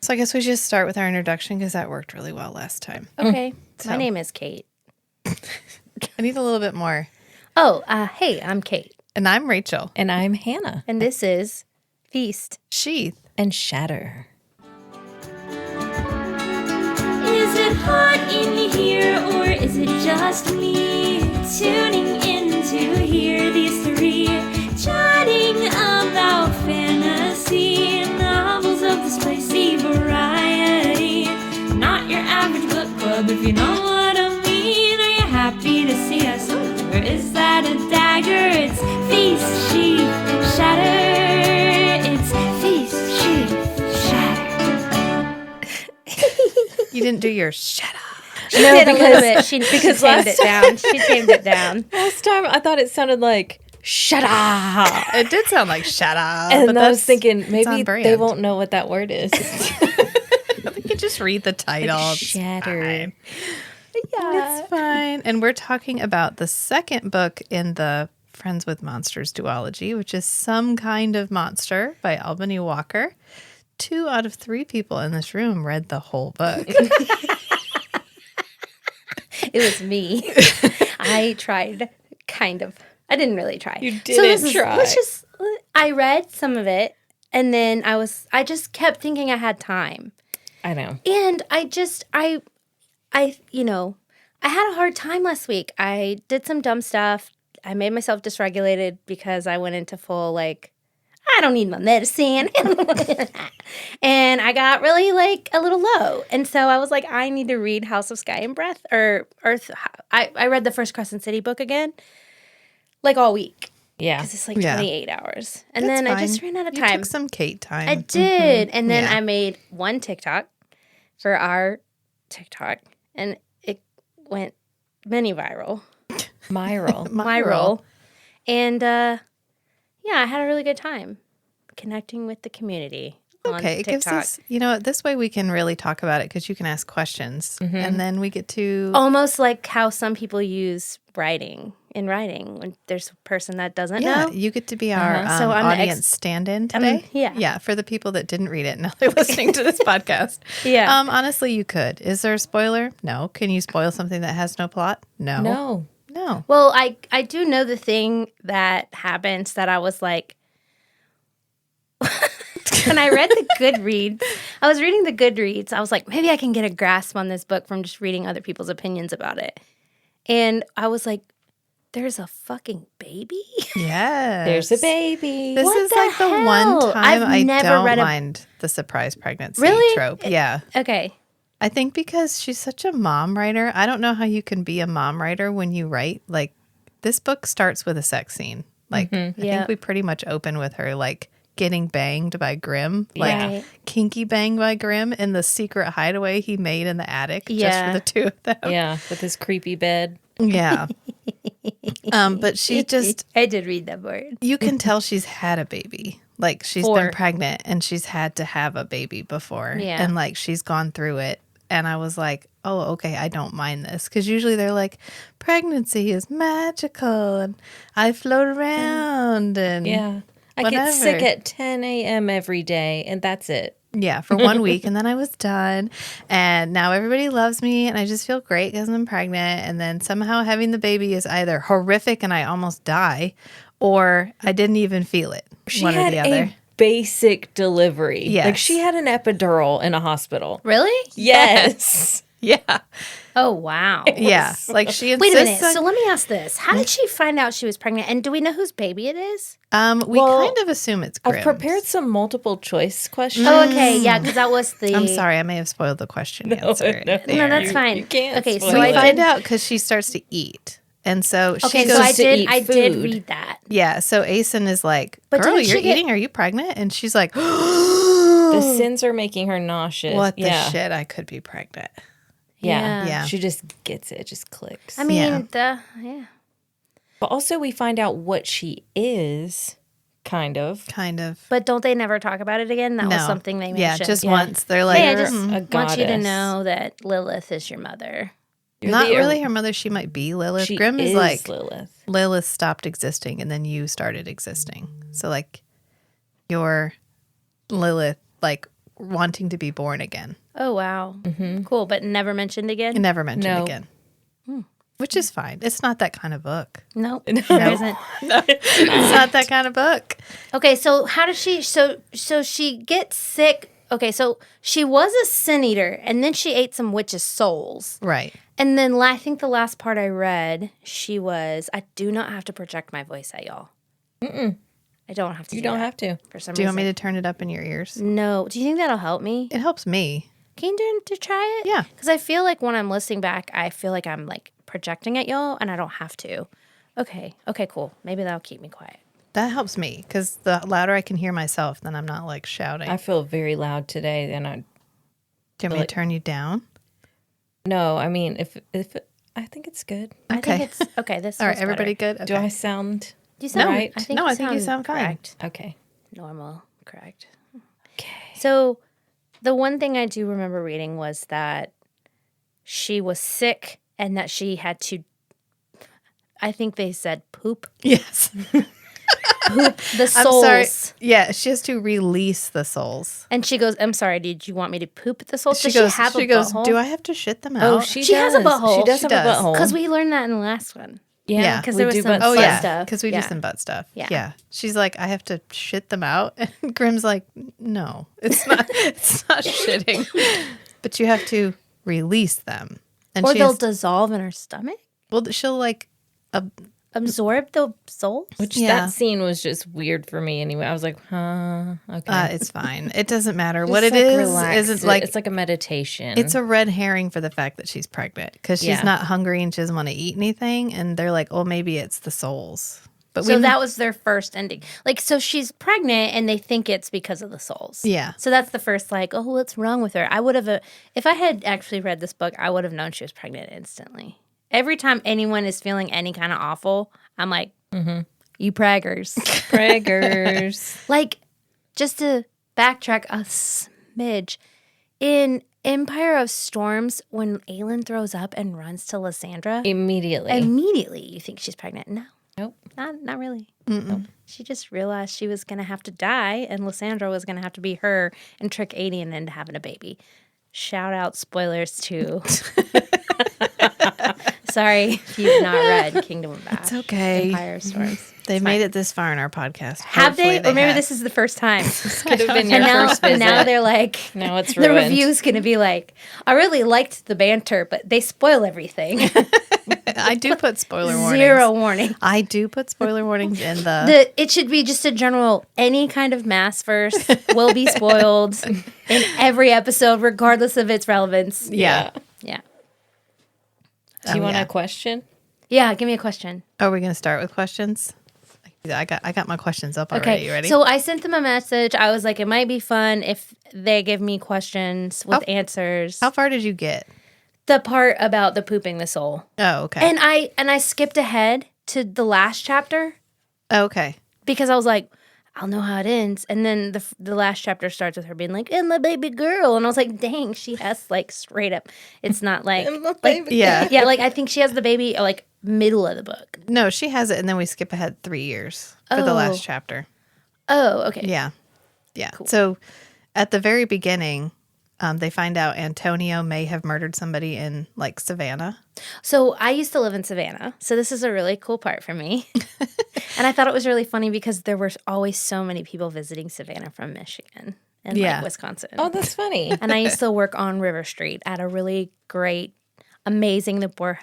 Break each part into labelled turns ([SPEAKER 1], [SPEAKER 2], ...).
[SPEAKER 1] So I guess we just start with our introduction because that worked really well last time.
[SPEAKER 2] Okay.
[SPEAKER 1] So.
[SPEAKER 2] My name is Kate.
[SPEAKER 1] I need a little bit more.
[SPEAKER 2] Oh, hey, I'm Kate.
[SPEAKER 1] And I'm Rachel.
[SPEAKER 3] And I'm Hannah.
[SPEAKER 2] And this is Feast.
[SPEAKER 1] Sheath.
[SPEAKER 3] And Shatter.
[SPEAKER 4] Is it hot in here or is it just me tuning in to hear these three chatting about fantasy novels of the spicy variety? Not your average book club, if you know what I mean. Are you happy to see us? Or is that a dagger? It's Feast, Sheath, Shatter. It's Feast, Sheath, Shatter.
[SPEAKER 1] You didn't do your shut up.
[SPEAKER 2] She did a little bit. She tamed it down. She tamed it down.
[SPEAKER 3] Last time I thought it sounded like shut up.
[SPEAKER 1] It did sound like shut up.
[SPEAKER 3] And
[SPEAKER 1] but
[SPEAKER 3] I was thinking maybe
[SPEAKER 1] on brand.
[SPEAKER 3] they won't know what that word is.
[SPEAKER 1] We could just read the title.
[SPEAKER 3] Like
[SPEAKER 1] It's
[SPEAKER 3] Shatter.
[SPEAKER 1] fine.
[SPEAKER 2] Yeah.
[SPEAKER 1] It's fine. And we're talking about the second book in the Friends with Monsters duology, which is Some Kind of Monster by Albany Walker. 2 out of 3 people in this room read the whole book.
[SPEAKER 2] It was me. I tried, kind of. I didn't really try.
[SPEAKER 3] You didn't try.
[SPEAKER 2] I read some of it, and then I just kept thinking I had time.
[SPEAKER 3] I know.
[SPEAKER 2] And I had a hard time last week. I did some dumb stuff. I made myself dysregulated because I went into full, I don't need my medicine. And I got really, a little low. And so I was like, I need to read House of Sky and Breath, or Earth. I read the first Crescent City book again, all week.
[SPEAKER 3] Yeah.
[SPEAKER 2] Because it's 28 hours. And
[SPEAKER 1] That's
[SPEAKER 2] then
[SPEAKER 1] fine.
[SPEAKER 2] I just ran out of
[SPEAKER 1] You
[SPEAKER 2] time.
[SPEAKER 1] took some Kate time.
[SPEAKER 2] I did. And then
[SPEAKER 1] Yeah.
[SPEAKER 2] I made one TikTok for our TikTok, and it went mini viral.
[SPEAKER 3] Myral.
[SPEAKER 2] And I had a really good time connecting with the community on
[SPEAKER 1] Okay, it
[SPEAKER 2] TikTok.
[SPEAKER 1] gives us, this way we can really talk about it because you can ask questions and then we get to.
[SPEAKER 2] Almost like how some people use writing when there's a person that doesn't know.
[SPEAKER 1] You get to be our
[SPEAKER 2] So I'm the
[SPEAKER 1] audience stand-in today.
[SPEAKER 2] yeah.
[SPEAKER 1] For the people that didn't read it and now they're listening to this podcast.
[SPEAKER 2] Yeah.
[SPEAKER 1] Honestly, you could. Is there a spoiler? No. Can you spoil something that has no plot? No.
[SPEAKER 3] No.
[SPEAKER 2] Well, I do know the thing that happens that I was like, when I read the Goodreads, I was reading the Goodreads, I was like, maybe I can get a grasp on this book from just reading other people's opinions about it. And I was like, there's a fucking baby?
[SPEAKER 1] Yes.
[SPEAKER 3] There's a baby.
[SPEAKER 1] This
[SPEAKER 2] What
[SPEAKER 1] is
[SPEAKER 2] the
[SPEAKER 1] the
[SPEAKER 2] hell?
[SPEAKER 1] one time
[SPEAKER 2] I've
[SPEAKER 1] I
[SPEAKER 2] never
[SPEAKER 1] don't
[SPEAKER 2] read a-
[SPEAKER 1] mind the surprise pregnancy
[SPEAKER 2] Really?
[SPEAKER 1] trope. Yeah.
[SPEAKER 2] Okay.
[SPEAKER 1] I think because she's such a mom writer, I don't know how you can be a mom writer when you write. This book starts with a sex scene. I
[SPEAKER 2] Yeah.
[SPEAKER 1] think we pretty much open with her, getting banged by Grimm.
[SPEAKER 2] Right.
[SPEAKER 1] Kinky bang by Grimm in the secret hideaway he made in the attic just
[SPEAKER 2] Yeah.
[SPEAKER 1] for the 2 of them.
[SPEAKER 3] Yeah, with his creepy bed.
[SPEAKER 1] Yeah. But she just,
[SPEAKER 2] I did read that word.
[SPEAKER 1] you can tell she's had a baby. She's
[SPEAKER 2] 4.
[SPEAKER 1] been pregnant and she's had to have a baby before.
[SPEAKER 2] Yeah.
[SPEAKER 1] And she's gone through it. And I was like, oh, okay, I don't mind this. Because usually they're like, pregnancy is magical and I float around and
[SPEAKER 3] Yeah. I
[SPEAKER 1] whatever.
[SPEAKER 3] get sick at 10 a.m. every day, and that's it.
[SPEAKER 1] Yeah, for 1 week. And then I was done. And now everybody loves me. And I just feel great because I'm pregnant. And then somehow having the baby is either horrific and I almost die or I didn't even feel it.
[SPEAKER 3] She
[SPEAKER 1] one
[SPEAKER 3] had
[SPEAKER 1] or the other.
[SPEAKER 3] a basic delivery.
[SPEAKER 1] Yes.
[SPEAKER 3] She had an epidural in a hospital.
[SPEAKER 2] Really?
[SPEAKER 3] Yes.
[SPEAKER 1] Yeah.
[SPEAKER 2] Oh, wow.
[SPEAKER 1] Yeah. She insists
[SPEAKER 2] Wait a minute.
[SPEAKER 1] on-
[SPEAKER 2] So let me ask this. How did she find out she was pregnant? And do we know whose baby it is?
[SPEAKER 1] we
[SPEAKER 3] Well,
[SPEAKER 1] kind of assume it's Grimm's.
[SPEAKER 3] I've prepared some multiple choice questions.
[SPEAKER 2] Oh, okay. Yeah, because that was the...
[SPEAKER 1] I'm sorry, I may have spoiled the question answer.
[SPEAKER 3] no.
[SPEAKER 2] No, that's fine.
[SPEAKER 3] You can't
[SPEAKER 2] Okay,
[SPEAKER 3] spoil
[SPEAKER 2] so
[SPEAKER 1] We
[SPEAKER 3] it.
[SPEAKER 1] find out because she starts to eat. And so she
[SPEAKER 2] Okay,
[SPEAKER 1] goes,
[SPEAKER 2] so I
[SPEAKER 3] to eat
[SPEAKER 2] did
[SPEAKER 3] food.
[SPEAKER 2] read that.
[SPEAKER 1] yeah, so Asen is like,
[SPEAKER 2] But
[SPEAKER 1] girl,
[SPEAKER 2] didn't she
[SPEAKER 1] you're
[SPEAKER 2] get-
[SPEAKER 1] eating? Are you pregnant? And she's like,
[SPEAKER 3] The sins are making her nauseous.
[SPEAKER 1] what the
[SPEAKER 3] yeah.
[SPEAKER 1] shit? I could be pregnant.
[SPEAKER 3] Yeah.
[SPEAKER 1] Yeah.
[SPEAKER 3] She just gets it. It just clicks.
[SPEAKER 2] I mean,
[SPEAKER 1] Yeah.
[SPEAKER 3] But also we find out what she is, kind of.
[SPEAKER 1] Kind of.
[SPEAKER 2] But don't they never talk about it again? That was
[SPEAKER 1] No.
[SPEAKER 2] something they mentioned.
[SPEAKER 1] Yeah, just once. They're like,
[SPEAKER 2] Hey, I just
[SPEAKER 3] a
[SPEAKER 2] want you to
[SPEAKER 3] goddess.
[SPEAKER 2] know that Lilith is your mother.
[SPEAKER 3] You're
[SPEAKER 1] not
[SPEAKER 3] the-
[SPEAKER 1] really her mother. She might be Lilith.
[SPEAKER 3] She
[SPEAKER 1] Grimm is like,
[SPEAKER 3] Lilith.
[SPEAKER 1] Lilith stopped existing and then you started existing. So, like, your Lilith, like, wanting to be born again.
[SPEAKER 2] Oh, wow. Cool, but never mentioned again?
[SPEAKER 1] And never mentioned
[SPEAKER 3] No.
[SPEAKER 1] again. Which is fine. It's not that kind of book.
[SPEAKER 2] Nope. There isn't.
[SPEAKER 1] It's not that kind of book.
[SPEAKER 2] Okay, so how does she... So she gets sick... Okay, so she was a sin eater, and then she ate some witches' souls.
[SPEAKER 1] Right.
[SPEAKER 2] And then I think the last part I read, she was... I do not have to project my voice at y'all. I don't have to
[SPEAKER 3] You
[SPEAKER 2] do
[SPEAKER 3] don't
[SPEAKER 2] that
[SPEAKER 3] have to.
[SPEAKER 2] for some
[SPEAKER 1] Do you
[SPEAKER 2] reason.
[SPEAKER 1] want me to turn it up in your ears?
[SPEAKER 2] No. Do you think that'll help me?
[SPEAKER 1] It helps me.
[SPEAKER 2] Can you do to try it?
[SPEAKER 1] Yeah.
[SPEAKER 2] Because I feel like when I'm listening back, I feel like I'm like projecting at y'all, and I don't have to. Okay, cool. Maybe that'll keep me quiet.
[SPEAKER 1] That helps me because the louder I can hear myself, then I'm not like shouting.
[SPEAKER 3] I feel very loud today, and
[SPEAKER 1] Do you want me to turn you down?
[SPEAKER 3] no. I mean, if I think it's good.
[SPEAKER 2] I
[SPEAKER 1] Okay.
[SPEAKER 2] think it's okay. This
[SPEAKER 1] All right,
[SPEAKER 2] feels
[SPEAKER 1] everybody
[SPEAKER 2] better.
[SPEAKER 1] good?
[SPEAKER 3] Do I sound
[SPEAKER 2] Do you sound
[SPEAKER 3] right?
[SPEAKER 2] I think
[SPEAKER 1] No,
[SPEAKER 2] you
[SPEAKER 1] I think you sound fine.
[SPEAKER 2] correct.
[SPEAKER 3] okay?
[SPEAKER 2] Normal, correct.
[SPEAKER 3] Okay.
[SPEAKER 2] So, the one thing I do remember reading was that she was sick and that she had to. I think they said poop
[SPEAKER 1] Yes.
[SPEAKER 2] the
[SPEAKER 1] I'm
[SPEAKER 2] souls.
[SPEAKER 1] sorry. Yeah, she has to release the souls.
[SPEAKER 2] And she goes, "I'm sorry. Did you want me to poop the souls?
[SPEAKER 1] She
[SPEAKER 2] Does
[SPEAKER 1] goes,
[SPEAKER 2] she have a butthole?
[SPEAKER 1] do I have to shit them out?
[SPEAKER 3] Oh, she
[SPEAKER 2] has a butthole.
[SPEAKER 3] She does
[SPEAKER 1] She
[SPEAKER 3] have
[SPEAKER 1] does.
[SPEAKER 3] a butthole.
[SPEAKER 2] Because we learned that in the last one.
[SPEAKER 1] Yeah,
[SPEAKER 2] because
[SPEAKER 3] we
[SPEAKER 2] there was
[SPEAKER 3] do
[SPEAKER 2] some
[SPEAKER 3] butt
[SPEAKER 1] Oh
[SPEAKER 2] butt
[SPEAKER 1] yeah,
[SPEAKER 2] stuff.
[SPEAKER 1] because we do
[SPEAKER 2] Yeah.
[SPEAKER 1] some butt stuff.
[SPEAKER 2] Yeah.
[SPEAKER 1] Yeah. She's like, I have to shit them out, and Grimm's like, no, it's not. It's not shitting, but you have to release them, and
[SPEAKER 2] Or they'll
[SPEAKER 1] she's
[SPEAKER 2] dissolve in her stomach,
[SPEAKER 1] well, she'll like,
[SPEAKER 2] absorb the souls.
[SPEAKER 3] Which
[SPEAKER 1] Yeah.
[SPEAKER 3] that scene was just weird for me anyway. I was like, huh, okay.
[SPEAKER 1] it's fine. It doesn't matter
[SPEAKER 3] Just,
[SPEAKER 1] what it
[SPEAKER 3] like,
[SPEAKER 1] is.
[SPEAKER 3] relax.
[SPEAKER 1] Isn't like
[SPEAKER 3] it's like a meditation.
[SPEAKER 1] it's a red herring for the fact that she's pregnant because she's
[SPEAKER 3] Yeah.
[SPEAKER 1] not hungry and she doesn't want to eat anything, and they're like, oh, maybe it's the souls. But
[SPEAKER 2] So
[SPEAKER 1] we
[SPEAKER 2] that was their first ending. Like, so she's pregnant and they think it's because of the souls.
[SPEAKER 1] Yeah.
[SPEAKER 2] So that's the first, like, oh, what's wrong with her? I would have, if I had actually read this book, I would have known she was pregnant instantly. Every time anyone is feeling any kind of awful, I'm like, you praggers.
[SPEAKER 3] Praggers.
[SPEAKER 2] Like, just to backtrack a smidge, in Empire of Storms, when Aelin throws up and runs to Lysandra,
[SPEAKER 3] Immediately.
[SPEAKER 2] you think she's pregnant. No.
[SPEAKER 3] Nope.
[SPEAKER 2] Not really. Nope. She just realized she was going to have to die and Lysandra was going to have to be her and trick Aedion into having a baby. Shout out spoilers to... Sorry if you've not read Kingdom of Ash.
[SPEAKER 1] It's okay.
[SPEAKER 2] Empire of Storms.
[SPEAKER 1] They've made it this far in our podcast.
[SPEAKER 2] Have
[SPEAKER 1] Hopefully
[SPEAKER 2] they? Or maybe
[SPEAKER 1] have.
[SPEAKER 2] this is the first time.
[SPEAKER 3] Could have been your
[SPEAKER 2] And now,
[SPEAKER 3] first visit.
[SPEAKER 2] now they're like,
[SPEAKER 3] Now it's
[SPEAKER 2] the
[SPEAKER 3] ruined.
[SPEAKER 2] review's going to be like, I really liked the banter, but they spoil everything.
[SPEAKER 1] I do put spoiler warnings.
[SPEAKER 2] Zero warning.
[SPEAKER 1] I do put spoiler warnings in the.
[SPEAKER 2] It should be just a general, any kind of mass verse will be spoiled in every episode, regardless of its relevance.
[SPEAKER 1] Yeah.
[SPEAKER 2] Yeah.
[SPEAKER 3] Do you want
[SPEAKER 1] yeah.
[SPEAKER 3] a question?
[SPEAKER 2] Yeah, give me a question.
[SPEAKER 1] Are we going to start with questions? I got my questions up already.
[SPEAKER 2] Okay.
[SPEAKER 1] You ready?
[SPEAKER 2] So I sent them a message. I was like, it might be fun if they give me questions with answers.
[SPEAKER 1] How far did you get?
[SPEAKER 2] The part about the pooping the soul.
[SPEAKER 1] Oh, okay.
[SPEAKER 2] And I skipped ahead to the last chapter
[SPEAKER 1] Oh, okay.
[SPEAKER 2] because I was like, I'll know how it ends. And then the last chapter starts with her being like, and my baby girl. And I was like, dang, she has like straight up. It's not like,
[SPEAKER 1] Yeah.
[SPEAKER 2] yeah, like I think she has the baby like middle of the book.
[SPEAKER 1] No, she has it, and then we skip ahead 3 years for the
[SPEAKER 2] Oh.
[SPEAKER 1] last chapter.
[SPEAKER 2] Oh, okay.
[SPEAKER 1] Yeah. Yeah. So at the very beginning, they find out Antonio may have murdered somebody in like Savannah.
[SPEAKER 2] So I used to live in Savannah. So this is a really cool part for me. And I thought it was really funny because there were always so many people visiting Savannah from Michigan and
[SPEAKER 1] Yeah.
[SPEAKER 2] like Wisconsin.
[SPEAKER 3] Oh, that's funny.
[SPEAKER 2] And I used to work on River Street at a really great, amazing, the Boar's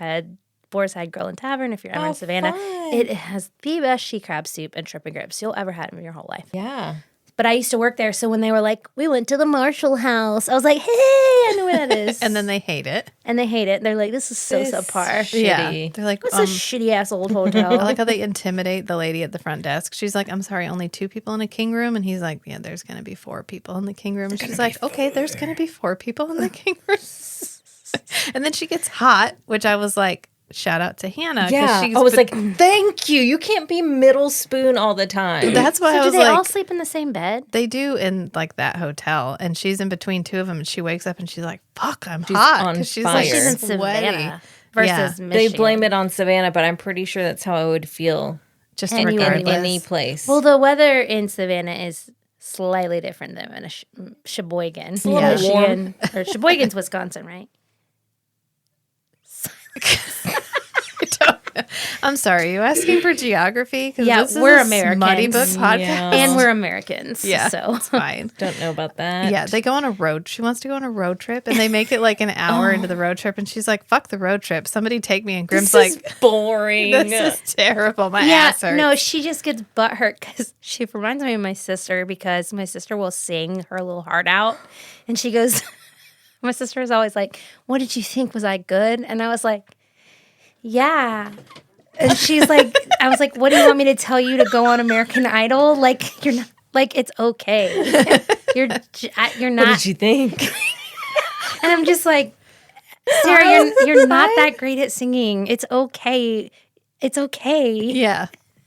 [SPEAKER 2] Head Grill and Tavern. If you're ever in Savannah,
[SPEAKER 3] fun.
[SPEAKER 2] it has the best she crab soup and shrimp and grits you'll ever had in your whole life.
[SPEAKER 3] Yeah.
[SPEAKER 2] But I used to work there, so when they were like, "We went to the Marshall House," I was like, "Hey, I know where that is."
[SPEAKER 1] And then they hate it.
[SPEAKER 2] and they hate it. They're like, "This is so
[SPEAKER 3] This
[SPEAKER 2] subpar.
[SPEAKER 1] Yeah.
[SPEAKER 3] Shitty.
[SPEAKER 1] They're like,
[SPEAKER 2] What's a shitty ass old
[SPEAKER 1] I
[SPEAKER 2] hotel?"
[SPEAKER 1] like how they intimidate the lady at the front desk. She's like, I'm sorry, only 2 people in a king room. And he's like, yeah, there's going to be 4 people in the king room. And she's like, okay, there's going to be 4 people in the king room. And then she gets hot, which I was like, shout out to Hannah. 'cause
[SPEAKER 3] Yeah.
[SPEAKER 1] she's
[SPEAKER 3] I was
[SPEAKER 1] been-
[SPEAKER 3] like, thank you. You can't be middle spoon all the time.
[SPEAKER 1] that's why
[SPEAKER 2] So
[SPEAKER 1] I
[SPEAKER 2] do
[SPEAKER 1] was
[SPEAKER 2] they
[SPEAKER 1] like,
[SPEAKER 2] all sleep in the same bed?
[SPEAKER 1] they do in like that hotel. And she's in between 2 of them. And she wakes up and she's like, fuck, I'm hot.
[SPEAKER 3] on
[SPEAKER 1] 'Cause she's
[SPEAKER 3] fire.
[SPEAKER 1] like,
[SPEAKER 2] She's in
[SPEAKER 1] sweaty.
[SPEAKER 2] Savannah versus
[SPEAKER 1] Yeah.
[SPEAKER 2] Michigan.
[SPEAKER 3] They blame it on Savannah, but I'm pretty sure that's how I would feel
[SPEAKER 1] Just
[SPEAKER 2] Anywhere.
[SPEAKER 3] in
[SPEAKER 1] regardless.
[SPEAKER 3] any place.
[SPEAKER 2] Well, the weather in Savannah is slightly different than a Sheboygan.
[SPEAKER 3] a little warm.
[SPEAKER 2] Or Sheboygan's Wisconsin, right?
[SPEAKER 1] I'm sorry. Are you asking for geography? 'Cause
[SPEAKER 2] Yeah,
[SPEAKER 1] this is
[SPEAKER 2] we're
[SPEAKER 1] a Muddy Book
[SPEAKER 2] Americans.
[SPEAKER 1] podcast.
[SPEAKER 3] Yeah.
[SPEAKER 2] And we're Americans.
[SPEAKER 1] Yeah,
[SPEAKER 2] So
[SPEAKER 1] it's fine.
[SPEAKER 3] Don't know about that.
[SPEAKER 1] Yeah, they go on a road. She wants to go on a road trip, and they make it like an hour into the road trip, and she's like, "Fuck the road trip. Somebody take me." And Grimm's
[SPEAKER 3] This
[SPEAKER 1] like,
[SPEAKER 3] is boring.
[SPEAKER 1] "This is terrible. My ass hurts."
[SPEAKER 2] no, she just gets butthurt because she reminds me of my sister because my sister will sing her little heart out. And she goes, my sister is always like, "What did you think? Was I good?" And I was like, "Yeah." And she's like, I was like, "What do you want me to tell you to go on American Idol? Like, you're not, like, it's okay. You're not."
[SPEAKER 3] What did you think?
[SPEAKER 2] And I'm just like, Sarah, you're not that great at singing. It's okay. It's okay.
[SPEAKER 1] Yeah,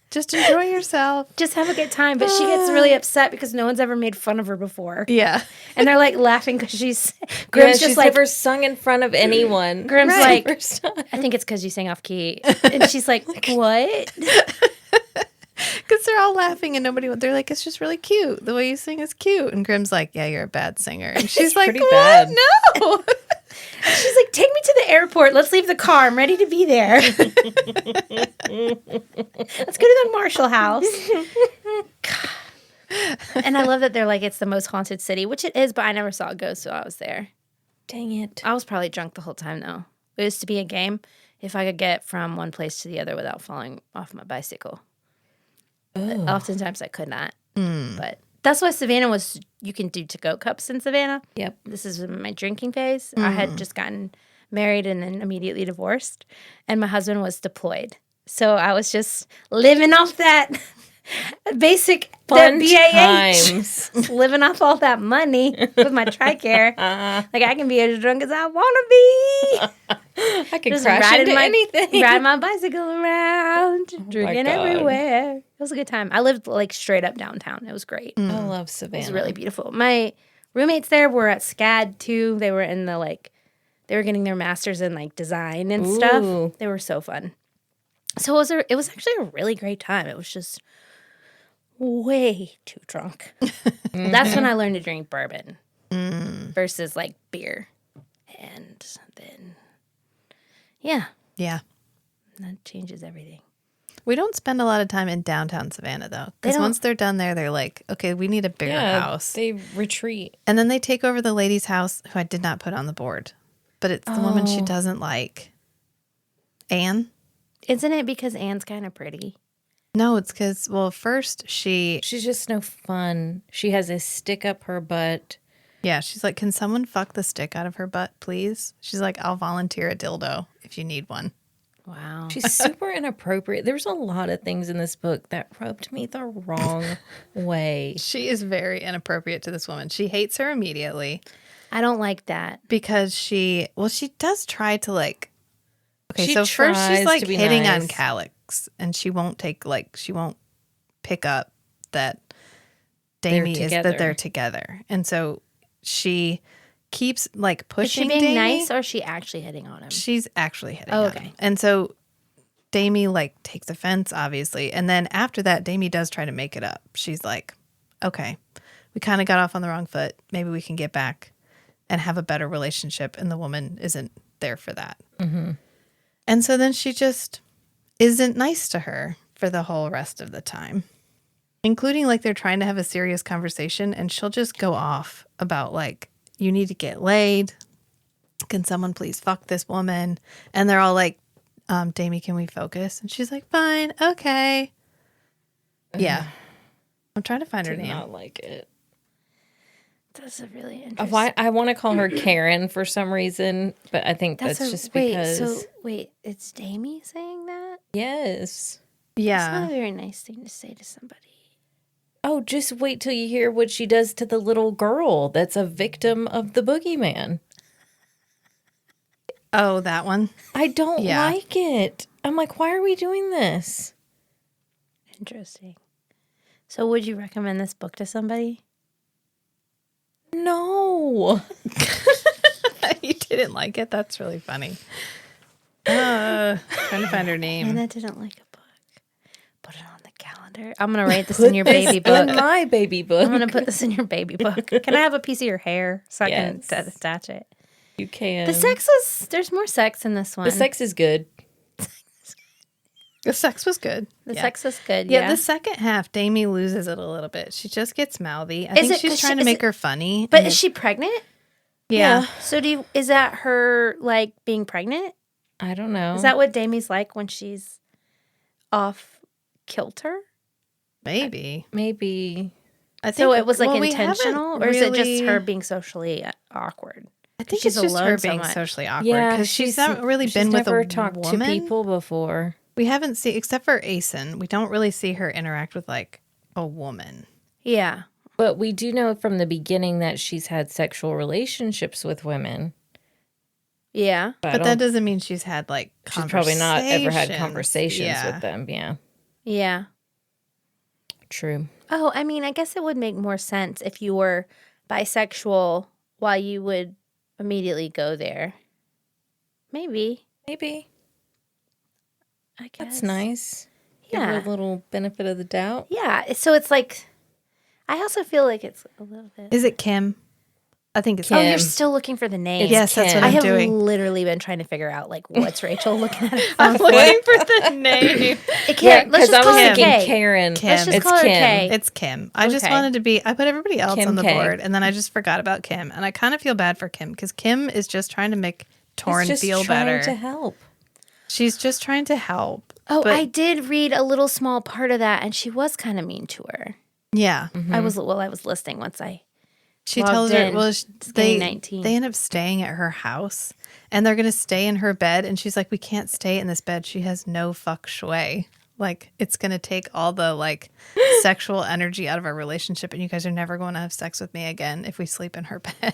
[SPEAKER 1] just enjoy yourself.
[SPEAKER 2] Just have a good time. But she gets really upset because no one's ever made fun of her before.
[SPEAKER 1] Yeah,
[SPEAKER 2] And they're like laughing because she's Grimm's
[SPEAKER 3] Yeah,
[SPEAKER 2] just
[SPEAKER 3] she's
[SPEAKER 2] like
[SPEAKER 3] never sung in front of anyone.
[SPEAKER 2] Grimm's
[SPEAKER 3] Right.
[SPEAKER 2] like, I think it's because you sang off key. And she's like, what?
[SPEAKER 1] because they're all laughing and nobody. They're like, "It's just really cute. The way you sing is cute." And Grimm's like, "Yeah, you're a bad singer." And she's like,
[SPEAKER 3] pretty
[SPEAKER 1] "What?
[SPEAKER 3] bad.
[SPEAKER 1] No."
[SPEAKER 2] She's like, take me to the airport. Let's leave the car. I'm ready to be there. Let's go to the Marshall House. And I love that they're like, it's the most haunted city, which it is, but I never saw a ghost, so I was there.
[SPEAKER 3] Dang it.
[SPEAKER 2] I was probably drunk the whole time, though. It used to be a game if I could get from one place to the other without falling off my bicycle. But oftentimes I could not. But that's why Savannah was, you can do to-go cups in Savannah.
[SPEAKER 3] Yep.
[SPEAKER 2] This is my drinking phase. I had just gotten married and then immediately divorced. And my husband was deployed. So I was just living off that basic
[SPEAKER 3] Fun
[SPEAKER 2] BAH.
[SPEAKER 3] times.
[SPEAKER 2] Living off all that money with my TRICARE. Like I can be as drunk as I want to be.
[SPEAKER 3] I could
[SPEAKER 2] Just
[SPEAKER 3] crash
[SPEAKER 2] riding
[SPEAKER 3] into
[SPEAKER 2] my,
[SPEAKER 3] anything.
[SPEAKER 2] riding my bicycle around, drinking
[SPEAKER 3] God.
[SPEAKER 2] everywhere. It was a good time. I lived like straight up downtown. It was great.
[SPEAKER 3] I love Savannah.
[SPEAKER 2] It was really beautiful. My roommates there were at SCAD too. They were in the they were getting their masters in like design and
[SPEAKER 3] Ooh.
[SPEAKER 2] stuff. They were so fun. So it was actually a really great time. It was just way too drunk. That's when I learned to drink bourbon versus like beer. And then, yeah,
[SPEAKER 1] Yeah.
[SPEAKER 2] that changes everything.
[SPEAKER 1] We don't spend a lot of time in downtown Savannah, though.
[SPEAKER 2] They
[SPEAKER 1] Because
[SPEAKER 2] don't-
[SPEAKER 1] once they're done there, they're like, "Okay, we need a bigger house."
[SPEAKER 3] They retreat.
[SPEAKER 1] And then they take over the lady's house, who I did not put on the board. But it's the woman she doesn't like. Anne?
[SPEAKER 2] Isn't it because Anne's kind of pretty?
[SPEAKER 1] No, it's because, well, first she's
[SPEAKER 3] just no fun. She has a stick up her butt.
[SPEAKER 1] she's like, "Can someone fuck the stick out of her butt, please?" She's like, "I'll volunteer a dildo if you need one."
[SPEAKER 2] Wow.
[SPEAKER 3] She's super inappropriate. There's a lot of things in this book that rubbed me the wrong way.
[SPEAKER 1] She is very inappropriate to this woman. She hates her immediately
[SPEAKER 2] I don't like that.
[SPEAKER 1] because she does try to like, okay,
[SPEAKER 3] She
[SPEAKER 1] so first
[SPEAKER 3] tries
[SPEAKER 1] she's like
[SPEAKER 3] to be
[SPEAKER 1] hitting
[SPEAKER 3] nice.
[SPEAKER 1] on Calix and she won't pick up that Damie is that
[SPEAKER 3] together.
[SPEAKER 1] they're together. And so she keeps like
[SPEAKER 2] Is she
[SPEAKER 1] pushing
[SPEAKER 2] being
[SPEAKER 1] Damie.
[SPEAKER 2] nice or is she actually hitting on him?
[SPEAKER 1] She's actually hitting
[SPEAKER 2] Oh,
[SPEAKER 1] on
[SPEAKER 2] okay.
[SPEAKER 1] him. And so Damie like takes offense, obviously. And then after that, Damie does try to make it up. She's like, "Okay, we kind of got off on the wrong foot. Maybe we can get back and have a better relationship." And the woman isn't there for that. Mm-hmm. And so then she just isn't nice to her for the whole rest of the time, including like they're trying to have a serious conversation and she'll just go off about like, "You need to get laid. Can someone please fuck this woman?" And they're all like, "Damie, can we focus?" And she's like, "Fine, okay." Yeah. I'm trying to find her
[SPEAKER 3] Did
[SPEAKER 1] name.
[SPEAKER 3] not like it.
[SPEAKER 2] That's a really interesting.
[SPEAKER 3] I want to call her Karen for some reason, but I think that's just because.
[SPEAKER 2] Wait, it's Damie saying that?
[SPEAKER 3] Yes.
[SPEAKER 2] It's
[SPEAKER 1] Yeah.
[SPEAKER 2] not a very nice thing to say to somebody.
[SPEAKER 3] Oh, just wait till you hear what she does to the little girl that's a victim of the boogeyman.
[SPEAKER 1] Oh, that one.
[SPEAKER 3] I don't
[SPEAKER 1] Yeah.
[SPEAKER 3] like it. I'm like, why are we doing this?
[SPEAKER 2] Interesting. So, would you recommend this book to somebody?
[SPEAKER 3] No.
[SPEAKER 1] You didn't like it? That's really funny. Trying to find her name.
[SPEAKER 2] Anna didn't like a book. Put it on the calendar. Shatter. I'm going to write this in your baby book.
[SPEAKER 3] In my baby book.
[SPEAKER 2] I'm going to put this in your baby book. Can I have a piece of your hair so I can attach it?
[SPEAKER 3] You can.
[SPEAKER 2] The sex there's more sex in this one.
[SPEAKER 3] The sex is good.
[SPEAKER 1] The sex was good.
[SPEAKER 2] The sex is good,
[SPEAKER 1] Yeah, the second half, Damie loses it a little bit. She just gets mouthy. I think she's trying to make her funny.
[SPEAKER 2] But is she pregnant?
[SPEAKER 1] Yeah.
[SPEAKER 2] So is that her, like, being pregnant?
[SPEAKER 3] I don't know.
[SPEAKER 2] Is that what Damie's like when she's off kilter?
[SPEAKER 1] Maybe.
[SPEAKER 3] Maybe.
[SPEAKER 1] I think
[SPEAKER 2] So it was, like,
[SPEAKER 1] we
[SPEAKER 2] intentional?
[SPEAKER 1] haven't
[SPEAKER 2] Or is it just
[SPEAKER 1] really-
[SPEAKER 2] her being socially awkward?
[SPEAKER 1] I think
[SPEAKER 2] she's
[SPEAKER 1] it's just her
[SPEAKER 2] alone so
[SPEAKER 1] being
[SPEAKER 2] much?
[SPEAKER 1] socially awkward.
[SPEAKER 3] Yeah,
[SPEAKER 1] Because she's not really been with
[SPEAKER 3] never
[SPEAKER 1] a
[SPEAKER 3] talked
[SPEAKER 1] woman.
[SPEAKER 3] to people before.
[SPEAKER 1] We haven't seen, except for Asen, we don't really see her interact with, like, a woman.
[SPEAKER 2] Yeah.
[SPEAKER 3] But we do know from the beginning that she's had sexual relationships with women.
[SPEAKER 2] Yeah.
[SPEAKER 1] But that doesn't mean she's had, like,
[SPEAKER 3] She's probably not ever had
[SPEAKER 1] conversations.
[SPEAKER 3] conversations
[SPEAKER 1] Yeah.
[SPEAKER 3] with them. Yeah.
[SPEAKER 2] Yeah.
[SPEAKER 3] True.
[SPEAKER 2] Oh, I mean, I guess it would make more sense if you were bisexual why you would immediately go there. Maybe.
[SPEAKER 3] Maybe.
[SPEAKER 2] I guess.
[SPEAKER 3] That's nice. Give
[SPEAKER 2] Yeah.
[SPEAKER 3] her a little benefit of the doubt.
[SPEAKER 2] Yeah. So it's like, I also feel like it's a little bit.
[SPEAKER 1] Is it Kim? I think it's
[SPEAKER 2] Oh, you're
[SPEAKER 1] Kim.
[SPEAKER 2] still looking for the name.
[SPEAKER 1] Yes, that's what
[SPEAKER 3] Kim.
[SPEAKER 2] I
[SPEAKER 1] I'm
[SPEAKER 2] have
[SPEAKER 1] doing.
[SPEAKER 2] literally been trying to figure out, like, what's Rachel looking at?
[SPEAKER 1] I'm looking for the name.
[SPEAKER 2] It can't. Let's just
[SPEAKER 3] I
[SPEAKER 2] call
[SPEAKER 3] was
[SPEAKER 2] her
[SPEAKER 3] thinking
[SPEAKER 2] K.
[SPEAKER 3] Karen.
[SPEAKER 2] Let's just
[SPEAKER 3] It's
[SPEAKER 2] call her
[SPEAKER 3] Kim.
[SPEAKER 2] K.
[SPEAKER 1] It's Kim. I just
[SPEAKER 2] Okay.
[SPEAKER 1] wanted to be, I put everybody else
[SPEAKER 3] Kim
[SPEAKER 1] on the
[SPEAKER 3] K.
[SPEAKER 1] board, and then I just forgot about Kim. And I kind of feel bad for Kim, because Kim is just trying to make Torrin
[SPEAKER 3] Just
[SPEAKER 1] feel
[SPEAKER 3] trying
[SPEAKER 1] better.
[SPEAKER 3] to help.
[SPEAKER 1] She's just trying to help.
[SPEAKER 2] Oh,
[SPEAKER 1] but-
[SPEAKER 2] I did read a little small part of that, and she was kind of mean to her.
[SPEAKER 1] Yeah.
[SPEAKER 2] I was listening once
[SPEAKER 1] She
[SPEAKER 2] logged
[SPEAKER 1] tells her,
[SPEAKER 2] in.
[SPEAKER 1] well,
[SPEAKER 2] It's getting
[SPEAKER 1] they
[SPEAKER 2] 19.
[SPEAKER 1] end up staying at her house, and they're going to stay in her bed. And she's like, we can't stay in this bed. She has no feng shui. Like, it's going to take all the, like, sexual energy out of our relationship, and you guys are never going to have sex with me again if we sleep in her bed.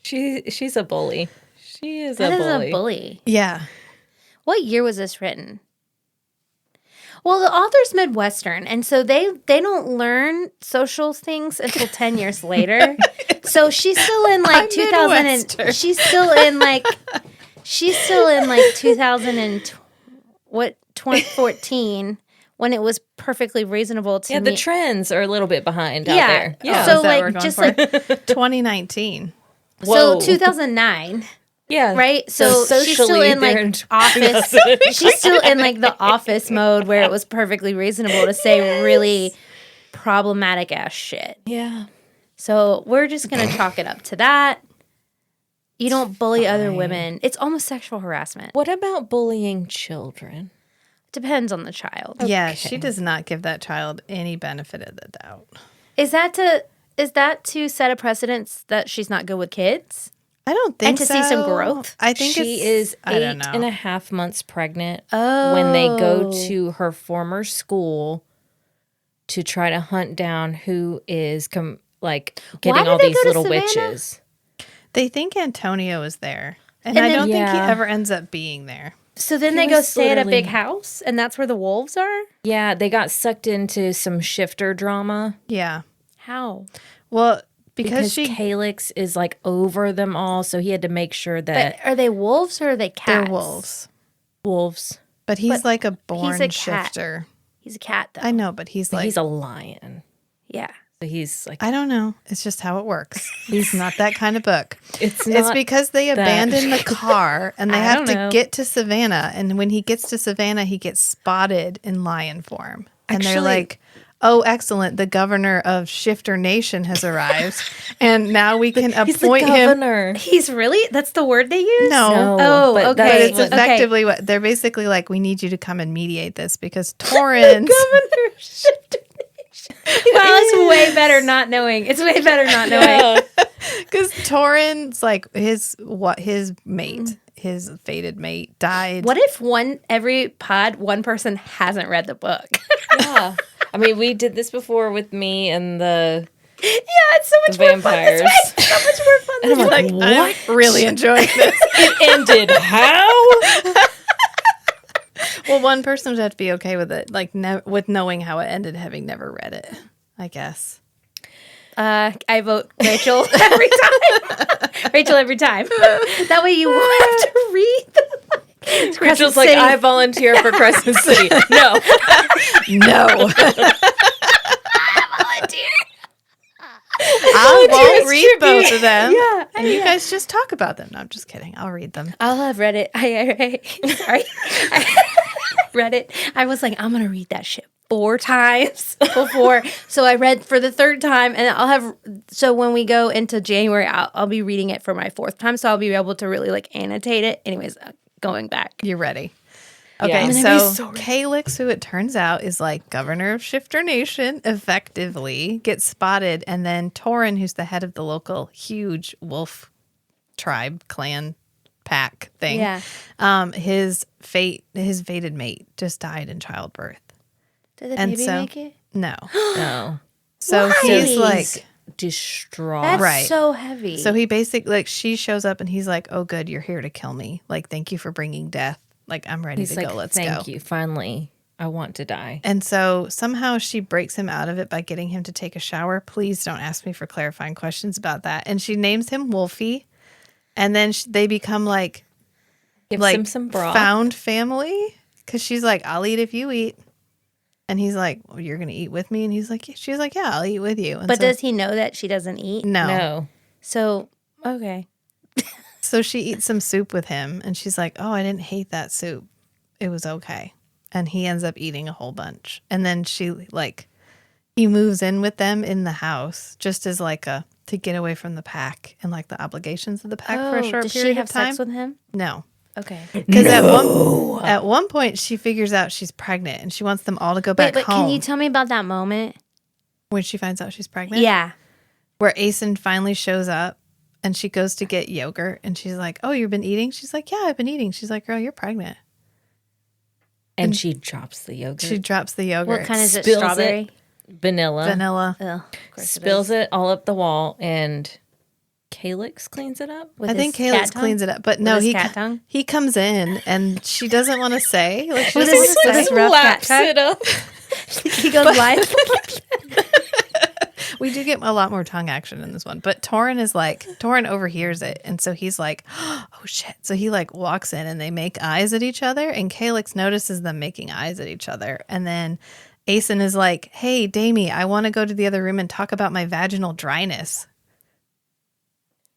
[SPEAKER 3] She's a bully. She is
[SPEAKER 2] That
[SPEAKER 3] a
[SPEAKER 2] is
[SPEAKER 3] bully.
[SPEAKER 2] a bully.
[SPEAKER 1] Yeah.
[SPEAKER 2] What year was this written? Well, the author's Midwestern, and so they don't learn social things until 10 years later. So she's still in like
[SPEAKER 1] I'm
[SPEAKER 2] 2000
[SPEAKER 1] Midwestern.
[SPEAKER 2] and she's still in like 2000 and 2014 when it was perfectly reasonable to
[SPEAKER 3] Yeah,
[SPEAKER 2] me.
[SPEAKER 3] the trends are a little bit behind out
[SPEAKER 2] Yeah.
[SPEAKER 3] there.
[SPEAKER 2] Yeah.
[SPEAKER 1] Oh,
[SPEAKER 2] So,
[SPEAKER 1] is that what
[SPEAKER 2] like,
[SPEAKER 1] we're going
[SPEAKER 2] just
[SPEAKER 1] for?
[SPEAKER 2] like
[SPEAKER 1] 2019.
[SPEAKER 3] Whoa.
[SPEAKER 2] so 2009.
[SPEAKER 3] Yeah.
[SPEAKER 2] Right? So she's still
[SPEAKER 3] socially,
[SPEAKER 2] in
[SPEAKER 3] they're
[SPEAKER 2] like office. She's still in like the office mode where it was perfectly reasonable to say really problematic ass shit.
[SPEAKER 3] Yeah.
[SPEAKER 2] So we're just going to chalk it up to that. You don't bully other women. It's almost sexual harassment.
[SPEAKER 3] What about bullying children?
[SPEAKER 2] Depends on the child.
[SPEAKER 1] Yeah, she does not give that child any benefit of the doubt.
[SPEAKER 2] Is that to set a precedence that she's not good with kids?
[SPEAKER 1] I don't think
[SPEAKER 2] And to see some
[SPEAKER 1] so.
[SPEAKER 2] growth?
[SPEAKER 1] I think
[SPEAKER 3] She
[SPEAKER 1] it's,
[SPEAKER 3] is
[SPEAKER 1] I don't
[SPEAKER 3] 8.5
[SPEAKER 1] know.
[SPEAKER 3] months pregnant
[SPEAKER 2] Oh.
[SPEAKER 3] when they go to her former school to try to hunt down who is getting
[SPEAKER 2] did
[SPEAKER 3] all
[SPEAKER 2] they
[SPEAKER 3] these
[SPEAKER 2] go to
[SPEAKER 3] little
[SPEAKER 2] Savannah?
[SPEAKER 3] witches.
[SPEAKER 1] They think Antonio is there. And
[SPEAKER 2] And
[SPEAKER 1] I
[SPEAKER 2] then-
[SPEAKER 1] don't think he
[SPEAKER 3] Yeah.
[SPEAKER 1] ever ends up being there.
[SPEAKER 2] So then
[SPEAKER 3] He
[SPEAKER 2] they go
[SPEAKER 3] was
[SPEAKER 2] stay at a
[SPEAKER 3] literally-
[SPEAKER 2] big house, and that's where the wolves are?
[SPEAKER 3] Yeah, they got sucked into some shifter drama
[SPEAKER 1] Yeah.
[SPEAKER 2] How?
[SPEAKER 1] Well,
[SPEAKER 3] because
[SPEAKER 1] she
[SPEAKER 3] Calyx is like over them all, so he had to make sure that
[SPEAKER 2] But are they wolves or are they
[SPEAKER 1] they're
[SPEAKER 2] cats?
[SPEAKER 1] wolves.
[SPEAKER 3] wolves.
[SPEAKER 1] But he's
[SPEAKER 2] But
[SPEAKER 1] like a born
[SPEAKER 2] a cat.
[SPEAKER 1] shifter.
[SPEAKER 2] He's a cat, though.
[SPEAKER 1] I know, but he's like,
[SPEAKER 3] He's a lion,
[SPEAKER 2] Yeah.
[SPEAKER 3] so he's like
[SPEAKER 1] I don't know. It's just how it works. He's not that kind of book.
[SPEAKER 3] it's
[SPEAKER 1] It's
[SPEAKER 3] not
[SPEAKER 1] because they
[SPEAKER 3] that.
[SPEAKER 1] abandon the car and they
[SPEAKER 2] I
[SPEAKER 1] have
[SPEAKER 2] don't
[SPEAKER 1] to
[SPEAKER 2] know.
[SPEAKER 1] get to Savannah. And when he gets to Savannah, he gets spotted in lion form. And they're
[SPEAKER 3] Actually-
[SPEAKER 1] like, oh, excellent. The governor of Shifter Nation has arrived. And now we can
[SPEAKER 3] he's the
[SPEAKER 1] appoint him.
[SPEAKER 3] governor.
[SPEAKER 2] He's really? That's the word they use?
[SPEAKER 1] No.
[SPEAKER 2] Oh,
[SPEAKER 3] but
[SPEAKER 2] okay.
[SPEAKER 1] But
[SPEAKER 3] that's
[SPEAKER 1] it's
[SPEAKER 3] what-
[SPEAKER 1] effectively what they're basically like, we need you to come and mediate this because Torrance.
[SPEAKER 2] Governor of Shifter Nation. Wow, it's way better not knowing. It's way better not knowing.
[SPEAKER 1] Because Torrance, like his mate, his fated mate, died.
[SPEAKER 2] What if every pod, one person hasn't read the book?
[SPEAKER 3] Yeah. I mean, we did this before with me and the
[SPEAKER 2] Yeah, it's so much
[SPEAKER 3] The
[SPEAKER 2] more fun
[SPEAKER 3] vampires.
[SPEAKER 2] this way. So much more fun
[SPEAKER 3] And
[SPEAKER 2] this
[SPEAKER 3] I'm
[SPEAKER 2] way.
[SPEAKER 3] like,
[SPEAKER 1] I'm really enjoying this.
[SPEAKER 3] it ended how?
[SPEAKER 1] Well, one person would have to be okay with it, like with knowing how it ended, having never read it, I guess.
[SPEAKER 2] I vote Rachel every time. Rachel every time. That way you won't have to read the
[SPEAKER 3] Rachel's like, I volunteer for Crescent City. No.
[SPEAKER 1] No. I won't read both of them.
[SPEAKER 3] Yeah,
[SPEAKER 1] And you guys just talk about them. No, I'm just kidding. I'll read them.
[SPEAKER 2] I'll have read it. Sorry. Read it. I was like, I'm going to read that shit 4 times before. So I read for the 3rd time, and so when we go into January, I'll be reading it for my 4th time. So I'll be able to really like annotate it. Anyways, going back.
[SPEAKER 1] You're ready. Okay,
[SPEAKER 3] Yeah.
[SPEAKER 1] so Calyx, who it turns out is like governor of Shifter Nation, effectively gets spotted. And then Torin, who's the head of the local huge wolf tribe, clan, pack thing.
[SPEAKER 2] Yeah.
[SPEAKER 1] His fated mate just died in childbirth.
[SPEAKER 2] Did the
[SPEAKER 1] And
[SPEAKER 2] baby
[SPEAKER 1] so-
[SPEAKER 2] make it?
[SPEAKER 1] No.
[SPEAKER 3] No.
[SPEAKER 1] So
[SPEAKER 2] Why?
[SPEAKER 1] he's like,
[SPEAKER 3] Distraught.
[SPEAKER 2] That's
[SPEAKER 1] Right.
[SPEAKER 2] so heavy.
[SPEAKER 1] so he basically, like, she shows up and he's like, oh, good, you're here to kill me. Like, thank you for bringing death. Like, I'm ready
[SPEAKER 3] He's
[SPEAKER 1] to
[SPEAKER 3] like,
[SPEAKER 1] go. Let's go.
[SPEAKER 3] thank you. Finally, I want to die.
[SPEAKER 1] And so somehow she breaks him out of it by getting him to take a shower. Please don't ask me for clarifying questions about that. And she names him Wolfie. And then they become like
[SPEAKER 3] Gives
[SPEAKER 1] like
[SPEAKER 3] him some broth.
[SPEAKER 1] found family, because she's like, I'll eat if you eat. And he's like, well, you're gonna eat with me? And he's like, she's like, yeah, I'll eat with you. And
[SPEAKER 2] but
[SPEAKER 1] so,
[SPEAKER 2] does he know that she doesn't eat?
[SPEAKER 3] No.
[SPEAKER 2] So, okay.
[SPEAKER 1] so she eats some soup with him, and she's like, oh, I didn't hate that soup, it was okay. And he ends up eating a whole bunch. And then he moves in with them in the house, just as like to get away from the pack and like the obligations of the pack for a short
[SPEAKER 2] does
[SPEAKER 1] period
[SPEAKER 2] she have
[SPEAKER 1] of time.
[SPEAKER 2] sex with him?
[SPEAKER 1] No.
[SPEAKER 2] Okay.
[SPEAKER 1] Because at one point she figures out she's pregnant and she wants them all to go back
[SPEAKER 2] But
[SPEAKER 1] home.
[SPEAKER 2] can you tell me about that moment?
[SPEAKER 1] when she finds out she's pregnant?
[SPEAKER 2] Yeah.
[SPEAKER 1] Where Asen finally shows up and she goes to get yogurt and she's like, oh, you've been eating? She's like, yeah, I've been eating. She's like, girl, you're pregnant.
[SPEAKER 3] And she drops the yogurt.
[SPEAKER 1] She drops the yogurt.
[SPEAKER 2] What kind is it?
[SPEAKER 3] Spills
[SPEAKER 2] Strawberry?
[SPEAKER 3] Vanilla.
[SPEAKER 1] Vanilla.
[SPEAKER 2] Ugh, of course
[SPEAKER 3] Spills it all up the wall, and Calyx cleans it up.
[SPEAKER 2] With
[SPEAKER 1] I think
[SPEAKER 2] his
[SPEAKER 1] Calyx
[SPEAKER 2] cat
[SPEAKER 1] cleans
[SPEAKER 2] tongue?
[SPEAKER 1] it up. But
[SPEAKER 2] With
[SPEAKER 1] no,
[SPEAKER 2] his cat tongue?
[SPEAKER 1] he comes in and she doesn't want to say. Like, she
[SPEAKER 2] With
[SPEAKER 1] doesn't
[SPEAKER 2] his-
[SPEAKER 1] want to
[SPEAKER 2] with
[SPEAKER 1] say.
[SPEAKER 2] his rough cat
[SPEAKER 3] Laps
[SPEAKER 2] tongue?
[SPEAKER 3] it up.
[SPEAKER 2] He goes live.
[SPEAKER 1] We do get a lot more tongue action in this one. But Torin overhears it. And so he's like, oh, shit. So he like walks in and they make eyes at each other. And Calyx notices them making eyes at each other. And then Asen is like, hey, Damie, I want to go to the other room and talk about my vaginal dryness.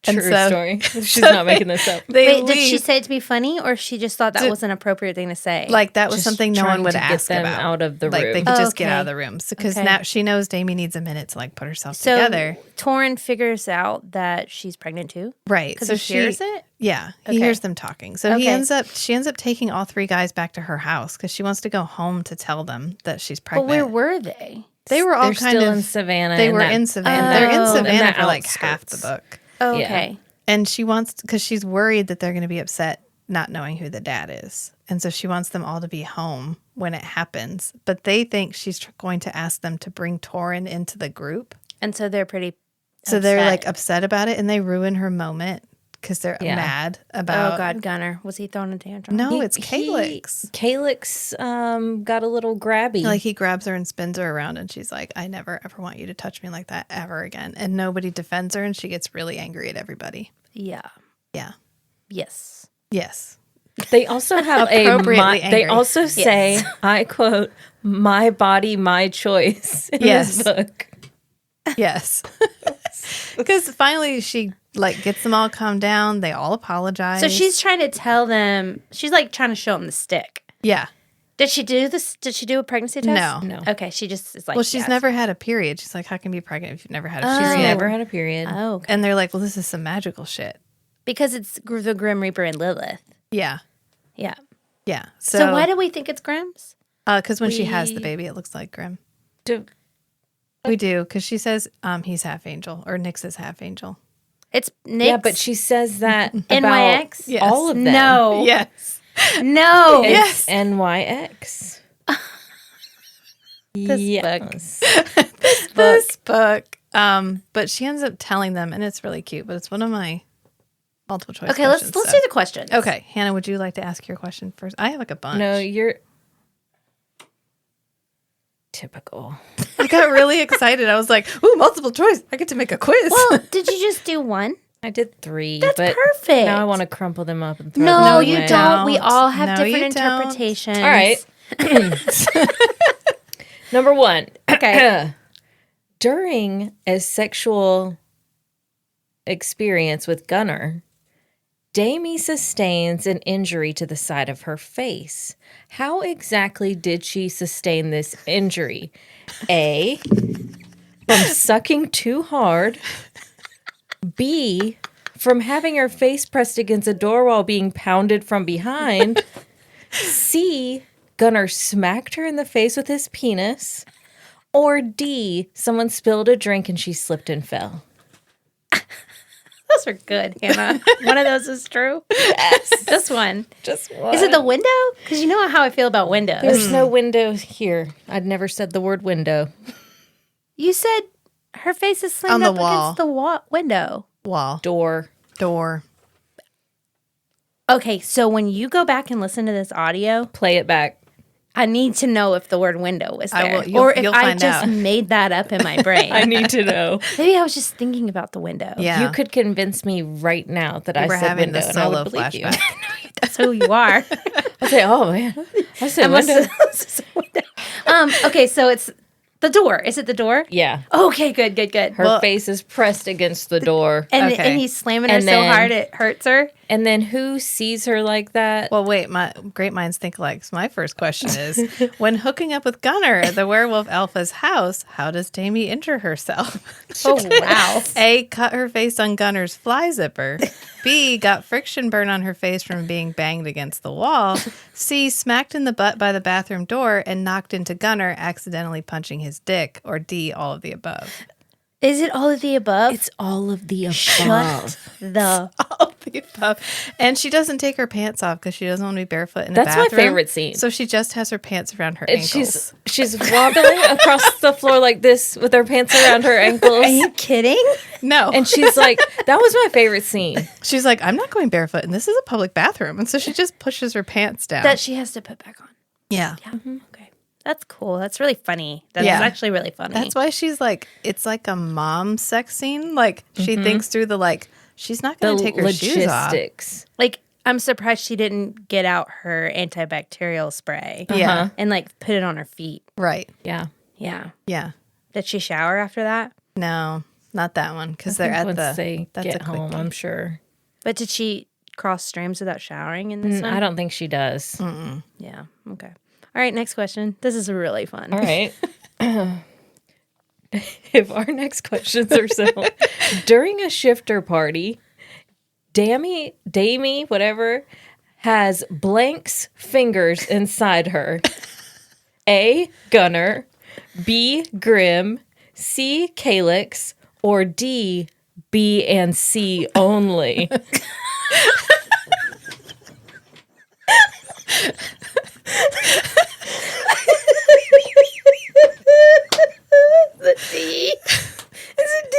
[SPEAKER 1] And
[SPEAKER 3] True
[SPEAKER 1] so-
[SPEAKER 3] story. She's not making this up.
[SPEAKER 1] They
[SPEAKER 2] Wait, did
[SPEAKER 1] leave.
[SPEAKER 2] she say it to be funny, or she just thought that was an appropriate thing to say?
[SPEAKER 1] Like that was
[SPEAKER 3] Just
[SPEAKER 1] something no one
[SPEAKER 3] trying
[SPEAKER 1] would
[SPEAKER 3] to get
[SPEAKER 1] ask
[SPEAKER 3] them
[SPEAKER 1] about.
[SPEAKER 3] out of the
[SPEAKER 1] like
[SPEAKER 3] room.
[SPEAKER 1] they could just get
[SPEAKER 2] Okay.
[SPEAKER 1] out of the room because
[SPEAKER 2] Okay.
[SPEAKER 1] now she knows Damie needs a minute to like put herself
[SPEAKER 2] so
[SPEAKER 1] together.
[SPEAKER 2] Torin figures out that she's pregnant too.
[SPEAKER 1] Right.
[SPEAKER 2] Because
[SPEAKER 1] So
[SPEAKER 2] he hears it?
[SPEAKER 1] Yeah, he
[SPEAKER 2] Okay.
[SPEAKER 1] hears them talking. So
[SPEAKER 2] Okay.
[SPEAKER 1] she ends up taking all 3 guys back to her house because she wants to go home to tell them that she's
[SPEAKER 2] But
[SPEAKER 1] pregnant.
[SPEAKER 2] where were they?
[SPEAKER 1] They were all
[SPEAKER 3] They're
[SPEAKER 1] kind
[SPEAKER 3] still
[SPEAKER 1] of
[SPEAKER 3] in Savannah.
[SPEAKER 1] They
[SPEAKER 3] in
[SPEAKER 1] were
[SPEAKER 3] that-
[SPEAKER 1] in Savannah. They're in
[SPEAKER 2] Oh, in
[SPEAKER 1] Savannah
[SPEAKER 3] the
[SPEAKER 1] for like half the
[SPEAKER 3] outskirts.
[SPEAKER 1] book.
[SPEAKER 2] Oh,
[SPEAKER 3] Yeah.
[SPEAKER 2] okay.
[SPEAKER 1] And she wants, because she's worried that they're going to be upset not knowing who the dad is. And so she wants them all to be home when it happens. But they think she's going to ask them to bring Torin into the group.
[SPEAKER 2] And so they're pretty.
[SPEAKER 1] So they're
[SPEAKER 2] upset.
[SPEAKER 1] like upset about it and they ruin her moment because they're
[SPEAKER 3] Yeah.
[SPEAKER 1] mad about.
[SPEAKER 2] Oh God, Gunner, was he throwing a tantrum?
[SPEAKER 1] No, it's Calyx.
[SPEAKER 3] Calyx got a little grabby.
[SPEAKER 1] Like he grabs her and spins her around and she's like, I never ever want you to touch me like that ever again. And nobody defends her and she gets really angry at everybody.
[SPEAKER 2] Yeah.
[SPEAKER 1] Yeah.
[SPEAKER 2] Yes.
[SPEAKER 1] Yes.
[SPEAKER 3] They also have
[SPEAKER 1] Appropriately
[SPEAKER 3] they
[SPEAKER 1] angry.
[SPEAKER 3] also say, I quote, "My body, my choice" in
[SPEAKER 1] Yes.
[SPEAKER 3] this book.
[SPEAKER 1] Yes. Because finally she like gets them all calmed down. They all apologize.
[SPEAKER 2] So she's trying to tell them. She's like trying to show them the stick.
[SPEAKER 1] Yeah.
[SPEAKER 2] Did she do this? Did she do a pregnancy test?
[SPEAKER 3] No.
[SPEAKER 2] Okay, she just is like.
[SPEAKER 1] Well, she's
[SPEAKER 2] yes.
[SPEAKER 1] never had a period. She's like, how can you be pregnant if you've never had a
[SPEAKER 2] Oh.
[SPEAKER 3] She's
[SPEAKER 1] period?
[SPEAKER 3] never had a period.
[SPEAKER 2] Oh, okay.
[SPEAKER 1] And they're like, well, this is some magical shit.
[SPEAKER 2] Because it's the Grim Reaper and Lilith.
[SPEAKER 1] Yeah.
[SPEAKER 2] Yeah.
[SPEAKER 1] Yeah.
[SPEAKER 2] So why do we think it's Grimm's?
[SPEAKER 1] Because when she has the
[SPEAKER 3] we-
[SPEAKER 1] baby, it looks like Grim.
[SPEAKER 3] Do-
[SPEAKER 1] We do, because she says he's half angel, or Nyx is half angel.
[SPEAKER 2] It's Nick's.
[SPEAKER 3] Yeah, but she says that about
[SPEAKER 2] NYX?
[SPEAKER 1] Yes.
[SPEAKER 3] all of them.
[SPEAKER 2] No.
[SPEAKER 1] Yes.
[SPEAKER 2] No.
[SPEAKER 3] It's NYX.
[SPEAKER 2] This
[SPEAKER 3] yes.
[SPEAKER 1] This book. But she ends up telling them, and it's really cute, but it's one of my multiple choice
[SPEAKER 2] Okay, let's
[SPEAKER 1] questions.
[SPEAKER 2] do the questions.
[SPEAKER 1] Okay, Hannah, would you like to ask your question first? I have like a bunch.
[SPEAKER 3] No, you're typical.
[SPEAKER 1] I got really excited. I was like, ooh, multiple choice. I get to make a quiz.
[SPEAKER 2] Well, did you just do one?
[SPEAKER 3] I did 3.
[SPEAKER 2] That's
[SPEAKER 3] but
[SPEAKER 2] perfect.
[SPEAKER 3] Now I want to crumple them up and throw
[SPEAKER 2] No,
[SPEAKER 3] them
[SPEAKER 2] you
[SPEAKER 3] away.
[SPEAKER 2] don't. We all have
[SPEAKER 1] No, you
[SPEAKER 2] different
[SPEAKER 1] don't.
[SPEAKER 2] interpretations.
[SPEAKER 3] All right. Number 1.
[SPEAKER 2] Okay.
[SPEAKER 3] During a sexual experience with Gunnar, Damie sustains an injury to the side of her face. How exactly did she sustain this injury? A, from sucking too hard. B, from having her face pressed against a door while being pounded from behind. C, Gunnar smacked her in the face with his penis. Or D, someone spilled a drink and she slipped and fell.
[SPEAKER 2] Those are good, Hannah. One of those is true.
[SPEAKER 3] Yes.
[SPEAKER 2] This one.
[SPEAKER 3] Just one.
[SPEAKER 2] Is it the window? Because you know how I feel about windows.
[SPEAKER 3] There's no window here. I'd never said the word window.
[SPEAKER 2] You said her face is slammed
[SPEAKER 1] On the
[SPEAKER 2] up
[SPEAKER 1] wall.
[SPEAKER 2] against the window.
[SPEAKER 1] Wall.
[SPEAKER 3] Door.
[SPEAKER 2] Okay, so when you go back and listen to this audio,
[SPEAKER 3] Play it back.
[SPEAKER 2] I need to know if the word window was
[SPEAKER 1] I
[SPEAKER 2] there.
[SPEAKER 1] will- you'll-
[SPEAKER 2] or if
[SPEAKER 1] you'll
[SPEAKER 2] I
[SPEAKER 1] find
[SPEAKER 2] just
[SPEAKER 1] out.
[SPEAKER 2] made that up in my brain.
[SPEAKER 3] I need to know.
[SPEAKER 2] Maybe I was just thinking about the window.
[SPEAKER 1] Yeah.
[SPEAKER 3] You could convince me right now that I
[SPEAKER 1] We're
[SPEAKER 3] said
[SPEAKER 1] having
[SPEAKER 3] window
[SPEAKER 1] the
[SPEAKER 3] and I
[SPEAKER 1] solo
[SPEAKER 3] would believe you.
[SPEAKER 1] flashback.
[SPEAKER 2] That's who you are.
[SPEAKER 3] I'd say, oh man, I said
[SPEAKER 2] I must
[SPEAKER 3] window.
[SPEAKER 2] have- Okay, so it's the door. Is it the door?
[SPEAKER 3] Yeah.
[SPEAKER 2] Okay, good.
[SPEAKER 3] Her
[SPEAKER 1] Well-
[SPEAKER 3] face is pressed against the door.
[SPEAKER 2] And,
[SPEAKER 1] Okay.
[SPEAKER 2] and he's slamming her
[SPEAKER 3] And
[SPEAKER 2] so
[SPEAKER 3] then-
[SPEAKER 2] hard it hurts her.
[SPEAKER 3] And then who sees her like that?
[SPEAKER 1] Well, wait, my great minds think alike. So my first question is, when hooking up with Gunnar at the werewolf alpha's house, how does Damie injure herself?
[SPEAKER 2] Oh, wow.
[SPEAKER 1] A, cut her face on Gunnar's fly zipper. B, got friction burn on her face from being banged against the wall. C, smacked in the butt by the bathroom door and knocked into Gunnar, accidentally punching his dick. Or D, all of the above.
[SPEAKER 2] Is it all of the above?
[SPEAKER 3] It's all of the above.
[SPEAKER 2] Shut the...
[SPEAKER 1] All of the above. And she doesn't take her pants off because she doesn't want to be barefoot in the
[SPEAKER 3] That's my
[SPEAKER 1] bathroom.
[SPEAKER 3] favorite scene.
[SPEAKER 1] So she just has her pants around her
[SPEAKER 3] And
[SPEAKER 1] ankles.
[SPEAKER 3] she's wobbling across the floor like this with her pants around her ankles.
[SPEAKER 2] Are you kidding?
[SPEAKER 1] No.
[SPEAKER 3] And she's like, that was my favorite scene.
[SPEAKER 1] She's like, I'm not going barefoot, and this is a public bathroom. And so she just pushes her pants down.
[SPEAKER 2] That she has to put back on.
[SPEAKER 1] yeah.
[SPEAKER 2] Yeah. Okay. That's cool. That's really funny. That's
[SPEAKER 1] Yeah.
[SPEAKER 2] actually really funny.
[SPEAKER 1] That's why she's like, it's like a mom sex scene. Like, she thinks through the, like, she's not
[SPEAKER 3] The
[SPEAKER 1] going to take her shoes off.
[SPEAKER 3] logistics.
[SPEAKER 2] like, I'm surprised she didn't get out her antibacterial spray
[SPEAKER 1] Yeah.
[SPEAKER 2] and like put it on her feet.
[SPEAKER 1] Right.
[SPEAKER 3] Yeah.
[SPEAKER 2] Yeah.
[SPEAKER 1] Yeah.
[SPEAKER 2] Did she shower after that?
[SPEAKER 1] No, not that one. Because they're at
[SPEAKER 3] Once
[SPEAKER 1] the,
[SPEAKER 3] they
[SPEAKER 1] that's
[SPEAKER 3] get
[SPEAKER 1] a quick
[SPEAKER 3] home,
[SPEAKER 1] one.
[SPEAKER 3] I'm sure.
[SPEAKER 2] But did she cross streams without showering in this one?
[SPEAKER 3] I don't think she does.
[SPEAKER 2] Yeah. Okay. All right. Next question. This is really fun.
[SPEAKER 3] All right. If our next questions are similar. During a shifter party, Damie, whatever, has Blank's fingers inside her. A, Gunnar. B, Grim. C, Calyx. Or D, B and C only.
[SPEAKER 2] The D. Is it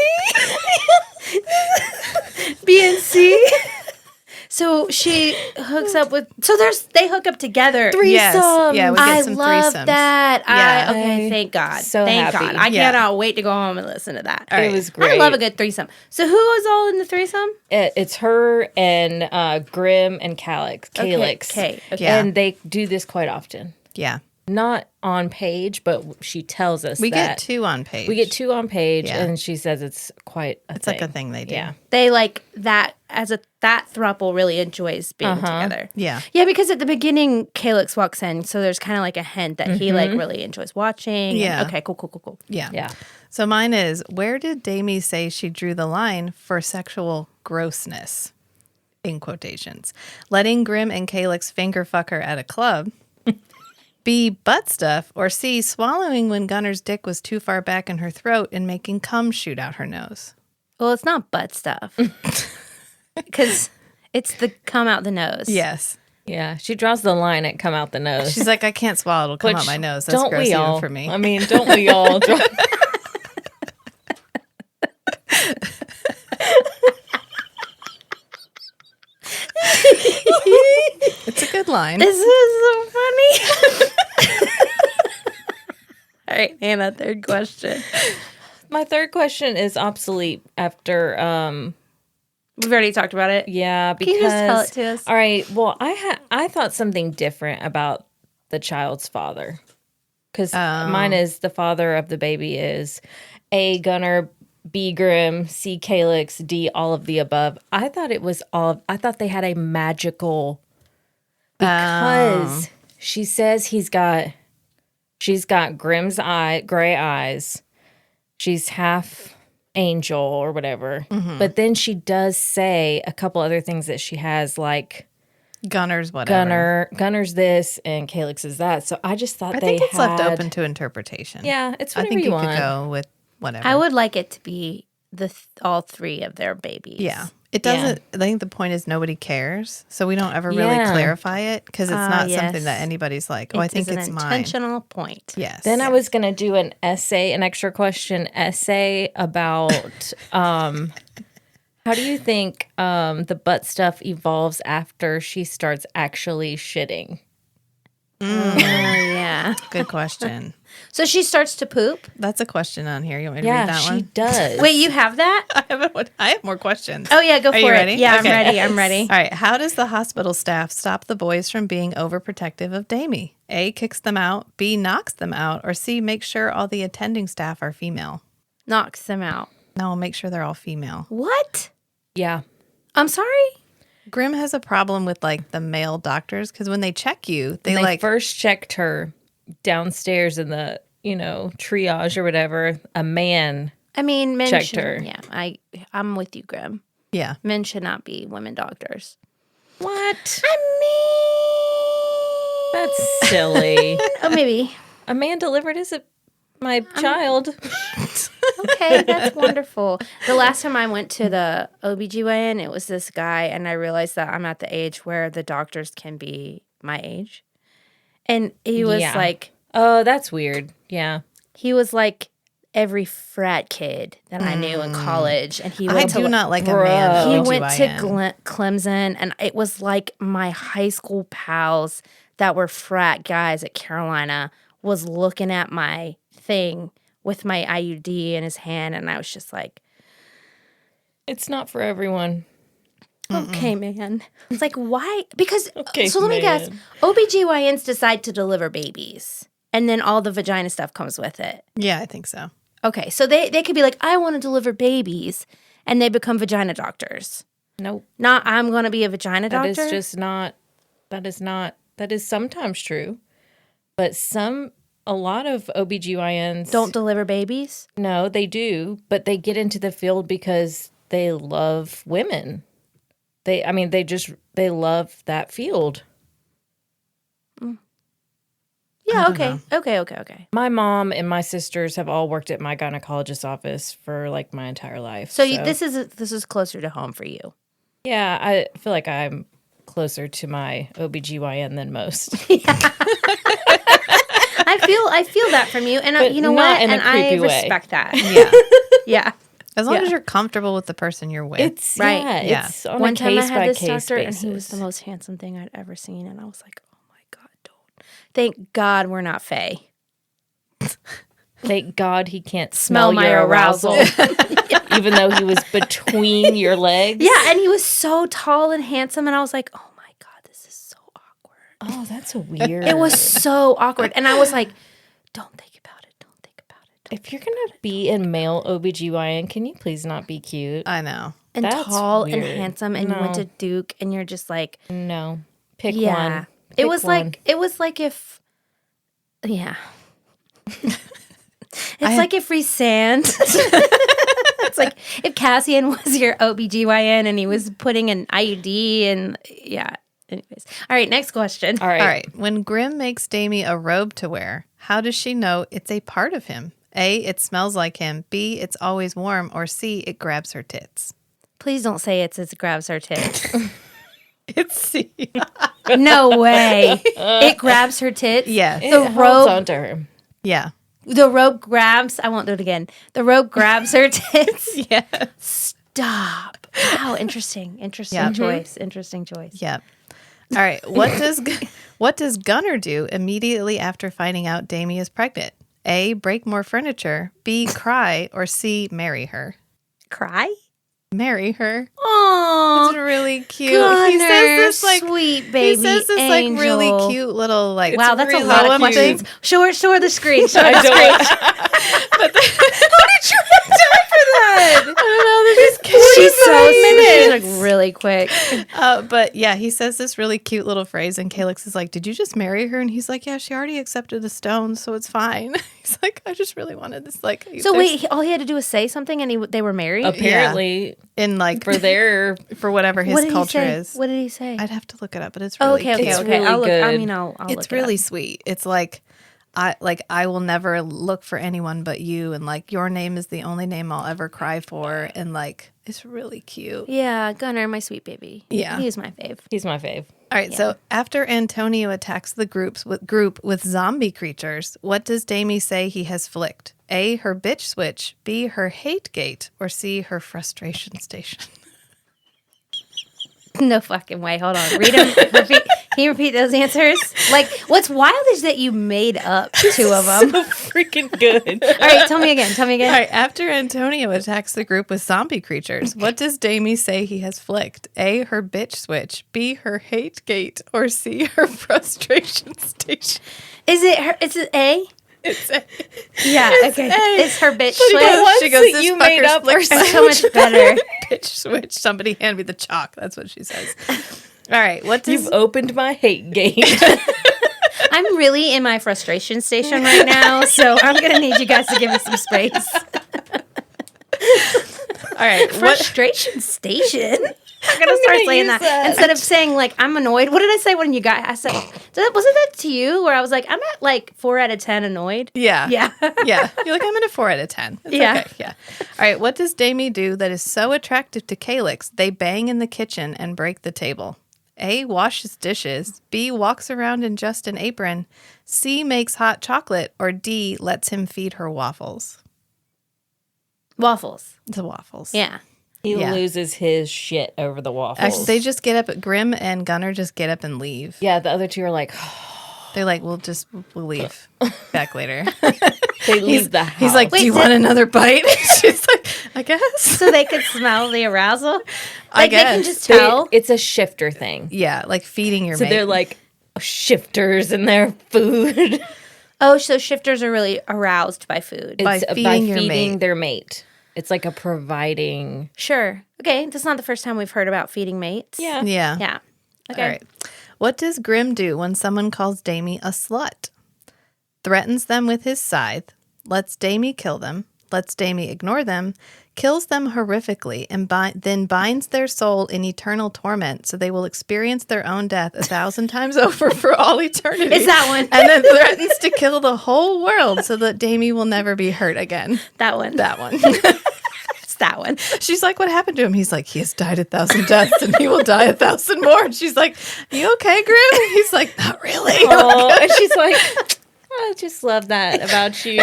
[SPEAKER 2] D? B and C. So she hooks up with. So they hook up together.
[SPEAKER 1] Yes. Yeah, we get
[SPEAKER 2] I
[SPEAKER 1] some
[SPEAKER 2] love
[SPEAKER 1] threesomes.
[SPEAKER 2] that.
[SPEAKER 1] Yeah.
[SPEAKER 2] Okay, thank God.
[SPEAKER 3] So
[SPEAKER 2] thank
[SPEAKER 3] happy.
[SPEAKER 2] God. I
[SPEAKER 1] Yeah.
[SPEAKER 2] cannot wait to go home and listen to that.
[SPEAKER 3] It was great.
[SPEAKER 2] I love a good threesome. So who was all in the threesome?
[SPEAKER 3] It's her and Grim and Calyx.
[SPEAKER 2] Okay.
[SPEAKER 1] Yeah.
[SPEAKER 3] And they do this quite often.
[SPEAKER 1] Yeah.
[SPEAKER 3] Not on page, but she tells us
[SPEAKER 1] We
[SPEAKER 3] that.
[SPEAKER 1] get 2 on page.
[SPEAKER 3] We get 2 on page,
[SPEAKER 1] Yeah.
[SPEAKER 3] and she says it's quite a
[SPEAKER 1] It's
[SPEAKER 3] thing.
[SPEAKER 1] like a thing they do.
[SPEAKER 3] Yeah.
[SPEAKER 2] They like that that throuple really enjoys being together.
[SPEAKER 1] Yeah.
[SPEAKER 2] Yeah, because at the beginning, Calyx walks in, so there's kind of like a hint that he like really enjoys watching.
[SPEAKER 1] Yeah.
[SPEAKER 2] And, okay, cool.
[SPEAKER 1] Yeah.
[SPEAKER 3] Yeah.
[SPEAKER 1] So mine is, where did Damie say she drew the line for sexual grossness? In quotations. Letting Grim and Calyx finger fuck her at a club. B, butt stuff. Or C, swallowing when Gunnar's dick was too far back in her throat and making cum shoot out her nose.
[SPEAKER 2] Well, it's not butt stuff because it's the come out the nose.
[SPEAKER 1] Yes.
[SPEAKER 3] Yeah. She draws the line at come out the nose.
[SPEAKER 1] She's like, I can't swallow. It'll come out
[SPEAKER 3] Which,
[SPEAKER 1] my nose. That's
[SPEAKER 3] don't
[SPEAKER 1] gross
[SPEAKER 3] we
[SPEAKER 1] even
[SPEAKER 3] all?
[SPEAKER 1] for me.
[SPEAKER 3] I mean, don't we all draw?
[SPEAKER 1] It's a good line.
[SPEAKER 2] This is so funny. All right, Hannah, third question.
[SPEAKER 3] My third question is obsolete after
[SPEAKER 2] We've already talked about it.
[SPEAKER 3] yeah, because
[SPEAKER 2] Can you just tell it to us?
[SPEAKER 3] All right. Well, I thought something different about the child's father. Cuz mine is the father of the baby is A, Gunnar B. Grimm, C. Calyx, D. all of the above. I thought I thought they had a magical, because she says she's got Grimm's gray eyes. She's half angel or whatever. But then she does say a couple other things that she has, like
[SPEAKER 1] Gunner's whatever.
[SPEAKER 3] Gunner's this and Calyx is that. So I just thought
[SPEAKER 1] I think it's left open to interpretation.
[SPEAKER 3] Yeah, it's
[SPEAKER 1] I
[SPEAKER 3] whatever
[SPEAKER 1] think
[SPEAKER 3] you
[SPEAKER 1] you
[SPEAKER 3] want.
[SPEAKER 1] could go with whatever.
[SPEAKER 2] I would like it to be all three of their babies.
[SPEAKER 1] Yeah. It doesn't, I think the point is nobody cares. So we don't ever really clarify it because it's not something that anybody's like, I think it's
[SPEAKER 2] an
[SPEAKER 1] mine.
[SPEAKER 2] intentional point.
[SPEAKER 1] Yes.
[SPEAKER 3] Then I was going to do an extra question essay about how do you think the butt stuff evolves after she starts actually shitting?
[SPEAKER 2] Oh, yeah.
[SPEAKER 1] Good question.
[SPEAKER 2] So she starts to poop?
[SPEAKER 1] That's a question on here. You want me to read that
[SPEAKER 3] she
[SPEAKER 1] one?
[SPEAKER 3] does.
[SPEAKER 2] Wait, you have that?
[SPEAKER 1] I have more questions.
[SPEAKER 2] Oh, yeah, go for
[SPEAKER 1] Are you
[SPEAKER 2] it.
[SPEAKER 1] ready?
[SPEAKER 2] Yeah,
[SPEAKER 1] Okay.
[SPEAKER 2] I'm ready.
[SPEAKER 1] All right. How does the hospital staff stop the boys from being overprotective of Damie? A, kicks them out. B, knocks them out. Or C, makes sure all the attending staff are female.
[SPEAKER 2] Knocks them out.
[SPEAKER 1] No, make sure they're all female.
[SPEAKER 2] What?
[SPEAKER 3] Yeah.
[SPEAKER 2] I'm sorry?
[SPEAKER 1] Grimm has a problem with like the male doctors because when they check you, they
[SPEAKER 3] They
[SPEAKER 1] like
[SPEAKER 3] first checked her downstairs in the, triage or whatever. A man.
[SPEAKER 2] I mean, men
[SPEAKER 3] Checked
[SPEAKER 2] should,
[SPEAKER 3] her.
[SPEAKER 2] Yeah, I'm with you, Grim.
[SPEAKER 1] yeah.
[SPEAKER 2] Men should not be women doctors.
[SPEAKER 3] What?
[SPEAKER 2] I mean,
[SPEAKER 3] That's silly.
[SPEAKER 2] oh, maybe.
[SPEAKER 3] A man delivered my child.
[SPEAKER 2] Okay, that's wonderful. The last time I went to the OBGYN, it was this guy, and I realized that I'm at the age where the doctors can be my age. And he was
[SPEAKER 3] Yeah.
[SPEAKER 2] like,
[SPEAKER 3] Oh, that's weird. Yeah.
[SPEAKER 2] he was like every frat kid that I knew in college. And he
[SPEAKER 1] I
[SPEAKER 2] went
[SPEAKER 1] do
[SPEAKER 2] to
[SPEAKER 1] not like a man.
[SPEAKER 2] He
[SPEAKER 1] OBGYN.
[SPEAKER 2] went to Clemson, and it was like my high school pals that were frat guys at Carolina was looking at my thing with my IUD in his hand, and I was just like,
[SPEAKER 3] It's not for everyone.
[SPEAKER 2] okay, man. It's like, why? Because,
[SPEAKER 3] Okay,
[SPEAKER 2] so let me guess,
[SPEAKER 3] man.
[SPEAKER 2] OBGYNs decide to deliver babies, and then all the vagina stuff comes with it.
[SPEAKER 1] Yeah, I think so.
[SPEAKER 2] Okay, so they could be like, I want to deliver babies, and they become vagina doctors.
[SPEAKER 3] Nope.
[SPEAKER 2] Not, I'm going to be a vagina
[SPEAKER 3] That
[SPEAKER 2] doctor.
[SPEAKER 3] is just not, that is sometimes true. But a lot of OBGYNs
[SPEAKER 2] Don't deliver babies?
[SPEAKER 3] No, they do, but they get into the field because they love women. They love that field.
[SPEAKER 2] Yeah, okay.
[SPEAKER 3] My mom and my sisters have all worked at my gynecologist's office for like my entire life.
[SPEAKER 2] So this is closer to home for you.
[SPEAKER 3] Yeah, I feel like I'm closer to my OBGYN than most.
[SPEAKER 2] I feel that from you, and
[SPEAKER 3] But
[SPEAKER 2] you know
[SPEAKER 3] not
[SPEAKER 2] what?
[SPEAKER 3] in a
[SPEAKER 2] And I
[SPEAKER 3] creepy way.
[SPEAKER 2] respect that.
[SPEAKER 1] Yeah.
[SPEAKER 2] Yeah.
[SPEAKER 1] As long
[SPEAKER 2] Yeah.
[SPEAKER 1] as you're comfortable with the person you're with.
[SPEAKER 3] It's
[SPEAKER 2] Right.
[SPEAKER 3] Yeah,
[SPEAKER 1] Yeah.
[SPEAKER 3] it's on
[SPEAKER 2] One
[SPEAKER 3] a
[SPEAKER 2] time I
[SPEAKER 3] case
[SPEAKER 2] had
[SPEAKER 3] by
[SPEAKER 2] this
[SPEAKER 3] case
[SPEAKER 2] doctor,
[SPEAKER 3] basis.
[SPEAKER 2] and he was the most handsome thing I'd ever seen, and I was like, oh my God, don't. Thank God we're not Fae.
[SPEAKER 3] Thank God he can't smell
[SPEAKER 2] my
[SPEAKER 3] your
[SPEAKER 2] arousal.
[SPEAKER 3] even though he was between your legs.
[SPEAKER 2] Yeah, and he was so tall and handsome, and I was like, oh my God, this is so awkward.
[SPEAKER 3] Oh, that's weird.
[SPEAKER 2] It was so awkward, and I was like, don't think about it. Don't think about it.
[SPEAKER 3] If you're gonna be in male OBGYN, can you please not be cute?
[SPEAKER 1] I know.
[SPEAKER 2] And
[SPEAKER 3] That's
[SPEAKER 2] tall and
[SPEAKER 3] weird.
[SPEAKER 2] handsome, and you went
[SPEAKER 3] No.
[SPEAKER 2] to Duke, and you're just like,
[SPEAKER 3] No. Pick
[SPEAKER 2] yeah.
[SPEAKER 3] one.
[SPEAKER 2] It
[SPEAKER 3] Pick
[SPEAKER 2] was
[SPEAKER 3] one.
[SPEAKER 2] like if, yeah. It's like if Rhysand. It's like if Cassian was your OBGYN and he was putting an IUD and yeah. Anyways. All right, next question.
[SPEAKER 3] All right.
[SPEAKER 1] All right. When Grimm makes Damie a robe to wear, how does she know it's a part of him? A, it smells like him. B, it's always warm. Or C, it grabs her tits.
[SPEAKER 2] Please don't say it grabs her tits.
[SPEAKER 1] It's C.
[SPEAKER 2] No way. It grabs her tits.
[SPEAKER 1] Yes.
[SPEAKER 3] It
[SPEAKER 2] The
[SPEAKER 3] holds
[SPEAKER 2] robe
[SPEAKER 3] onto her.
[SPEAKER 1] Yeah.
[SPEAKER 2] The robe grabs. I won't do it again. The robe grabs her tits.
[SPEAKER 1] Yeah.
[SPEAKER 2] Stop. Wow. Interesting. Interesting
[SPEAKER 1] Yeah.
[SPEAKER 2] choice. Interesting choice.
[SPEAKER 1] Yep. All right. What does Gunner do immediately after finding out Damie is pregnant? A, break more furniture. B, cry. Or C, marry her.
[SPEAKER 2] Cry.
[SPEAKER 1] Marry her.
[SPEAKER 2] Oh,
[SPEAKER 1] It's really cute.
[SPEAKER 2] Gunner,
[SPEAKER 1] He says this like
[SPEAKER 2] sweet baby.
[SPEAKER 1] he says this
[SPEAKER 2] angel.
[SPEAKER 1] like really cute little like
[SPEAKER 2] Wow, that's
[SPEAKER 1] really
[SPEAKER 2] a lot of
[SPEAKER 1] poem
[SPEAKER 2] questions.
[SPEAKER 1] thing.
[SPEAKER 2] Show her the screen. Show her
[SPEAKER 3] I
[SPEAKER 2] the
[SPEAKER 3] don't-
[SPEAKER 2] screen. How did you have time for that? She's so she's like really quick.
[SPEAKER 1] But yeah, he says this really cute little phrase, and Calix is like, "Did you just marry her?" And he's like, "Yeah, she already accepted the stone, so it's fine." He's like, "I just really wanted this." Like,
[SPEAKER 2] So wait, all he had to do was say something, and they were married.
[SPEAKER 3] Apparently,
[SPEAKER 1] in like
[SPEAKER 3] for
[SPEAKER 1] whatever his
[SPEAKER 2] What did
[SPEAKER 1] culture
[SPEAKER 2] he say?
[SPEAKER 1] is.
[SPEAKER 2] What did he say?
[SPEAKER 1] I'd have to look it up, but it's
[SPEAKER 2] Oh,
[SPEAKER 1] really
[SPEAKER 2] okay.
[SPEAKER 1] cute.
[SPEAKER 3] really
[SPEAKER 2] I'll look. I
[SPEAKER 3] good.
[SPEAKER 2] mean, I'll
[SPEAKER 1] It's
[SPEAKER 2] look
[SPEAKER 1] really
[SPEAKER 2] it up.
[SPEAKER 1] sweet. It's like I will never look for anyone but you, and like your name is the only name I'll ever cry for, and like it's really cute.
[SPEAKER 2] Yeah, Gunnar, my sweet baby.
[SPEAKER 1] Yeah.
[SPEAKER 2] He's my fave.
[SPEAKER 3] he's my fave.
[SPEAKER 1] All right, so after Antonio attacks the group with zombie creatures, what does Damie say he has flicked? A, her bitch switch, B, her hate gate, or C, her frustration station?
[SPEAKER 2] No fucking way. Hold on. Read them. Repeat. Can you repeat those answers? Like, what's wild is that you made up two of them.
[SPEAKER 3] So freaking good.
[SPEAKER 2] All right, tell me again. Tell me
[SPEAKER 1] All
[SPEAKER 2] again.
[SPEAKER 1] right, after Antonio attacks the group with zombie creatures, what does Damie say he has flicked? A, her bitch switch, B, her hate gate, or C, her frustration station?
[SPEAKER 2] Is it her? Is it A?
[SPEAKER 1] It's A.
[SPEAKER 2] Yeah. Okay.
[SPEAKER 1] A.
[SPEAKER 2] It's her bitch.
[SPEAKER 3] The
[SPEAKER 2] switch.
[SPEAKER 3] ones
[SPEAKER 1] She goes,
[SPEAKER 3] that
[SPEAKER 1] "This
[SPEAKER 3] you made
[SPEAKER 1] fucker's
[SPEAKER 3] up are
[SPEAKER 1] flicked my
[SPEAKER 2] So much better.
[SPEAKER 1] bitch switch. Somebody hand me the chalk." That's what she says. All right, what does
[SPEAKER 3] You've opened my hate gate.
[SPEAKER 2] I'm really in my frustration station right now, so I'm gonna need you guys to give me some space.
[SPEAKER 1] all right? What
[SPEAKER 2] Frustration station. I'm gonna start
[SPEAKER 3] gonna
[SPEAKER 2] saying
[SPEAKER 3] use
[SPEAKER 2] that.
[SPEAKER 3] that.
[SPEAKER 2] Instead of saying like I'm annoyed. What did I say when you got? I said, wasn't that to you? Where I was like, I'm at like 4 out of 10 annoyed.
[SPEAKER 1] Yeah.
[SPEAKER 2] Yeah.
[SPEAKER 1] Yeah. You're like, I'm in a 4 out of 10. It's
[SPEAKER 2] Yeah.
[SPEAKER 1] okay. Yeah. All right. What does Damie do that is so attractive to Calix? They bang in the kitchen and break the table. A, washes dishes. B, walks around in just an apron. C, makes hot chocolate. Or D, lets him feed her waffles.
[SPEAKER 2] Waffles.
[SPEAKER 1] The waffles.
[SPEAKER 2] Yeah.
[SPEAKER 3] He
[SPEAKER 1] Yeah.
[SPEAKER 3] loses his shit over the waffles.
[SPEAKER 1] Actually, they just get up. Grim and Gunnar just get up and leave.
[SPEAKER 3] yeah, the other two are like,
[SPEAKER 1] They're like, we'll leave. Back later.
[SPEAKER 3] they leave the house.
[SPEAKER 1] He's like, do you want another bite? She's like, I guess.
[SPEAKER 2] So they could smell the arousal.
[SPEAKER 1] I
[SPEAKER 2] Like they can
[SPEAKER 1] guess.
[SPEAKER 2] just tell.
[SPEAKER 3] It's a shifter thing.
[SPEAKER 1] Yeah, like feeding your
[SPEAKER 3] So
[SPEAKER 1] mate.
[SPEAKER 3] they're like shifters in their food.
[SPEAKER 2] Oh, so shifters are really aroused by food.
[SPEAKER 1] By
[SPEAKER 3] It's
[SPEAKER 1] feeding your mate.
[SPEAKER 3] their mate. It's like a providing.
[SPEAKER 2] Sure. Okay. That's not the first time we've heard about feeding mates.
[SPEAKER 3] Yeah.
[SPEAKER 1] Yeah.
[SPEAKER 2] Yeah. Okay.
[SPEAKER 1] All right. What does Grim do when someone calls Damie a slut? Threatens them with his scythe, lets Damie kill them, lets Damie ignore them, kills them horrifically, and then binds their soul in eternal torment so they will experience their own death 1,000 times over for all eternity.
[SPEAKER 2] It's that one.
[SPEAKER 1] And then threatens to kill the whole world so that Damie will never be hurt again.
[SPEAKER 2] That one.
[SPEAKER 1] That one.
[SPEAKER 2] It's that one.
[SPEAKER 1] She's like, what happened to him? He's like, he has died 1,000 deaths and he will die 1,000 more. And she's like, you okay, Grim? He's like, not really.
[SPEAKER 3] Oh, and she's like, I just love that about you.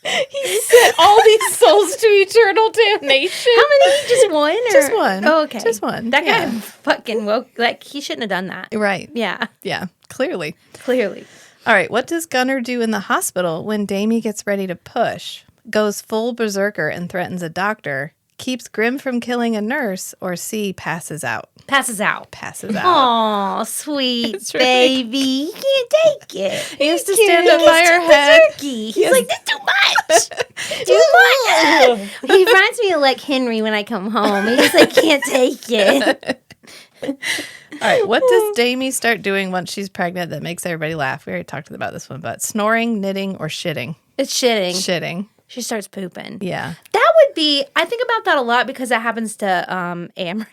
[SPEAKER 3] He sent all these souls to eternal damnation.
[SPEAKER 2] How many? Just one? Or?
[SPEAKER 1] Just one.
[SPEAKER 2] Oh, okay.
[SPEAKER 1] Just one.
[SPEAKER 2] That guy
[SPEAKER 1] Yeah.
[SPEAKER 2] fucking woke. Like, he shouldn't have done that.
[SPEAKER 1] Right.
[SPEAKER 2] Yeah.
[SPEAKER 1] Yeah, clearly.
[SPEAKER 2] Clearly.
[SPEAKER 1] All right, what does Gunnar do in the hospital when Damie gets ready to push? Goes full berserker and threatens a doctor, keeps Grim from killing a nurse, or C, passes out?
[SPEAKER 2] Passes out.
[SPEAKER 1] Passes out.
[SPEAKER 2] Aw, sweet
[SPEAKER 1] It's really-
[SPEAKER 2] baby. He can't take it.
[SPEAKER 1] He has to stand up by her head.
[SPEAKER 2] Turkey. He's like, that's too much. Too much. He reminds me of like Henry when I come home. He just like can't take it.
[SPEAKER 1] All right, what does Damie start doing once she's pregnant that makes everybody laugh? We already talked about this one, but snoring, knitting, or shitting?
[SPEAKER 2] It's shitting.
[SPEAKER 1] Shitting.
[SPEAKER 2] She starts pooping.
[SPEAKER 1] Yeah.
[SPEAKER 2] That would be, I think about that a lot because that happens to Amryn.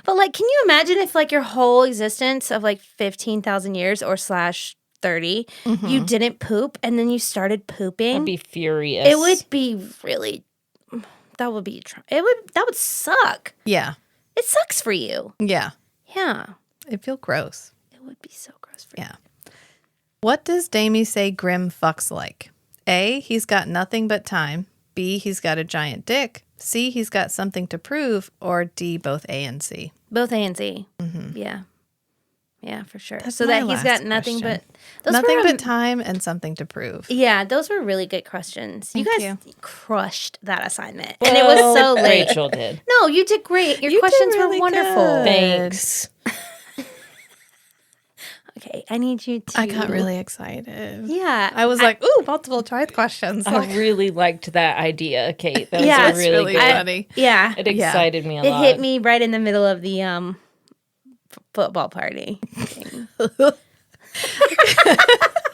[SPEAKER 2] But like, can you imagine if like your whole existence of like 15,000 years or / 30, you didn't poop and then you started pooping?
[SPEAKER 3] I'd be furious.
[SPEAKER 2] It would be really, that would be, that would suck.
[SPEAKER 1] Yeah.
[SPEAKER 2] It sucks for you.
[SPEAKER 1] Yeah.
[SPEAKER 2] Yeah.
[SPEAKER 1] It'd feel gross.
[SPEAKER 2] It would be so gross for you.
[SPEAKER 1] Yeah. What does Damie say Grim fucks like? A, he's got nothing but time. B, he's got a giant dick. C, he's got something to prove. Or D, both A and C.
[SPEAKER 2] Both A and C. Yeah. Yeah, for sure.
[SPEAKER 1] That's
[SPEAKER 2] so
[SPEAKER 1] my
[SPEAKER 2] that he's got
[SPEAKER 1] last
[SPEAKER 2] nothing
[SPEAKER 1] question.
[SPEAKER 2] but those
[SPEAKER 1] Nothing
[SPEAKER 2] were,
[SPEAKER 1] but time and something to prove.
[SPEAKER 2] Yeah, those were really good questions. You
[SPEAKER 1] Thank
[SPEAKER 2] guys
[SPEAKER 1] you.
[SPEAKER 2] crushed that assignment. And it was so late.
[SPEAKER 3] Rachel did.
[SPEAKER 2] No, you did great. Your
[SPEAKER 1] You did
[SPEAKER 2] questions
[SPEAKER 1] really
[SPEAKER 2] were wonderful.
[SPEAKER 1] good.
[SPEAKER 3] Thanks.
[SPEAKER 2] Okay, I need you to.
[SPEAKER 1] I got really excited.
[SPEAKER 2] Yeah.
[SPEAKER 1] I was like, ooh, multiple choice questions.
[SPEAKER 3] I really liked that idea, Kate. That
[SPEAKER 2] Yeah,
[SPEAKER 3] was
[SPEAKER 2] it's
[SPEAKER 3] a really
[SPEAKER 1] really
[SPEAKER 3] good.
[SPEAKER 1] funny.
[SPEAKER 2] Yeah.
[SPEAKER 3] It excited me a
[SPEAKER 2] It
[SPEAKER 3] lot.
[SPEAKER 2] hit me right in the middle of the football party.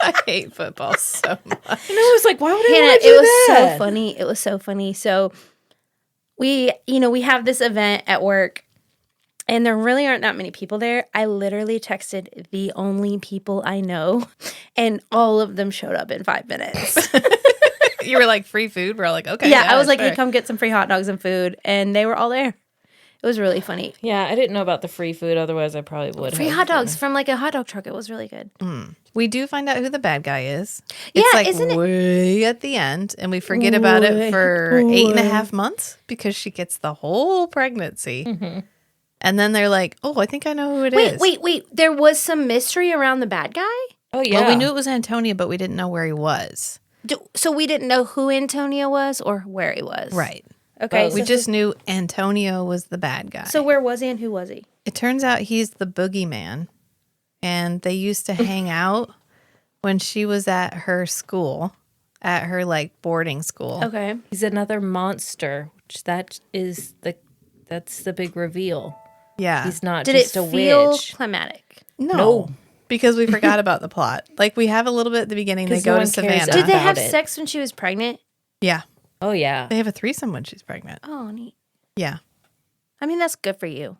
[SPEAKER 1] I hate football so much.
[SPEAKER 3] And I was like, why would I
[SPEAKER 2] Hannah,
[SPEAKER 3] want to
[SPEAKER 2] it
[SPEAKER 3] do
[SPEAKER 2] was
[SPEAKER 3] that?
[SPEAKER 2] so funny. It was so funny. So we have this event at work and there really aren't that many people there. I literally texted the only people I know and all of them showed up in 5 minutes.
[SPEAKER 1] You were like, free food? We're all like, okay.
[SPEAKER 2] Yeah, I was like,
[SPEAKER 1] sure.
[SPEAKER 2] hey, come get some free hot dogs and food. And they were all there. It was really funny.
[SPEAKER 3] Yeah, I didn't know about the free food. Otherwise, I probably would
[SPEAKER 2] Free
[SPEAKER 3] have.
[SPEAKER 2] hot dogs from like a hot dog truck. It was really good.
[SPEAKER 1] We do find out who the bad guy is.
[SPEAKER 2] Yeah,
[SPEAKER 1] It's like
[SPEAKER 2] isn't it-
[SPEAKER 1] way at the end, and we forget about it for 8.5 months because she gets the whole pregnancy. And then they're like, oh, I think I know who it is.
[SPEAKER 2] Wait. There was some mystery around the bad guy?
[SPEAKER 3] Oh, yeah.
[SPEAKER 1] Well, we knew it was Antonio, but we didn't know where he was.
[SPEAKER 2] So we didn't know who Antonio was or where he was?
[SPEAKER 1] Right.
[SPEAKER 2] Okay.
[SPEAKER 3] Oh.
[SPEAKER 1] We just knew Antonio was the bad guy.
[SPEAKER 2] So where was he and who was he?
[SPEAKER 1] It turns out he's the boogeyman, and they used to hang out when she was at her school, at her like boarding school.
[SPEAKER 2] Okay.
[SPEAKER 3] He's another monster, which that's the big reveal.
[SPEAKER 1] Yeah.
[SPEAKER 3] He's not
[SPEAKER 2] Did it
[SPEAKER 3] just a
[SPEAKER 2] feel
[SPEAKER 3] witch.
[SPEAKER 2] climatic?
[SPEAKER 1] No. Because we forgot about the plot. Like we have a little bit at the beginning. They
[SPEAKER 3] 'Cause
[SPEAKER 1] go
[SPEAKER 3] no
[SPEAKER 1] to
[SPEAKER 3] one cares
[SPEAKER 1] Savannah.
[SPEAKER 2] Did they have
[SPEAKER 3] about it.
[SPEAKER 2] sex when she was pregnant?
[SPEAKER 1] Yeah.
[SPEAKER 3] Oh, yeah.
[SPEAKER 1] They have a threesome when she's pregnant.
[SPEAKER 2] Oh, neat.
[SPEAKER 1] Yeah.
[SPEAKER 2] I mean, that's good for you.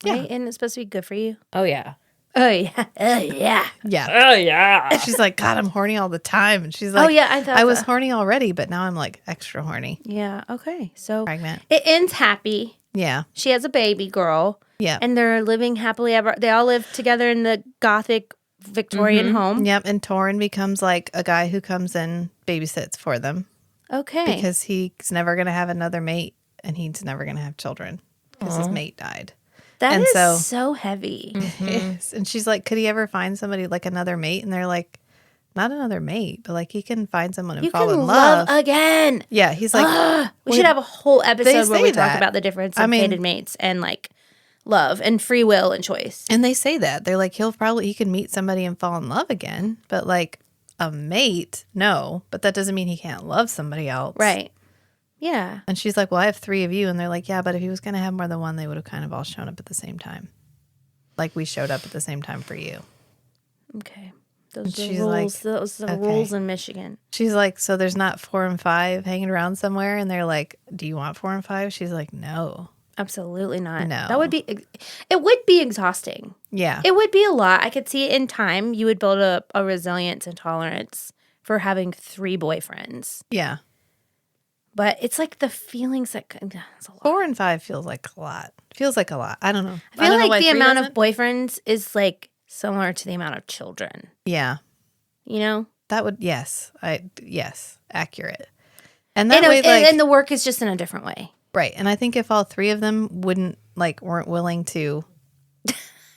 [SPEAKER 1] Yeah.
[SPEAKER 2] Right? Isn't it supposed to be good for you?
[SPEAKER 3] Oh, yeah.
[SPEAKER 2] Oh, yeah. Oh, yeah.
[SPEAKER 1] Yeah.
[SPEAKER 3] Oh, yeah.
[SPEAKER 1] She's like, God, I'm horny all the time. And she's like,
[SPEAKER 2] Oh, yeah. I thought
[SPEAKER 1] I was horny already, but now I'm like extra horny.
[SPEAKER 2] Yeah. Okay. So
[SPEAKER 1] Pregnant.
[SPEAKER 2] it ends happy.
[SPEAKER 1] Yeah.
[SPEAKER 2] She has a baby girl.
[SPEAKER 1] Yeah.
[SPEAKER 2] And they're living happily ever. They all live together in the Gothic Victorian home.
[SPEAKER 1] Yep. And Torrin becomes like a guy who comes and babysits for them
[SPEAKER 2] Okay.
[SPEAKER 1] because he's never going to have another mate and he's never going to have children because his mate died.
[SPEAKER 2] that
[SPEAKER 1] and
[SPEAKER 2] is
[SPEAKER 1] so-
[SPEAKER 2] so heavy.
[SPEAKER 1] Yes. And she's like, could he ever find somebody like another mate? And they're like, not another mate, but like he can find someone and
[SPEAKER 2] You
[SPEAKER 1] fall
[SPEAKER 2] can
[SPEAKER 1] in
[SPEAKER 2] love
[SPEAKER 1] love.
[SPEAKER 2] again.
[SPEAKER 1] Yeah. He's like,
[SPEAKER 2] We should have a whole episode where
[SPEAKER 1] say
[SPEAKER 2] we talk
[SPEAKER 1] that.
[SPEAKER 2] about the difference
[SPEAKER 1] I
[SPEAKER 2] in
[SPEAKER 1] mean-
[SPEAKER 2] fated mates and like love and free will and choice.
[SPEAKER 1] and they say that. They're like, he can meet somebody and fall in love again. But like a mate, no. But that doesn't mean he can't love somebody else.
[SPEAKER 2] Right. Yeah.
[SPEAKER 1] And she's like, well, I have 3 of you. And they're like, yeah, but if he was going to have more than one, they would have kind of all shown up at the same time. Like we showed up at the same time for you.
[SPEAKER 2] Okay. Those are the
[SPEAKER 1] she's
[SPEAKER 2] rules.
[SPEAKER 1] like,
[SPEAKER 2] Those are the
[SPEAKER 1] okay.
[SPEAKER 2] rules in Michigan.
[SPEAKER 1] She's like, so there's not 4 and 5 hanging around somewhere? And they're like, do you want 4 and 5? She's like, no.
[SPEAKER 2] Absolutely not.
[SPEAKER 1] No.
[SPEAKER 2] That would be, it would be exhausting.
[SPEAKER 1] Yeah.
[SPEAKER 2] It would be a lot. I could see it in time. You would build up a resilience and tolerance for having 3 boyfriends.
[SPEAKER 1] Yeah.
[SPEAKER 2] But it's like the feelings that, that's a lot.
[SPEAKER 1] 4 and 5 feels like a lot. Feels like a lot. I don't know.
[SPEAKER 2] I feel
[SPEAKER 1] don't know why
[SPEAKER 2] like the
[SPEAKER 1] 3
[SPEAKER 2] amount of
[SPEAKER 1] doesn't.
[SPEAKER 2] boyfriends is like similar to the amount of children,
[SPEAKER 1] Yeah.
[SPEAKER 2] you know?
[SPEAKER 1] That would, yes. Yes. Accurate. And that way, like,
[SPEAKER 2] and the work is just in a different way.
[SPEAKER 1] right. And I think if all 3 of them weren't willing to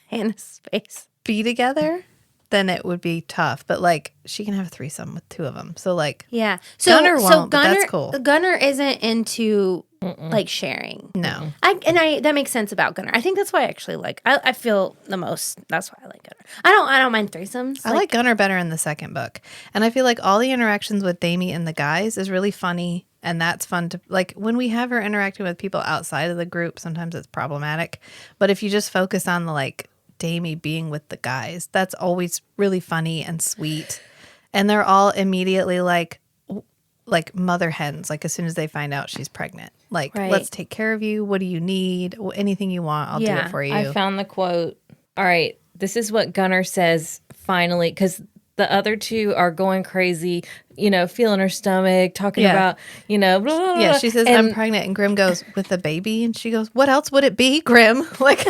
[SPEAKER 2] Hannah's face.
[SPEAKER 1] be together, then it would be tough. But like, she can have a threesome with 2 of them. So like,
[SPEAKER 2] Yeah. So
[SPEAKER 1] Gunnar won't, but that's cool.
[SPEAKER 2] Gunnar isn't into like sharing.
[SPEAKER 1] no.
[SPEAKER 2] That makes sense about Gunnar. I think that's why I actually like. I feel the most. That's why I like Gunnar. I don't mind threesomes.
[SPEAKER 1] I like Gunnar better in the second book. And I feel like all the interactions with Damie and the guys is really funny. And that's fun to, like, when we have her interacting with people outside of the group, sometimes it's problematic. But if you just focus on the, like, Damie being with the guys, that's always really funny and sweet. And they're all immediately like mother hens, like as soon as they find out she's pregnant. Like,
[SPEAKER 2] Right.
[SPEAKER 1] let's take care of you. What do you need? Anything you want, I'll do
[SPEAKER 2] Yeah,
[SPEAKER 1] it for you.
[SPEAKER 3] I found the quote. All right, this is what Gunnar says finally, because the other 2 are going crazy, feeling her stomach, talking
[SPEAKER 1] Yeah.
[SPEAKER 3] about, blah, blah, blah,
[SPEAKER 1] Yeah,
[SPEAKER 3] blah.
[SPEAKER 1] she says,
[SPEAKER 3] And
[SPEAKER 1] I'm pregnant. And Grim goes, with a baby? And she goes, what else would it be, Grim? Like,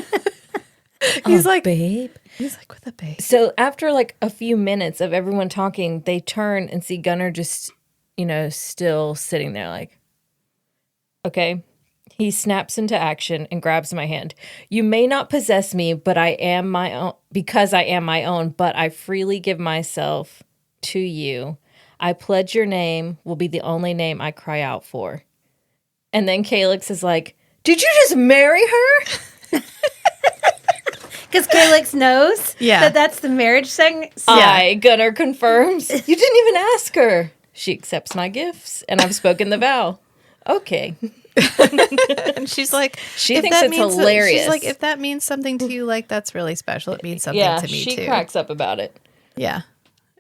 [SPEAKER 1] he's like,
[SPEAKER 3] babe.
[SPEAKER 1] he's like, with a baby.
[SPEAKER 3] So after like a few minutes of everyone talking, they turn and see Gunnar just, still sitting there like, okay. He snaps into action and grabs my hand. You may not possess me, but I am my own, because I am my own, but I freely give myself to you. I pledge your name will be the only name I cry out for. And then Calyx is like, did you just marry her?
[SPEAKER 2] Because Calix knows that that's the marriage segment.
[SPEAKER 3] Gunnar confirms. You didn't even ask her. She accepts my gifts, and I've spoken the vow. Okay.
[SPEAKER 1] And she's like,
[SPEAKER 3] she thinks it's hilarious.
[SPEAKER 1] She's like, if that means something to you, like, that's really special. It means something to me, too.
[SPEAKER 3] She cracks up about it.
[SPEAKER 1] Yeah.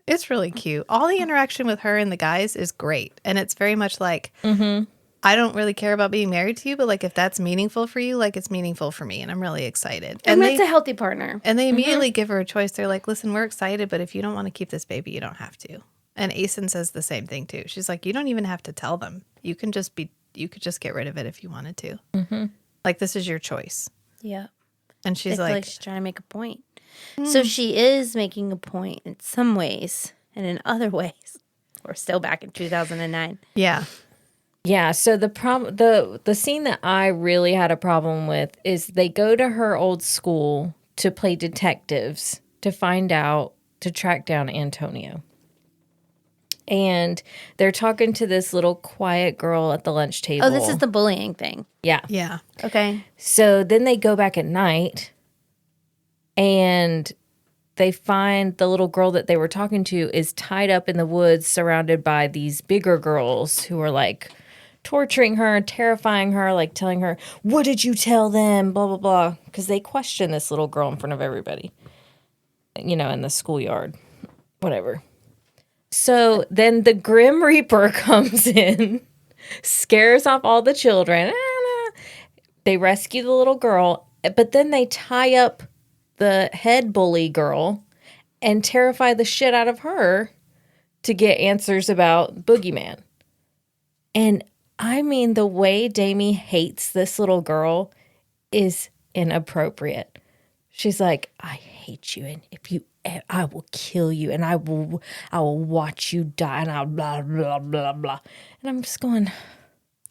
[SPEAKER 1] It's really cute. All the interaction with her and the guys is great. And it's very much like, I don't really care about being married to you, but like if that's meaningful for you, like it's meaningful for me. And I'm really excited.
[SPEAKER 2] And that's a healthy partner.
[SPEAKER 1] And they immediately give her a choice. They're like, listen, we're excited, but if you don't want to keep this baby, you don't have to. And Asen says the same thing too. She's like, you don't even have to tell them. You could just get rid of it if you wanted to. Like, this is your choice.
[SPEAKER 2] Yeah.
[SPEAKER 1] And she's like
[SPEAKER 2] she's trying to make a point. So she is making a point in some ways, and in other ways, we're still back in 2009.
[SPEAKER 1] Yeah.
[SPEAKER 3] Yeah, so the scene that I really had a problem with is they go to her old school to play detectives to track down Antonio. And they're talking to this little quiet girl at the lunch table.
[SPEAKER 2] Oh, this is the bullying thing.
[SPEAKER 3] Yeah.
[SPEAKER 1] Yeah.
[SPEAKER 2] Okay.
[SPEAKER 3] So then they go back at night and they find the little girl that they were talking to is tied up in the woods surrounded by these bigger girls who are like torturing her, terrifying her, like telling her, what did you tell them? Blah, blah, blah. Because they question this little girl in front of everybody, in the schoolyard, whatever. So then the Grim Reaper comes in, scares off all the children. They rescue the little girl, but then they tie up the head bully girl and terrify the shit out of her to get answers about Boogeyman. And I mean, the way Damie hates this little girl is inappropriate. She's like, I hate you, and I will kill you, and I will watch you die, and I'll blah, blah, blah, blah. And I'm just going,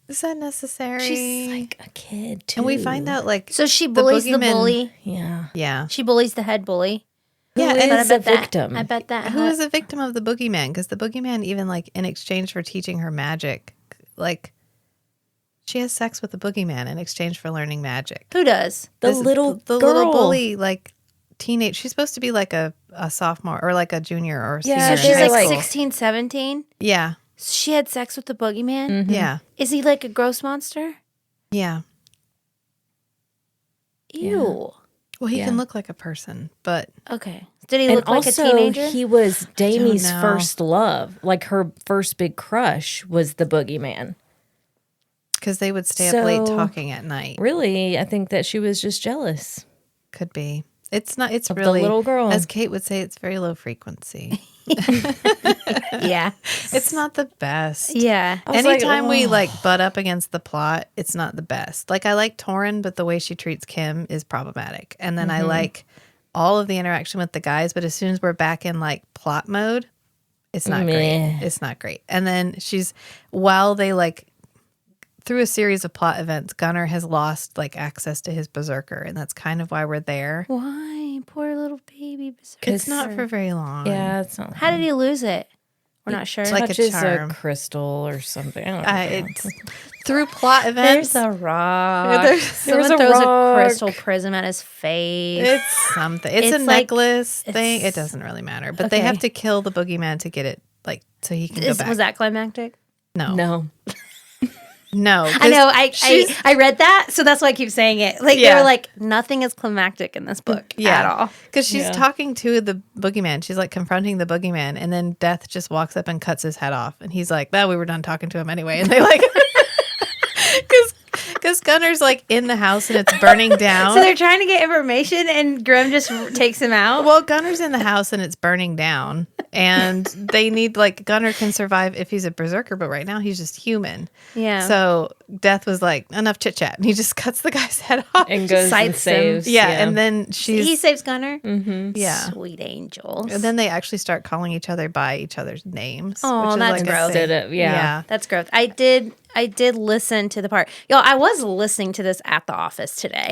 [SPEAKER 1] is that necessary?
[SPEAKER 3] She's like a kid, too.
[SPEAKER 1] And we find out, like,
[SPEAKER 2] so she bullies the bully.
[SPEAKER 3] Yeah.
[SPEAKER 1] Yeah.
[SPEAKER 2] She bullies the head bully.
[SPEAKER 3] Yeah, and is a victim.
[SPEAKER 2] I bet that.
[SPEAKER 1] Who is a victim of the boogeyman? Because the boogeyman, even like in exchange for teaching her magic, like she has sex with the boogeyman in exchange for learning magic.
[SPEAKER 2] Who does?
[SPEAKER 3] The little
[SPEAKER 1] bully, like teenage. She's supposed to be like a sophomore or like a junior or senior.
[SPEAKER 2] So
[SPEAKER 1] in
[SPEAKER 2] she's
[SPEAKER 1] high
[SPEAKER 2] like
[SPEAKER 1] school.
[SPEAKER 2] 16, 17.
[SPEAKER 1] Yeah.
[SPEAKER 2] She had sex with the boogeyman.
[SPEAKER 1] Yeah.
[SPEAKER 2] Is he like a gross monster?
[SPEAKER 1] Yeah.
[SPEAKER 2] Ew.
[SPEAKER 1] Well, he can look like a person, but
[SPEAKER 2] Okay. Did he look like a teenager?
[SPEAKER 3] He was Damie's
[SPEAKER 1] know.
[SPEAKER 3] first love. Like her first big crush was the boogeyman.
[SPEAKER 1] because they would stay up late
[SPEAKER 3] So-
[SPEAKER 1] talking at night.
[SPEAKER 3] Really, I think that she was just jealous.
[SPEAKER 1] Could be. It's not. It's
[SPEAKER 3] Of the
[SPEAKER 1] really
[SPEAKER 3] little girl.
[SPEAKER 1] as Kate would say. It's very low frequency.
[SPEAKER 2] Yeah.
[SPEAKER 1] It's not the best.
[SPEAKER 2] Yeah.
[SPEAKER 3] I was like,
[SPEAKER 1] Anytime we
[SPEAKER 3] "Oh."
[SPEAKER 1] like butt up against the plot, it's not the best. Like I like Torrin, but the way she treats Kim is problematic. And then I like all of the interaction with the guys, but as soon as we're back in like plot mode, it's not
[SPEAKER 3] Meh.
[SPEAKER 1] great. It's not great. And then while they like through a series of plot events, Gunnar has lost like access to his berserker, and that's kind of why we're there.
[SPEAKER 2] Why? Poor little baby.
[SPEAKER 1] It's not for very long.
[SPEAKER 3] Yeah, it's not.
[SPEAKER 2] How did he lose it? We're not sure.
[SPEAKER 1] It's like a
[SPEAKER 3] Touches
[SPEAKER 1] charm.
[SPEAKER 3] crystal or something. I don't know.
[SPEAKER 1] It's through plot events.
[SPEAKER 2] There's a rock.
[SPEAKER 1] There's
[SPEAKER 2] Someone
[SPEAKER 3] a
[SPEAKER 2] throws
[SPEAKER 3] rock.
[SPEAKER 2] a crystal prism at his face.
[SPEAKER 1] It's something. It's a
[SPEAKER 2] It's like-
[SPEAKER 1] necklace thing.
[SPEAKER 2] it's-
[SPEAKER 1] It doesn't really matter. But they have to kill the boogeyman to get it, like, so he can go back.
[SPEAKER 2] Was that climactic?
[SPEAKER 1] No.
[SPEAKER 3] No.
[SPEAKER 1] No.
[SPEAKER 2] I know.
[SPEAKER 1] she's-
[SPEAKER 2] I read that, so that's why I keep saying it. Like they
[SPEAKER 1] Yeah.
[SPEAKER 2] were like, nothing is climactic in this book at all.
[SPEAKER 1] Because she's
[SPEAKER 3] Yeah.
[SPEAKER 1] talking to the boogeyman. She's like confronting the boogeyman. And then Death just walks up and cuts his head off. And he's like, well, we were done talking to him anyway. And they like, because Gunnar's like in the house and it's burning down.
[SPEAKER 2] So they're trying to get information, and Grim just takes him out.
[SPEAKER 1] Well, Gunnar's in the house and it's burning down, and they need like Gunnar can survive if he's a berserker, but right now he's just human.
[SPEAKER 2] Yeah.
[SPEAKER 1] So Death was like, enough chit chat, and he just cuts the guy's head off.
[SPEAKER 3] And goes and
[SPEAKER 2] Sights him.
[SPEAKER 3] saves.
[SPEAKER 1] yeah, and then
[SPEAKER 2] he
[SPEAKER 1] she's
[SPEAKER 2] saves Gunnar.
[SPEAKER 1] yeah,
[SPEAKER 2] Sweet angels.
[SPEAKER 1] and then they actually start calling each other by each other's names.
[SPEAKER 2] Aw,
[SPEAKER 1] which is
[SPEAKER 2] that's
[SPEAKER 1] like a
[SPEAKER 2] gross.
[SPEAKER 1] thing.
[SPEAKER 3] Instead of, yeah.
[SPEAKER 2] That's growth. I did listen to the part. Yo, I was listening to this at the office today.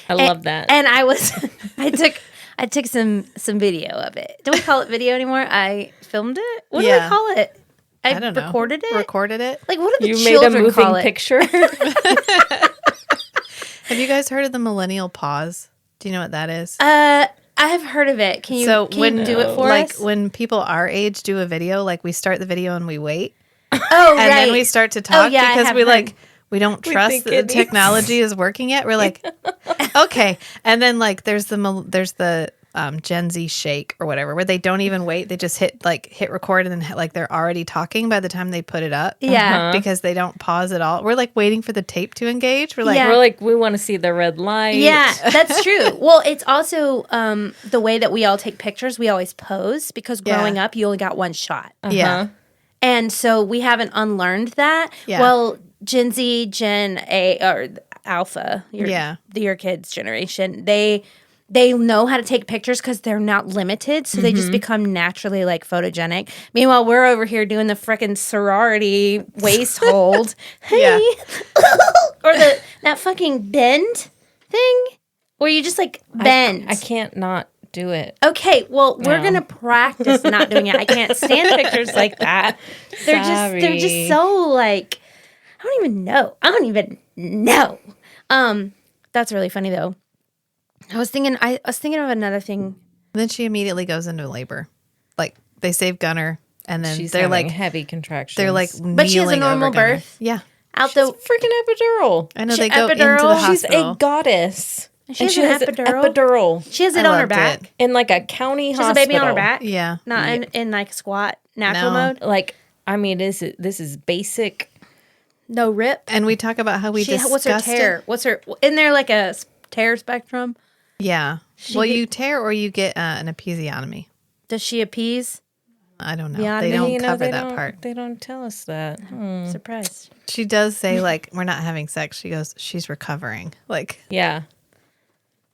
[SPEAKER 3] I love that.
[SPEAKER 2] And I was I took some video of it. Do we call it video anymore? I filmed it? What do
[SPEAKER 1] Yeah.
[SPEAKER 2] we call it?
[SPEAKER 1] I don't know.
[SPEAKER 2] recorded it?
[SPEAKER 1] Recorded it.
[SPEAKER 2] Like what do the
[SPEAKER 3] You made a
[SPEAKER 2] children call
[SPEAKER 3] moving
[SPEAKER 2] it?
[SPEAKER 3] picture.
[SPEAKER 1] Have you guys heard of the millennial pause? Do you know what that is?
[SPEAKER 2] I have heard of it. Can you do it for
[SPEAKER 1] like
[SPEAKER 2] us?
[SPEAKER 1] when people our age do a video, like we start the video and we wait,
[SPEAKER 2] Oh,
[SPEAKER 1] and then we start to talk
[SPEAKER 2] yeah, I
[SPEAKER 1] because
[SPEAKER 2] have
[SPEAKER 1] we
[SPEAKER 2] heard.
[SPEAKER 1] like we don't trust
[SPEAKER 3] think
[SPEAKER 1] that the
[SPEAKER 3] it needs-
[SPEAKER 1] technology is working yet. We're like, okay, and then like there's the Gen Z shake or whatever where they don't even wait, they just hit record and then like they're already talking by the time they put it up.
[SPEAKER 2] Yeah.
[SPEAKER 1] because they don't pause at all. We're like waiting for the tape to engage. We're like,
[SPEAKER 2] Yeah.
[SPEAKER 3] We're like, we want to see the red light.
[SPEAKER 2] Yeah, that's true. Well, it's also the way that we all take pictures. We always pose because growing up, you only got one shot.
[SPEAKER 1] yeah,
[SPEAKER 2] And so we haven't unlearned that.
[SPEAKER 1] Yeah.
[SPEAKER 2] Well, Gen Z, Gen A, or Alpha, your kids' generation, they know how to take pictures because they're not limited. So they just become naturally like photogenic. Meanwhile, we're over here doing the frickin' sorority waist hold.
[SPEAKER 1] Yeah.
[SPEAKER 2] Or that fucking bend thing where you just like bend.
[SPEAKER 3] I can't not do it.
[SPEAKER 2] Okay, well, we're
[SPEAKER 3] No.
[SPEAKER 2] gonna practice not doing it. I can't stand pictures like that. They're just so like I don't even know. That's really funny though. I was thinking of another thing.
[SPEAKER 1] And then she immediately goes into labor. Like they save Gunner, and then
[SPEAKER 3] She's
[SPEAKER 1] they're
[SPEAKER 3] having
[SPEAKER 1] like
[SPEAKER 3] heavy contractions.
[SPEAKER 1] they're like,
[SPEAKER 2] But she has a
[SPEAKER 1] kneeling
[SPEAKER 2] normal
[SPEAKER 1] over Gunner.
[SPEAKER 2] birth.
[SPEAKER 1] Yeah,
[SPEAKER 2] Out
[SPEAKER 3] She's
[SPEAKER 2] the
[SPEAKER 3] freaking epidural.
[SPEAKER 1] I know
[SPEAKER 2] She-
[SPEAKER 1] they go into the
[SPEAKER 2] epidural?
[SPEAKER 3] She's
[SPEAKER 1] hospital.
[SPEAKER 3] a goddess.
[SPEAKER 2] She has an
[SPEAKER 3] has
[SPEAKER 2] epidural?
[SPEAKER 3] an epidural
[SPEAKER 2] she has
[SPEAKER 1] I
[SPEAKER 2] it on her
[SPEAKER 1] loved
[SPEAKER 2] back.
[SPEAKER 1] it.
[SPEAKER 3] in like a county
[SPEAKER 2] She has
[SPEAKER 3] hospital.
[SPEAKER 2] a baby on her back.
[SPEAKER 1] Yeah.
[SPEAKER 2] Not in like squat natural
[SPEAKER 1] No.
[SPEAKER 2] mode.
[SPEAKER 3] Like, I mean, this is basic.
[SPEAKER 2] No rip.
[SPEAKER 1] And we talk about how we discussed
[SPEAKER 2] What's her tear? What's her? Isn't there like a tear spectrum?
[SPEAKER 1] Yeah. Well, you tear or you get an episiotomy.
[SPEAKER 2] Does she appease?
[SPEAKER 1] I don't know.
[SPEAKER 2] Yeah,
[SPEAKER 1] They
[SPEAKER 2] maybe,
[SPEAKER 1] don't
[SPEAKER 3] You know,
[SPEAKER 1] cover
[SPEAKER 3] they
[SPEAKER 1] that
[SPEAKER 3] don't-
[SPEAKER 1] part.
[SPEAKER 3] They don't tell us that.
[SPEAKER 2] Surprised.
[SPEAKER 1] She does say like, "We're not having sex." She goes, "She's recovering." Like,
[SPEAKER 3] Yeah.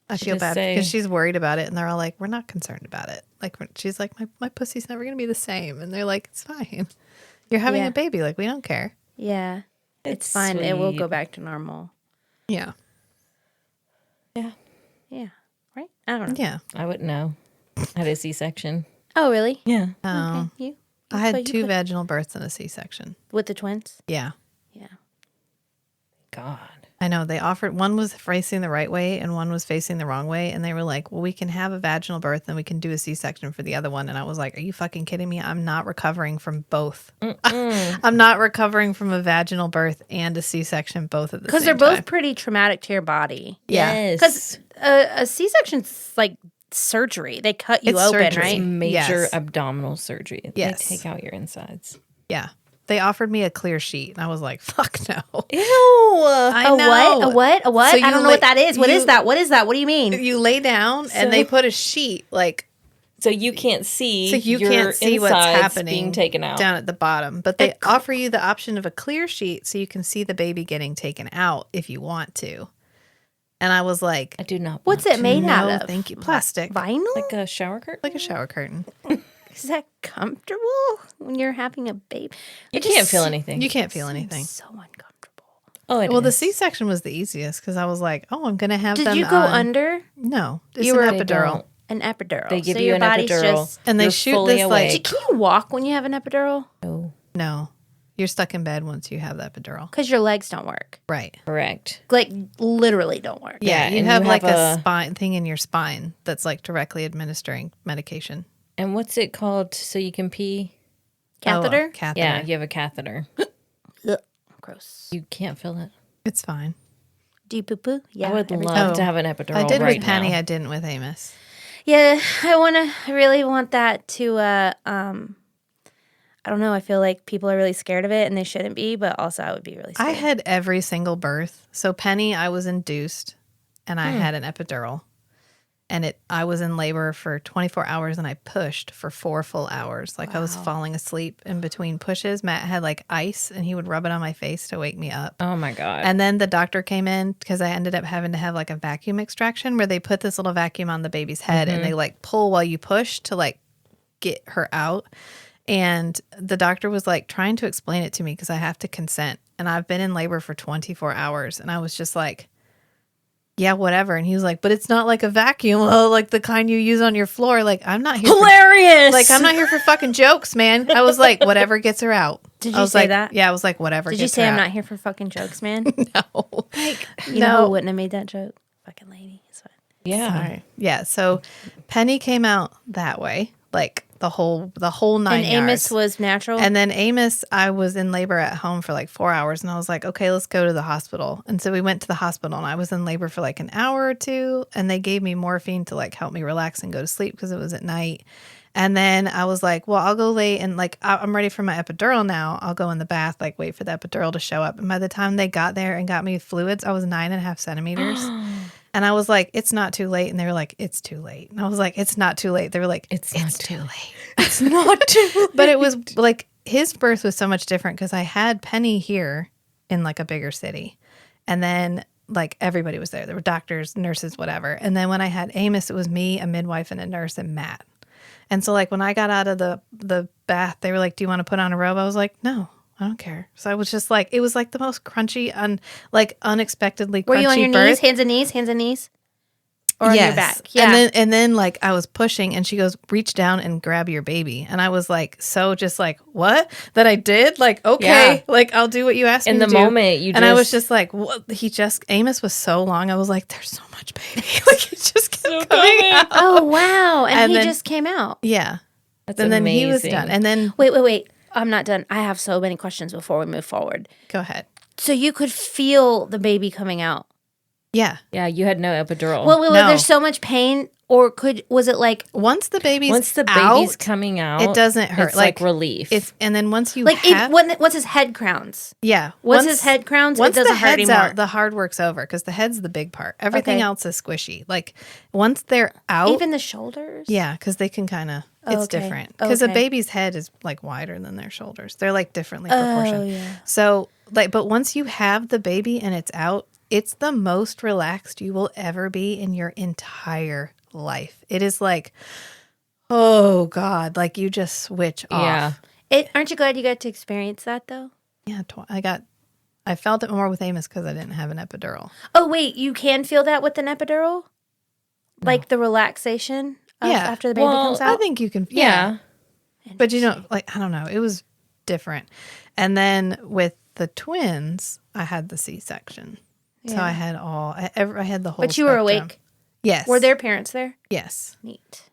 [SPEAKER 1] I feel
[SPEAKER 3] just
[SPEAKER 1] bad
[SPEAKER 3] say-
[SPEAKER 1] because she's worried about it, and they're all like, "We're not concerned about it." Like, she's like, "My pussy's never gonna be the same," and they're like, "It's fine. You're having
[SPEAKER 2] Yeah.
[SPEAKER 1] a baby. Like, we don't care."
[SPEAKER 2] Yeah, it's
[SPEAKER 3] It's
[SPEAKER 2] fine. It will
[SPEAKER 3] sweet.
[SPEAKER 2] go back to normal.
[SPEAKER 1] Yeah.
[SPEAKER 3] Yeah.
[SPEAKER 2] Yeah. Right? I don't know.
[SPEAKER 1] Yeah.
[SPEAKER 3] I wouldn't know. I had a C-section.
[SPEAKER 2] Oh, really?
[SPEAKER 3] Yeah.
[SPEAKER 1] Oh,
[SPEAKER 2] You?
[SPEAKER 1] I had
[SPEAKER 2] So you
[SPEAKER 1] 2
[SPEAKER 2] put-
[SPEAKER 1] vaginal births and a C-section.
[SPEAKER 2] With the twins?
[SPEAKER 1] Yeah.
[SPEAKER 2] Yeah.
[SPEAKER 3] God.
[SPEAKER 1] I know they offered, one was facing the right way and one was facing the wrong way. And they were like, well, we can have a vaginal birth and we can do a C-section for the other one. And I was like, are you fucking kidding me? I'm not recovering from both. I'm not recovering from a vaginal birth and a C-section both at the same time.
[SPEAKER 2] Because they're both pretty traumatic to your body.
[SPEAKER 1] Yeah.
[SPEAKER 3] Yes.
[SPEAKER 2] Because a C-section's like surgery. They cut you
[SPEAKER 1] It's
[SPEAKER 2] open,
[SPEAKER 1] surgery.
[SPEAKER 2] right?
[SPEAKER 3] major
[SPEAKER 1] Yes.
[SPEAKER 3] abdominal surgery.
[SPEAKER 1] Yes.
[SPEAKER 3] They take out your insides.
[SPEAKER 1] Yeah. They offered me a clear sheet and I was like, fuck no.
[SPEAKER 3] Ew.
[SPEAKER 1] I
[SPEAKER 2] A
[SPEAKER 1] know.
[SPEAKER 2] what? A what? A what?
[SPEAKER 1] So
[SPEAKER 2] I
[SPEAKER 1] you
[SPEAKER 2] don't know what that is. What
[SPEAKER 1] you-
[SPEAKER 2] is that? What is that? What do you mean?
[SPEAKER 1] You lay down and they put a sheet like,
[SPEAKER 3] So you can't see.
[SPEAKER 1] so you
[SPEAKER 3] your
[SPEAKER 1] can't see what's
[SPEAKER 3] insides
[SPEAKER 1] happening
[SPEAKER 3] being taken out.
[SPEAKER 1] down at the bottom. But they offer you the option of a clear sheet so you can see the baby getting taken out if you want to. And I was like,
[SPEAKER 3] I do not.
[SPEAKER 2] What's
[SPEAKER 3] want
[SPEAKER 2] it made
[SPEAKER 1] no,
[SPEAKER 2] out of?
[SPEAKER 1] thank you. Plastic.
[SPEAKER 2] Vinyl?
[SPEAKER 3] like a shower curtain.
[SPEAKER 1] Like a shower curtain.
[SPEAKER 2] Is that comfortable when you're having a baby?
[SPEAKER 3] You
[SPEAKER 2] It just
[SPEAKER 3] can't feel anything.
[SPEAKER 1] You can't feel anything.
[SPEAKER 2] So uncomfortable.
[SPEAKER 3] Oh, it
[SPEAKER 1] Well, the
[SPEAKER 3] is.
[SPEAKER 1] C-section was the easiest because I was like, oh, I'm going to have
[SPEAKER 2] Did
[SPEAKER 1] them
[SPEAKER 2] you go
[SPEAKER 1] on-
[SPEAKER 2] under
[SPEAKER 1] No. It's
[SPEAKER 2] You
[SPEAKER 1] an
[SPEAKER 2] were-
[SPEAKER 3] They
[SPEAKER 1] epidural.
[SPEAKER 3] don't.
[SPEAKER 2] an epidural?
[SPEAKER 3] They give
[SPEAKER 2] so
[SPEAKER 3] you
[SPEAKER 2] your
[SPEAKER 3] an
[SPEAKER 2] body's
[SPEAKER 3] epidural.
[SPEAKER 2] Just,
[SPEAKER 1] And they
[SPEAKER 3] You're
[SPEAKER 1] shoot
[SPEAKER 3] fully
[SPEAKER 1] this, like-
[SPEAKER 3] awake.
[SPEAKER 2] can you walk when you have an epidural?
[SPEAKER 3] No.
[SPEAKER 1] No. You're stuck in bed once you have the epidural.
[SPEAKER 2] Because your legs don't work.
[SPEAKER 1] Right.
[SPEAKER 3] Correct.
[SPEAKER 2] Like literally don't work.
[SPEAKER 1] Yeah, you
[SPEAKER 3] and
[SPEAKER 1] have
[SPEAKER 3] you
[SPEAKER 1] like
[SPEAKER 3] have
[SPEAKER 1] a spine thing in your spine that's like directly administering medication.
[SPEAKER 3] And what's it called so you can pee?
[SPEAKER 2] Catheter?
[SPEAKER 1] Oh, a catheter.
[SPEAKER 3] Yeah, you have a catheter.
[SPEAKER 2] Ugh, gross.
[SPEAKER 3] You can't feel it.
[SPEAKER 1] It's fine.
[SPEAKER 2] Do you poo poo? Yeah.
[SPEAKER 3] I would
[SPEAKER 2] every
[SPEAKER 3] love
[SPEAKER 2] time.
[SPEAKER 3] to have an epidural.
[SPEAKER 1] I did
[SPEAKER 3] right
[SPEAKER 1] with Penny.
[SPEAKER 3] now.
[SPEAKER 1] I didn't with Amos.
[SPEAKER 2] Yeah, I really want that to I don't know, I feel like people are really scared of it and they shouldn't be, but also I would be really scared.
[SPEAKER 1] I had every single birth. So Penny, I was induced and I had an epidural. And I was in labor for 24 hours and I pushed for 4 full hours. Like I was falling asleep in between pushes. Matt had like ice and he would rub it on my face to wake me up.
[SPEAKER 3] Oh my God.
[SPEAKER 1] And then the doctor came in because I ended up having to have like a vacuum extraction where they put this little vacuum on the baby's head and they like pull while you push to like get her out. And the doctor was like trying to explain it to me because I have to consent. And I've been in labor for 24 hours. And I was just like, yeah, whatever. And he was like, but it's not like a vacuum, like the kind you use on your floor. Like, I'm not here.
[SPEAKER 3] Hilarious.
[SPEAKER 1] Like, I'm not here for fucking jokes, man. I was like, whatever gets her out.
[SPEAKER 2] Did
[SPEAKER 1] I
[SPEAKER 2] you
[SPEAKER 1] was
[SPEAKER 2] say
[SPEAKER 1] like,
[SPEAKER 2] that?
[SPEAKER 1] Yeah, I was like, whatever
[SPEAKER 2] Did you
[SPEAKER 1] gets
[SPEAKER 2] say
[SPEAKER 1] her
[SPEAKER 2] I'm
[SPEAKER 1] out.
[SPEAKER 2] not here for fucking jokes, man?
[SPEAKER 1] No.
[SPEAKER 2] You know who wouldn't have made that joke? Fucking lady. It's fine.
[SPEAKER 3] Yeah.
[SPEAKER 1] Sorry. Yeah. So Penny came out that way, like the whole 9
[SPEAKER 2] And Amos
[SPEAKER 1] yards.
[SPEAKER 2] was natural.
[SPEAKER 1] And then Amos, I was in labor at home for like 4 hours, and I was like, okay, let's go to the hospital. And so we went to the hospital, and I was in labor for like an hour or two, and they gave me morphine to like help me relax and go to sleep because it was at night. And then I was like, well, I'll go lay and like, I'm ready for my epidural now. I'll go in the bath, like wait for the epidural to show up. And by the time they got there and got me fluids, I was 9.5 centimeters. And I was like, it's not too late. And they were like, it's too late. And I was like, it's not too late. They were like, it's too late.
[SPEAKER 3] It's not too late.
[SPEAKER 1] But it was like his birth was so much different because I had Penny here in like a bigger city. And then like everybody was there. There were doctors, nurses, whatever. And then when I had Amos, it was me, a midwife, and a nurse, and Matt. And so like when I got out of the bath, they were like, do you want to put on a robe? I was like, no, I don't care. So I was just like, it was like the most crunchy, unexpectedly crunchy
[SPEAKER 2] Were you on your
[SPEAKER 1] birth.
[SPEAKER 2] knees, hands and knees? Or on your back?
[SPEAKER 1] Yeah. And then like I was pushing and she goes, reach down and grab your baby. And I was like, so just like, what? That I did? Like, okay,
[SPEAKER 3] Yeah.
[SPEAKER 1] like I'll do what you asked me
[SPEAKER 3] In
[SPEAKER 1] to
[SPEAKER 3] the
[SPEAKER 1] do.
[SPEAKER 3] moment, you
[SPEAKER 1] And I was
[SPEAKER 3] just-
[SPEAKER 1] just like, what? Amos was so long. I was like, there's so much baby. Like he just kept coming out.
[SPEAKER 2] Oh, wow. And
[SPEAKER 1] And
[SPEAKER 2] he
[SPEAKER 1] then-
[SPEAKER 2] just came out.
[SPEAKER 1] Yeah.
[SPEAKER 3] That's
[SPEAKER 1] And then he was
[SPEAKER 3] amazing.
[SPEAKER 1] done. And then
[SPEAKER 2] Wait. I'm not done. I have so many questions before we move forward.
[SPEAKER 1] go ahead.
[SPEAKER 2] So you could feel the baby coming out.
[SPEAKER 1] Yeah.
[SPEAKER 3] Yeah, you had no epidural.
[SPEAKER 2] Well, wait,
[SPEAKER 1] No.
[SPEAKER 2] there's so much pain, or was it like
[SPEAKER 1] Once the baby's
[SPEAKER 3] once the
[SPEAKER 1] out,
[SPEAKER 3] baby's coming out,
[SPEAKER 1] it doesn't hurt.
[SPEAKER 3] It's like relief.
[SPEAKER 1] It's and then once you
[SPEAKER 2] like
[SPEAKER 1] have,
[SPEAKER 2] once his head crowns?
[SPEAKER 1] yeah,
[SPEAKER 2] Once his head crowns, it
[SPEAKER 1] once
[SPEAKER 2] doesn't
[SPEAKER 1] the
[SPEAKER 2] hurt
[SPEAKER 1] head's
[SPEAKER 2] anymore.
[SPEAKER 1] out, the hard work's over because the head's the big part. Everything
[SPEAKER 2] Okay.
[SPEAKER 1] else is squishy. Like once they're out,
[SPEAKER 2] Even the shoulders?
[SPEAKER 1] yeah, because they can kind of. It's
[SPEAKER 2] Okay.
[SPEAKER 1] different because a
[SPEAKER 2] Okay.
[SPEAKER 1] baby's head is like wider than their shoulders. They're like differently proportioned.
[SPEAKER 2] Oh, yeah.
[SPEAKER 1] So like, but once you have the baby and it's out, it's the most relaxed you will ever be in your entire life. It is like, oh God, like you just switch off.
[SPEAKER 3] yeah.
[SPEAKER 2] Aren't you glad you got to experience that though?
[SPEAKER 1] Yeah, I felt it more with Amos because I didn't have an epidural.
[SPEAKER 2] Oh wait, you can feel that with an epidural, like the relaxation of
[SPEAKER 1] Yeah.
[SPEAKER 2] after the baby
[SPEAKER 3] Well,
[SPEAKER 2] comes out.
[SPEAKER 1] I think you can,
[SPEAKER 3] Yeah.
[SPEAKER 1] But you know, like I don't know, it was different. And then with the twins, I had the C-section, so
[SPEAKER 2] Yeah.
[SPEAKER 1] I had I had the whole.
[SPEAKER 2] But you were
[SPEAKER 1] spectrum.
[SPEAKER 2] awake.
[SPEAKER 1] Yes.
[SPEAKER 2] Were their parents there?
[SPEAKER 1] Yes,
[SPEAKER 2] Neat.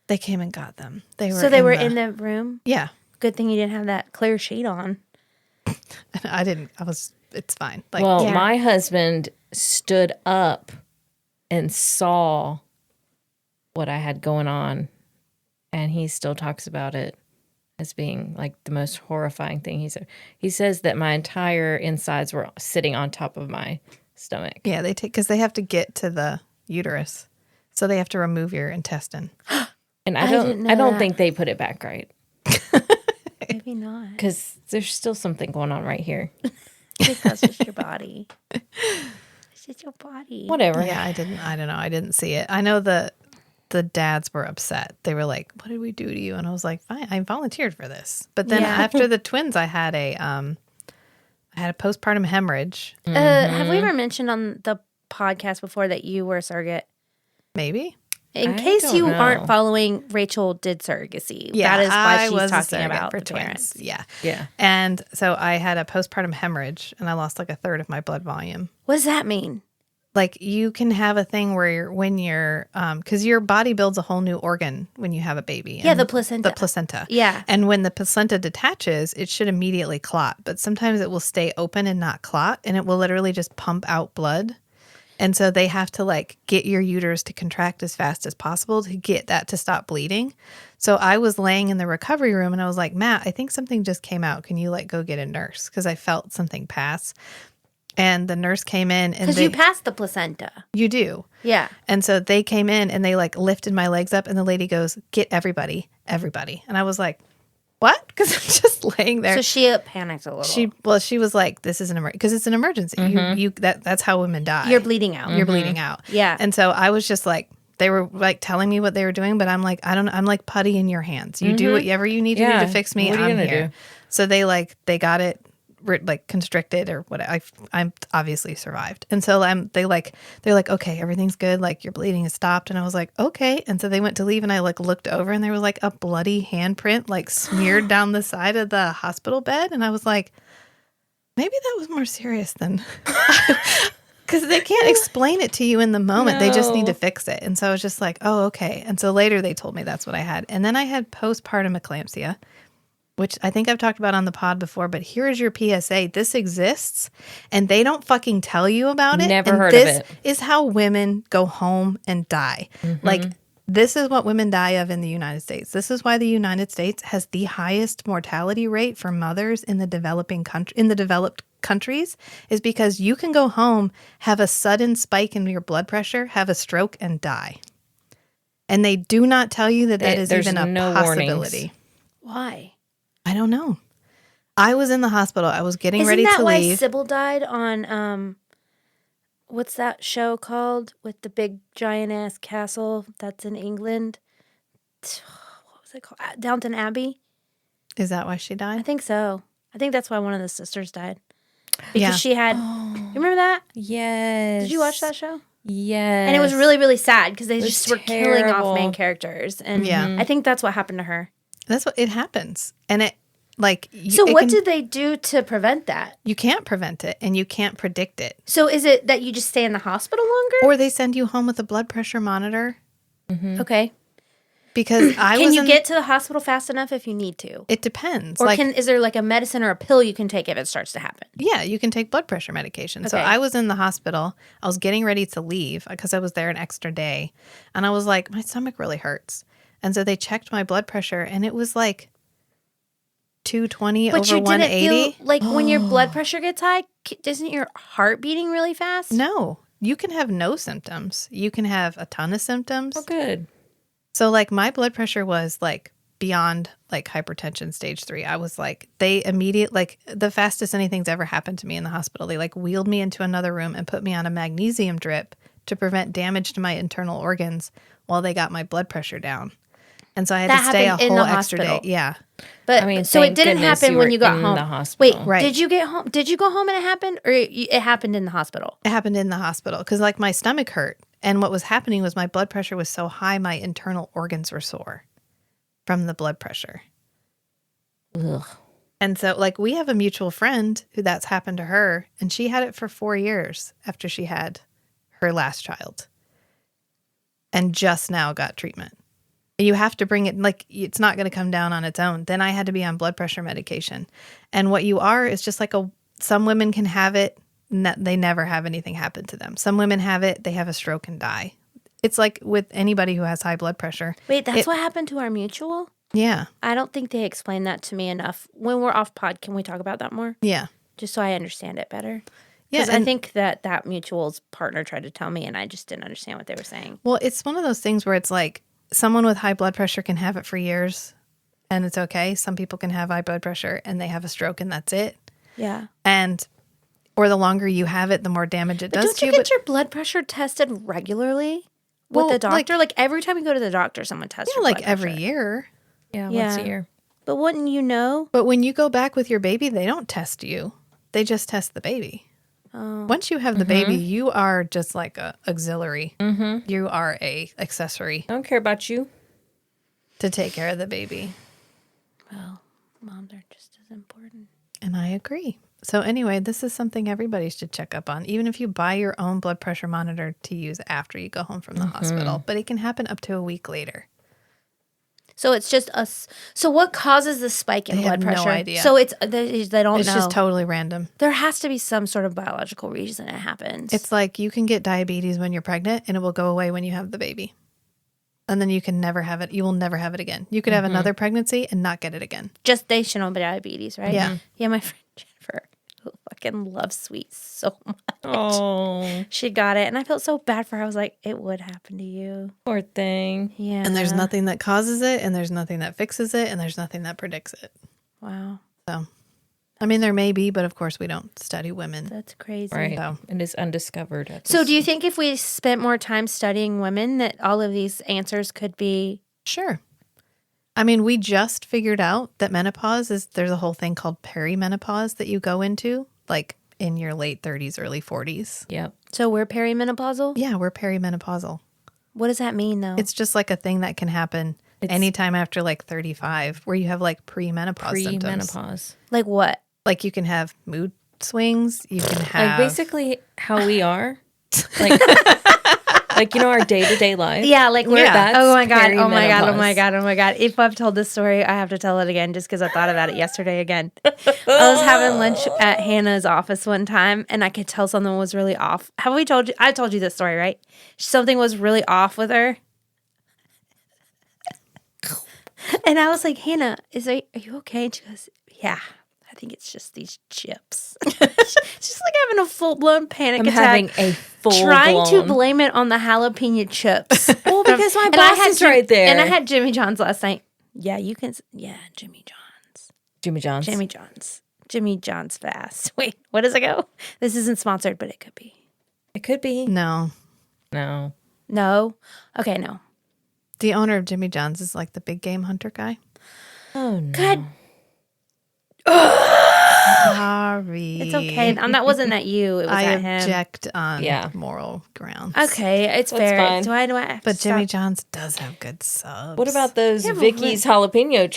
[SPEAKER 1] they came and got them. They were.
[SPEAKER 2] So they were in the room.
[SPEAKER 1] Yeah,
[SPEAKER 2] Good thing you didn't have that clear sheet on.
[SPEAKER 1] I didn't. I was. It's fine. Like,
[SPEAKER 3] Well,
[SPEAKER 2] Yeah.
[SPEAKER 3] my husband stood up and saw what I had going on, and he still talks about it as being like the most horrifying thing. He says that my entire insides were sitting on top of my stomach.
[SPEAKER 1] yeah, they take because they have to get to the uterus, so they have to remove your intestine.
[SPEAKER 3] And
[SPEAKER 2] I didn't know
[SPEAKER 3] I don't
[SPEAKER 2] that.
[SPEAKER 3] think they put it back right
[SPEAKER 2] Maybe not.
[SPEAKER 3] because there's still something going on right here.
[SPEAKER 2] Because it's your body. It's just your body.
[SPEAKER 3] Whatever.
[SPEAKER 1] Yeah, I don't know. I didn't see it. I know the dads were upset. They were like, "What did we do to you?" And I was like, "Fine, I volunteered for this." But then
[SPEAKER 2] Yeah.
[SPEAKER 1] after the twins, I had a postpartum hemorrhage.
[SPEAKER 2] Have we ever mentioned on the podcast before that you were a surrogate?
[SPEAKER 1] Maybe.
[SPEAKER 2] In
[SPEAKER 3] I
[SPEAKER 2] case
[SPEAKER 3] don't
[SPEAKER 2] you
[SPEAKER 3] know.
[SPEAKER 2] aren't following, Rachel did surrogacy.
[SPEAKER 1] Yeah,
[SPEAKER 2] that is why
[SPEAKER 1] I
[SPEAKER 2] she's
[SPEAKER 1] was a
[SPEAKER 2] talking
[SPEAKER 1] surrogate
[SPEAKER 2] about
[SPEAKER 1] for
[SPEAKER 2] the
[SPEAKER 1] twins.
[SPEAKER 2] parents.
[SPEAKER 1] Yeah.
[SPEAKER 3] Yeah.
[SPEAKER 1] And so I had a postpartum hemorrhage, and I lost like a third of my blood volume.
[SPEAKER 2] What does that mean?
[SPEAKER 1] Like you can have a thing where when you're because your body builds a whole new organ when you have a baby.
[SPEAKER 2] Yeah,
[SPEAKER 1] and
[SPEAKER 2] the placenta.
[SPEAKER 1] The placenta.
[SPEAKER 2] Yeah.
[SPEAKER 1] And when the placenta detaches, it should immediately clot. But sometimes it will stay open and not clot, and it will literally just pump out blood. And so they have to like get your uterus to contract as fast as possible to get that to stop bleeding. So I was laying in the recovery room and I was like, Matt, I think something just came out. Can you like go get a nurse? Because I felt something pass. And the nurse came in and
[SPEAKER 2] Because you passed the placenta.
[SPEAKER 1] you do.
[SPEAKER 2] Yeah.
[SPEAKER 1] And so they came in and they like lifted my legs up and the lady goes, get everybody. And I was like, what? Because I'm just laying there.
[SPEAKER 2] So she panicked a little.
[SPEAKER 1] She was like, this is an emergency because it's an emergency. That's how women die.
[SPEAKER 2] You're bleeding out.
[SPEAKER 1] You're bleeding out.
[SPEAKER 2] Yeah.
[SPEAKER 1] And so I was just like, they were like telling me what they were doing, but I'm like, I don't know. I'm like putty in your hands. You do whatever you need to do
[SPEAKER 3] Yeah.
[SPEAKER 1] to fix me.
[SPEAKER 3] What are you
[SPEAKER 1] I'm
[SPEAKER 3] gonna
[SPEAKER 1] here.
[SPEAKER 3] do?
[SPEAKER 1] So they got it like constricted or what. I'm obviously survived. And so they're like, okay, everything's good. Like your bleeding has stopped. And I was like, okay. And so they went to leave and I like looked over and there was like a bloody handprint like smeared down the side of the hospital bed. And I was like, maybe that was more serious than Because they can't explain it to you in the moment. They just need to
[SPEAKER 3] No.
[SPEAKER 1] fix it. And so I was just like, oh, okay. And so later they told me that's what I had. And then I had postpartum eclampsia, which I think I've talked about on the pod before. But here is your PSA. This exists and they don't fucking tell you about it.
[SPEAKER 3] Never
[SPEAKER 1] and
[SPEAKER 3] heard of
[SPEAKER 1] this
[SPEAKER 3] it.
[SPEAKER 1] is how women go home and die. Like, this is what women die of in the United States. This is why the United States has the highest mortality rate for mothers in the developed countries, is because you can go home, have a sudden spike in your blood pressure, have a stroke, and die. And they do not tell you that is
[SPEAKER 3] There's
[SPEAKER 1] even a
[SPEAKER 3] no
[SPEAKER 1] possibility.
[SPEAKER 2] Why?
[SPEAKER 1] I don't know. I was in the hospital. I was getting
[SPEAKER 2] Isn't
[SPEAKER 1] ready
[SPEAKER 2] that
[SPEAKER 1] to
[SPEAKER 2] why
[SPEAKER 1] leave.
[SPEAKER 2] Sybil died on what's that show called with the big giant ass castle that's in England? What was it called? Downton Abbey.
[SPEAKER 1] Is that why she
[SPEAKER 2] I
[SPEAKER 1] died?
[SPEAKER 2] think so. I think that's why one of the sisters died because
[SPEAKER 1] Yeah.
[SPEAKER 2] she had. You remember that?
[SPEAKER 3] Yes.
[SPEAKER 2] Did you watch that show?
[SPEAKER 3] Yes.
[SPEAKER 2] And it was really, really sad because they
[SPEAKER 3] was
[SPEAKER 2] just were killing off main
[SPEAKER 3] terrible.
[SPEAKER 2] characters, and
[SPEAKER 1] Yeah.
[SPEAKER 2] I think that's what happened to her.
[SPEAKER 1] That's what it happens. And it, like,
[SPEAKER 2] So what did they do to prevent that?
[SPEAKER 1] you can't prevent it and you can't predict it.
[SPEAKER 2] So is it that you just stay in the hospital longer?
[SPEAKER 1] Or they send you home with a blood pressure monitor.
[SPEAKER 2] Okay.
[SPEAKER 1] Because
[SPEAKER 2] Can you get to the hospital fast enough if you need to?
[SPEAKER 1] It depends.
[SPEAKER 2] Or
[SPEAKER 1] Like,
[SPEAKER 2] is there like a medicine or a pill you can take if it starts to happen?
[SPEAKER 1] yeah, you can take blood pressure medication. So
[SPEAKER 2] Okay.
[SPEAKER 1] I was in the hospital. I was getting ready to leave because I was there an extra day. And I was like, my stomach really hurts. And so they checked my blood pressure and it was like 220
[SPEAKER 2] But
[SPEAKER 1] over
[SPEAKER 2] you didn't
[SPEAKER 1] 180.
[SPEAKER 2] feel like when your blood pressure gets high, isn't your heart beating really fast?
[SPEAKER 1] No, you can have no symptoms. You can have a ton of symptoms.
[SPEAKER 3] Oh, good.
[SPEAKER 1] So like my blood pressure was like beyond like hypertension stage 3. I was like, they like the fastest anything's ever happened to me in the hospital. They like wheeled me into another room and put me on a magnesium drip to prevent damage to my internal organs while they got my blood pressure down. And so I had
[SPEAKER 2] That
[SPEAKER 1] to stay a
[SPEAKER 2] happened in
[SPEAKER 1] whole
[SPEAKER 2] the
[SPEAKER 1] extra day.
[SPEAKER 2] hospital.
[SPEAKER 1] Yeah.
[SPEAKER 2] But
[SPEAKER 3] I mean,
[SPEAKER 2] so it
[SPEAKER 3] thank
[SPEAKER 2] didn't
[SPEAKER 3] goodness
[SPEAKER 2] happen
[SPEAKER 3] you
[SPEAKER 2] when
[SPEAKER 3] were
[SPEAKER 2] you got
[SPEAKER 3] in
[SPEAKER 2] home.
[SPEAKER 3] the hospital.
[SPEAKER 2] Wait,
[SPEAKER 1] Right.
[SPEAKER 2] did you get home? Did you go home and it happened, or it happened in the hospital?
[SPEAKER 1] It happened in the hospital because like my stomach hurt. And what was happening was my blood pressure was so high, my internal organs were sore from the blood pressure.
[SPEAKER 3] Ugh.
[SPEAKER 1] And so like we have a mutual friend who that's happened to her, and she had it for 4 years after she had her last child and just now got treatment. You have to bring it, like, it's not going to come down on its own. Then I had to be on blood pressure medication. And what you are is just like some women can have it, they never have anything happen to them. Some women have it, they have a stroke and die. It's like with anybody who has high blood pressure.
[SPEAKER 2] Wait, that's what happened to our mutual?
[SPEAKER 1] Yeah.
[SPEAKER 2] I don't think they explained that to me enough. When we're off pod, can we talk about that more?
[SPEAKER 1] Yeah.
[SPEAKER 2] Just so I understand it better.
[SPEAKER 1] Yeah.
[SPEAKER 2] Because I think that mutual's partner tried to tell me, and I just didn't understand what they were saying.
[SPEAKER 1] Well, it's one of those things where it's like someone with high blood pressure can have it for years and it's okay. Some people can have high blood pressure and they have a stroke and that's it.
[SPEAKER 2] Yeah.
[SPEAKER 1] Or the longer you have it, the more damage it
[SPEAKER 2] But
[SPEAKER 1] does
[SPEAKER 2] don't
[SPEAKER 1] to
[SPEAKER 2] you
[SPEAKER 1] you.
[SPEAKER 2] get your blood pressure tested regularly with
[SPEAKER 1] Well,
[SPEAKER 2] the doctor? Like every time you go to the doctor, someone tests your
[SPEAKER 1] like
[SPEAKER 2] blood
[SPEAKER 1] every
[SPEAKER 2] pressure.
[SPEAKER 1] year.
[SPEAKER 3] Yeah,
[SPEAKER 2] Yeah.
[SPEAKER 3] once a year.
[SPEAKER 2] But wouldn't you know?
[SPEAKER 1] But when you go back with your baby, they don't test you. They just test the baby.
[SPEAKER 2] Oh.
[SPEAKER 1] Once you have the baby, you are just like a auxiliary. Mm-hmm. You are a accessory
[SPEAKER 3] I don't care about you.
[SPEAKER 1] to take care of the baby.
[SPEAKER 2] Well, moms are just as important.
[SPEAKER 1] And I agree. So anyway, this is something everybody should check up on, even if you buy your own blood pressure monitor to use after you go home from the hospital. But it can happen up to a week later.
[SPEAKER 2] So it's just us. So what causes the spike in
[SPEAKER 1] They
[SPEAKER 2] blood
[SPEAKER 1] have no
[SPEAKER 2] pressure?
[SPEAKER 1] idea.
[SPEAKER 2] So they don't
[SPEAKER 1] It's
[SPEAKER 2] know.
[SPEAKER 1] just totally random.
[SPEAKER 2] There has to be some sort of biological reason it happens.
[SPEAKER 1] It's like you can get diabetes when you're pregnant and it will go away when you have the baby. And then you can never have it. You will never have it again. You could have another pregnancy and not get it again.
[SPEAKER 2] gestational diabetes, right?
[SPEAKER 1] Yeah.
[SPEAKER 2] Yeah, my friend Jennifer, who fucking loves sweets so much.
[SPEAKER 3] Oh,
[SPEAKER 2] She got it, and I felt so bad for her. I was like, it would happen to you.
[SPEAKER 3] poor thing.
[SPEAKER 2] Yeah.
[SPEAKER 1] And there's nothing that causes it, and there's nothing that fixes it, and there's nothing that predicts it.
[SPEAKER 2] Wow.
[SPEAKER 1] So, I mean, there may be, but of course we don't study women.
[SPEAKER 2] That's crazy.
[SPEAKER 3] Right.
[SPEAKER 1] So-
[SPEAKER 3] It is undiscovered. At
[SPEAKER 2] So
[SPEAKER 3] this-
[SPEAKER 2] do you think if we spent more time studying women that all of these answers could be...
[SPEAKER 1] Sure. I mean, we just figured out that there's a whole thing called perimenopause that you go into, like in your late 30s, early 40s.
[SPEAKER 3] Yep.
[SPEAKER 2] So we're perimenopausal?
[SPEAKER 1] Yeah, we're perimenopausal.
[SPEAKER 2] What does that mean, though?
[SPEAKER 1] It's just like a thing that can happen anytime after like 35, where you have like premenopause symptoms.
[SPEAKER 3] Premenopause.
[SPEAKER 2] like what?
[SPEAKER 1] Like you can have mood swings. You can
[SPEAKER 3] Like
[SPEAKER 1] have
[SPEAKER 3] basically how we are. Like, like our day-to-day life.
[SPEAKER 2] Yeah, like we're.
[SPEAKER 3] That's
[SPEAKER 2] Oh my god! Oh my god! Oh
[SPEAKER 3] perimenopause.
[SPEAKER 2] my god! Oh my god! If I've told this story, I have to tell it again just because I thought about it yesterday again. I was having lunch at Hannah's office one time, and I could tell something was really off. Have we told you? I told you this story, right? Something was really off with her, and I was like, "Hannah, are you okay?" And she goes, "Yeah." I think it's just these chips. She's like having a full-blown panic
[SPEAKER 3] I'm
[SPEAKER 2] attack.
[SPEAKER 3] having a full
[SPEAKER 2] Trying to
[SPEAKER 3] blown.
[SPEAKER 2] blame it on the jalapeno chips.
[SPEAKER 3] Well, because my
[SPEAKER 2] And
[SPEAKER 3] boss is right there.
[SPEAKER 2] And I had Jimmy John's last night. Yeah, you can. Yeah, Jimmy John's.
[SPEAKER 3] Jimmy John's.
[SPEAKER 2] Jimmy John's. Jimmy John's fast. Wait, what does it go? This isn't sponsored, but it could be.
[SPEAKER 3] It could be.
[SPEAKER 1] no.
[SPEAKER 3] No.
[SPEAKER 2] No? Okay, no.
[SPEAKER 1] The owner of Jimmy John's is like the big game hunter guy.
[SPEAKER 3] Oh no.
[SPEAKER 2] God,
[SPEAKER 1] Sorry.
[SPEAKER 2] it's okay. That wasn't at you. It was
[SPEAKER 1] I
[SPEAKER 2] at him.
[SPEAKER 1] object on
[SPEAKER 3] Yeah.
[SPEAKER 1] moral grounds.
[SPEAKER 2] Okay, it's
[SPEAKER 3] That's
[SPEAKER 2] fair.
[SPEAKER 3] fine.
[SPEAKER 2] Do I have to
[SPEAKER 1] But Jimmy
[SPEAKER 2] stop?
[SPEAKER 1] John's does have good subs.
[SPEAKER 3] What about those
[SPEAKER 2] Yeah, but
[SPEAKER 3] Vicky's jalapeno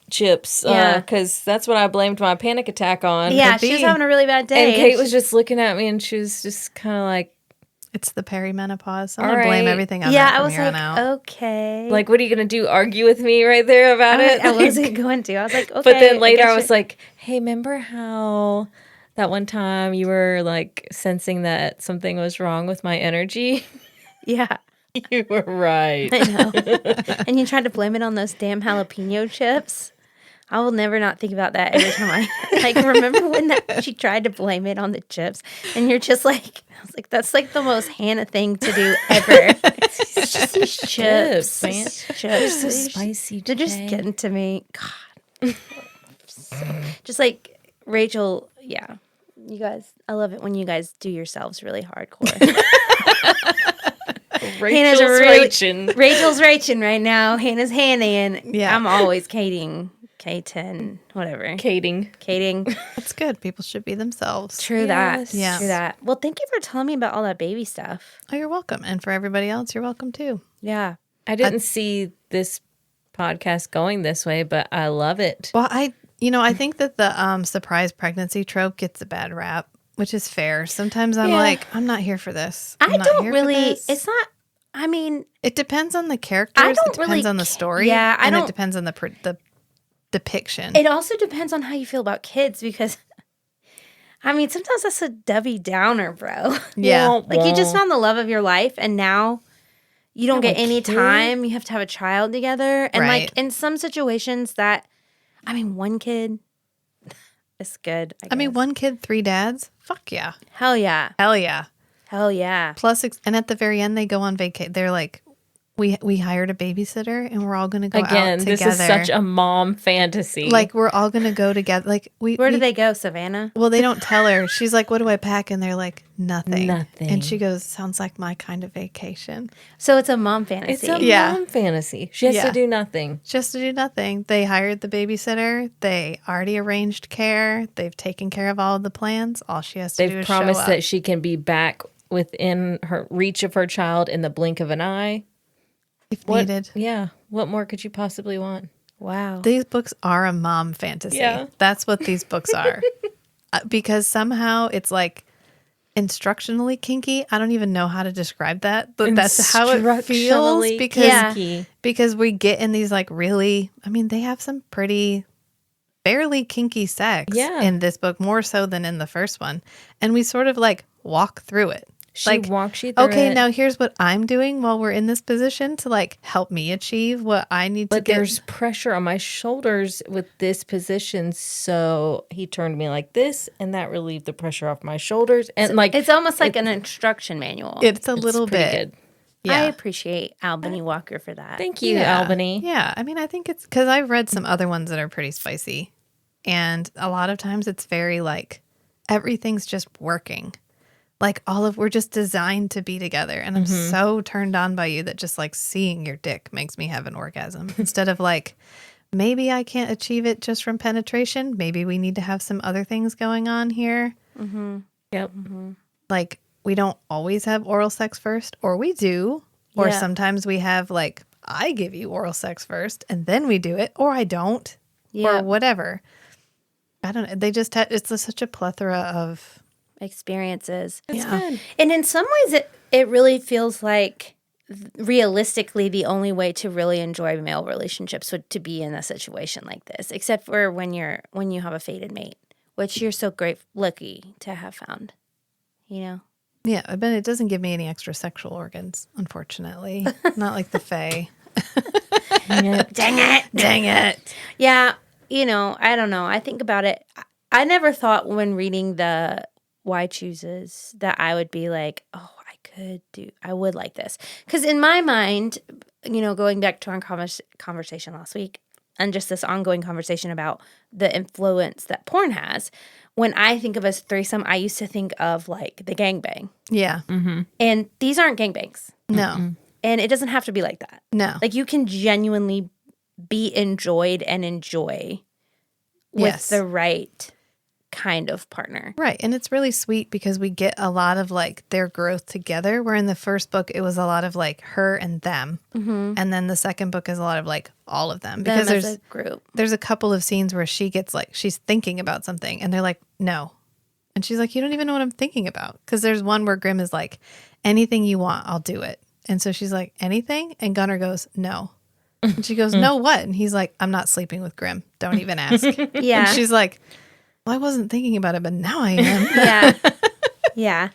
[SPEAKER 3] chips?
[SPEAKER 2] Yeah.
[SPEAKER 3] Because that's what I blamed my panic attack on.
[SPEAKER 2] Yeah,
[SPEAKER 1] Could
[SPEAKER 2] she was
[SPEAKER 1] be.
[SPEAKER 2] having a really bad day.
[SPEAKER 3] And Kate was just looking at me, and she was just kind of like,
[SPEAKER 1] It's the perimenopause. I'm
[SPEAKER 3] All
[SPEAKER 1] going to blame
[SPEAKER 3] right.
[SPEAKER 1] everything on
[SPEAKER 2] yeah,
[SPEAKER 1] that
[SPEAKER 2] I
[SPEAKER 1] from
[SPEAKER 2] was
[SPEAKER 1] here on
[SPEAKER 2] like,
[SPEAKER 1] out.
[SPEAKER 2] okay.
[SPEAKER 3] "Like, what are you gonna do? Argue with me right there about it?"
[SPEAKER 2] I wasn't going to. I was like, okay.
[SPEAKER 3] But then later,
[SPEAKER 2] guess
[SPEAKER 3] I was like, "Hey, remember how that one time you were like sensing that something was wrong with my energy?"
[SPEAKER 2] yeah.
[SPEAKER 3] You were right.
[SPEAKER 2] I know. And you tried to blame it on those damn jalapeno chips. I will never not think about that every time I like remember when she tried to blame it on the chips, and you're just like, I was like, that's like the most Hannah thing to do ever. It's just these chips,
[SPEAKER 3] man.
[SPEAKER 2] Chips.
[SPEAKER 3] They're so spicy.
[SPEAKER 2] They're just
[SPEAKER 3] today.
[SPEAKER 2] getting to me. God, just like Rachel. Yeah, you guys. I love it when you guys do yourselves really hardcore. Hannah's
[SPEAKER 3] Rachel's
[SPEAKER 2] really-
[SPEAKER 3] raging.
[SPEAKER 2] Rachel's raging right now. Hannah's Hannah.
[SPEAKER 1] Yeah.
[SPEAKER 2] I'm always Kating. K10, whatever.
[SPEAKER 3] Kating.
[SPEAKER 2] Kating.
[SPEAKER 1] That's good. People should be themselves.
[SPEAKER 2] True
[SPEAKER 3] Yes.
[SPEAKER 2] that.
[SPEAKER 1] Yeah.
[SPEAKER 2] True that. Well, thank you for telling me about all that baby stuff.
[SPEAKER 1] Oh, you're welcome. And for everybody else, you're welcome too.
[SPEAKER 2] Yeah.
[SPEAKER 3] I didn't see this podcast going this way, but I love it.
[SPEAKER 1] Well, I think that the surprise pregnancy trope gets a bad rap, which is fair. Sometimes I'm
[SPEAKER 3] Yeah.
[SPEAKER 1] like, I'm not here for this.
[SPEAKER 2] I
[SPEAKER 1] I'm not
[SPEAKER 2] don't
[SPEAKER 1] here for
[SPEAKER 2] really,
[SPEAKER 1] this.
[SPEAKER 2] it's not, I mean,
[SPEAKER 1] It depends on the characters.
[SPEAKER 2] I
[SPEAKER 1] It
[SPEAKER 2] don't
[SPEAKER 1] depends
[SPEAKER 2] really
[SPEAKER 1] on the
[SPEAKER 2] ca-
[SPEAKER 1] story.
[SPEAKER 2] yeah, I
[SPEAKER 1] and
[SPEAKER 2] don't-
[SPEAKER 1] it depends on the depiction.
[SPEAKER 2] it also depends on how you feel about kids because, I mean, sometimes that's a Debbie Downer, bro.
[SPEAKER 1] yeah.
[SPEAKER 2] Like you just found the love of your life and now you don't
[SPEAKER 3] Have
[SPEAKER 2] get
[SPEAKER 3] a
[SPEAKER 2] any
[SPEAKER 3] kid?
[SPEAKER 2] time. You have to have a child together. And
[SPEAKER 1] Right.
[SPEAKER 2] like in some situations that, I mean, one kid is good.
[SPEAKER 1] I mean,
[SPEAKER 2] guess.
[SPEAKER 1] 1 kid, 3 dads. Fuck yeah.
[SPEAKER 2] Hell yeah.
[SPEAKER 1] Hell yeah.
[SPEAKER 2] Hell yeah.
[SPEAKER 1] Plus, and at the very end, they go on vacation. They're like, we hired a babysitter and we're all going to go
[SPEAKER 3] Again,
[SPEAKER 1] out
[SPEAKER 3] this
[SPEAKER 1] together.
[SPEAKER 3] is such a mom fantasy.
[SPEAKER 1] Like, we're all going to go together. Like,
[SPEAKER 2] Where do they go, Savannah?
[SPEAKER 1] Well, they don't tell her. She's like, what do I pack? And they're like, nothing.
[SPEAKER 3] Nothing.
[SPEAKER 1] And she goes, sounds like my kind of vacation.
[SPEAKER 2] So it's a mom fantasy.
[SPEAKER 3] it's a
[SPEAKER 1] Yeah.
[SPEAKER 3] mom fantasy. She has
[SPEAKER 1] Yeah.
[SPEAKER 3] to do nothing.
[SPEAKER 1] Just to do nothing. They hired the babysitter. They already arranged care. They've taken care of all of the plans. All she has to do
[SPEAKER 3] They've
[SPEAKER 1] is
[SPEAKER 3] promised
[SPEAKER 1] show up.
[SPEAKER 3] that she can be back within her reach of her child in the blink of an eye.
[SPEAKER 1] if
[SPEAKER 3] What,
[SPEAKER 1] needed.
[SPEAKER 3] Yeah. What more could you possibly want?
[SPEAKER 2] Wow.
[SPEAKER 1] These books are a mom fantasy.
[SPEAKER 3] Yeah.
[SPEAKER 1] That's what these books are. Because somehow it's like instructionally kinky. I don't even know how to describe that, but that's how it feels
[SPEAKER 3] Instructionally
[SPEAKER 1] because
[SPEAKER 2] Yeah.
[SPEAKER 1] because we get in these like really, I mean, they have some pretty fairly kinky sex
[SPEAKER 3] Yeah.
[SPEAKER 1] in this book, more so than in the first one. And we sort of like walk through it.
[SPEAKER 3] She
[SPEAKER 1] Like,
[SPEAKER 3] walks you through
[SPEAKER 1] Okay,
[SPEAKER 3] it.
[SPEAKER 1] now here's what I'm doing while we're in this position to like help me achieve what I need to
[SPEAKER 3] But
[SPEAKER 1] get.
[SPEAKER 3] there's pressure on my shoulders with this position. So he turned me like this, and that relieved the pressure off my shoulders. And like,
[SPEAKER 2] It's almost like an instruction manual.
[SPEAKER 1] It's a
[SPEAKER 3] it's
[SPEAKER 1] little
[SPEAKER 3] pretty
[SPEAKER 1] bit.
[SPEAKER 3] good.
[SPEAKER 1] Yeah.
[SPEAKER 2] I appreciate Albany Walker for that.
[SPEAKER 3] Thank you,
[SPEAKER 1] Yeah.
[SPEAKER 3] Albany.
[SPEAKER 1] Yeah. I mean, I think it's because I've read some other ones that are pretty spicy. And a lot of times it's very like everything's just working. Like we're just designed to be together. And I'm so turned on by you that just like seeing your dick makes me have an orgasm instead of like, maybe I can't achieve it just from penetration. Maybe we need to have some other things going on here.
[SPEAKER 3] Yep.
[SPEAKER 1] Like we don't always have oral sex first, or we do. Or
[SPEAKER 2] Yeah.
[SPEAKER 1] sometimes we have like, I give you oral sex first and then we do it, or I don't,
[SPEAKER 2] Yeah.
[SPEAKER 1] or whatever. I don't know. They just had, it's such a plethora of,
[SPEAKER 2] experiences.
[SPEAKER 3] It's good.
[SPEAKER 2] And in some ways, it really feels like realistically the only way to really enjoy male relationships would to be in a situation like this, except for when you have a fated mate, which you're so lucky to have found. You know.
[SPEAKER 1] yeah, but it doesn't give me any extra sexual organs, unfortunately. Not like the Fae.
[SPEAKER 2] Dang it!
[SPEAKER 1] Dang it.
[SPEAKER 2] Yeah, I don't know. I think about it. I never thought when reading the Why Chooses that I would be like, oh, I would like this. Because in my mind, going back to our conversation last week and just this ongoing conversation about the influence that porn has, when I think of a threesome, I used to think of like the gangbang.
[SPEAKER 1] Yeah.
[SPEAKER 2] And these aren't gangbangs.
[SPEAKER 1] No.
[SPEAKER 2] And it doesn't have to be like that.
[SPEAKER 1] No.
[SPEAKER 2] Like you can genuinely be enjoyed and enjoy with
[SPEAKER 1] Yes.
[SPEAKER 2] the right kind of partner.
[SPEAKER 1] Right. And it's really sweet because we get a lot of like their growth together. Where in the first book, it was a lot of like her and them. Mm-hmm. And then the second book is a lot of like all of them. Because
[SPEAKER 2] Them as a group.
[SPEAKER 1] there's a couple of scenes where she gets like, she's thinking about something and they're like, no. And she's like, you don't even know what I'm thinking about. Because there's one where Grimm is like, anything you want, I'll do it. And so she's like, anything? And Gunnar goes, no. And she goes, no, what? And he's like, I'm not sleeping with Grimm. Don't even ask.
[SPEAKER 2] Yeah.
[SPEAKER 1] And she's like, well, I wasn't thinking about it, but now I am.
[SPEAKER 2] Yeah. Yeah.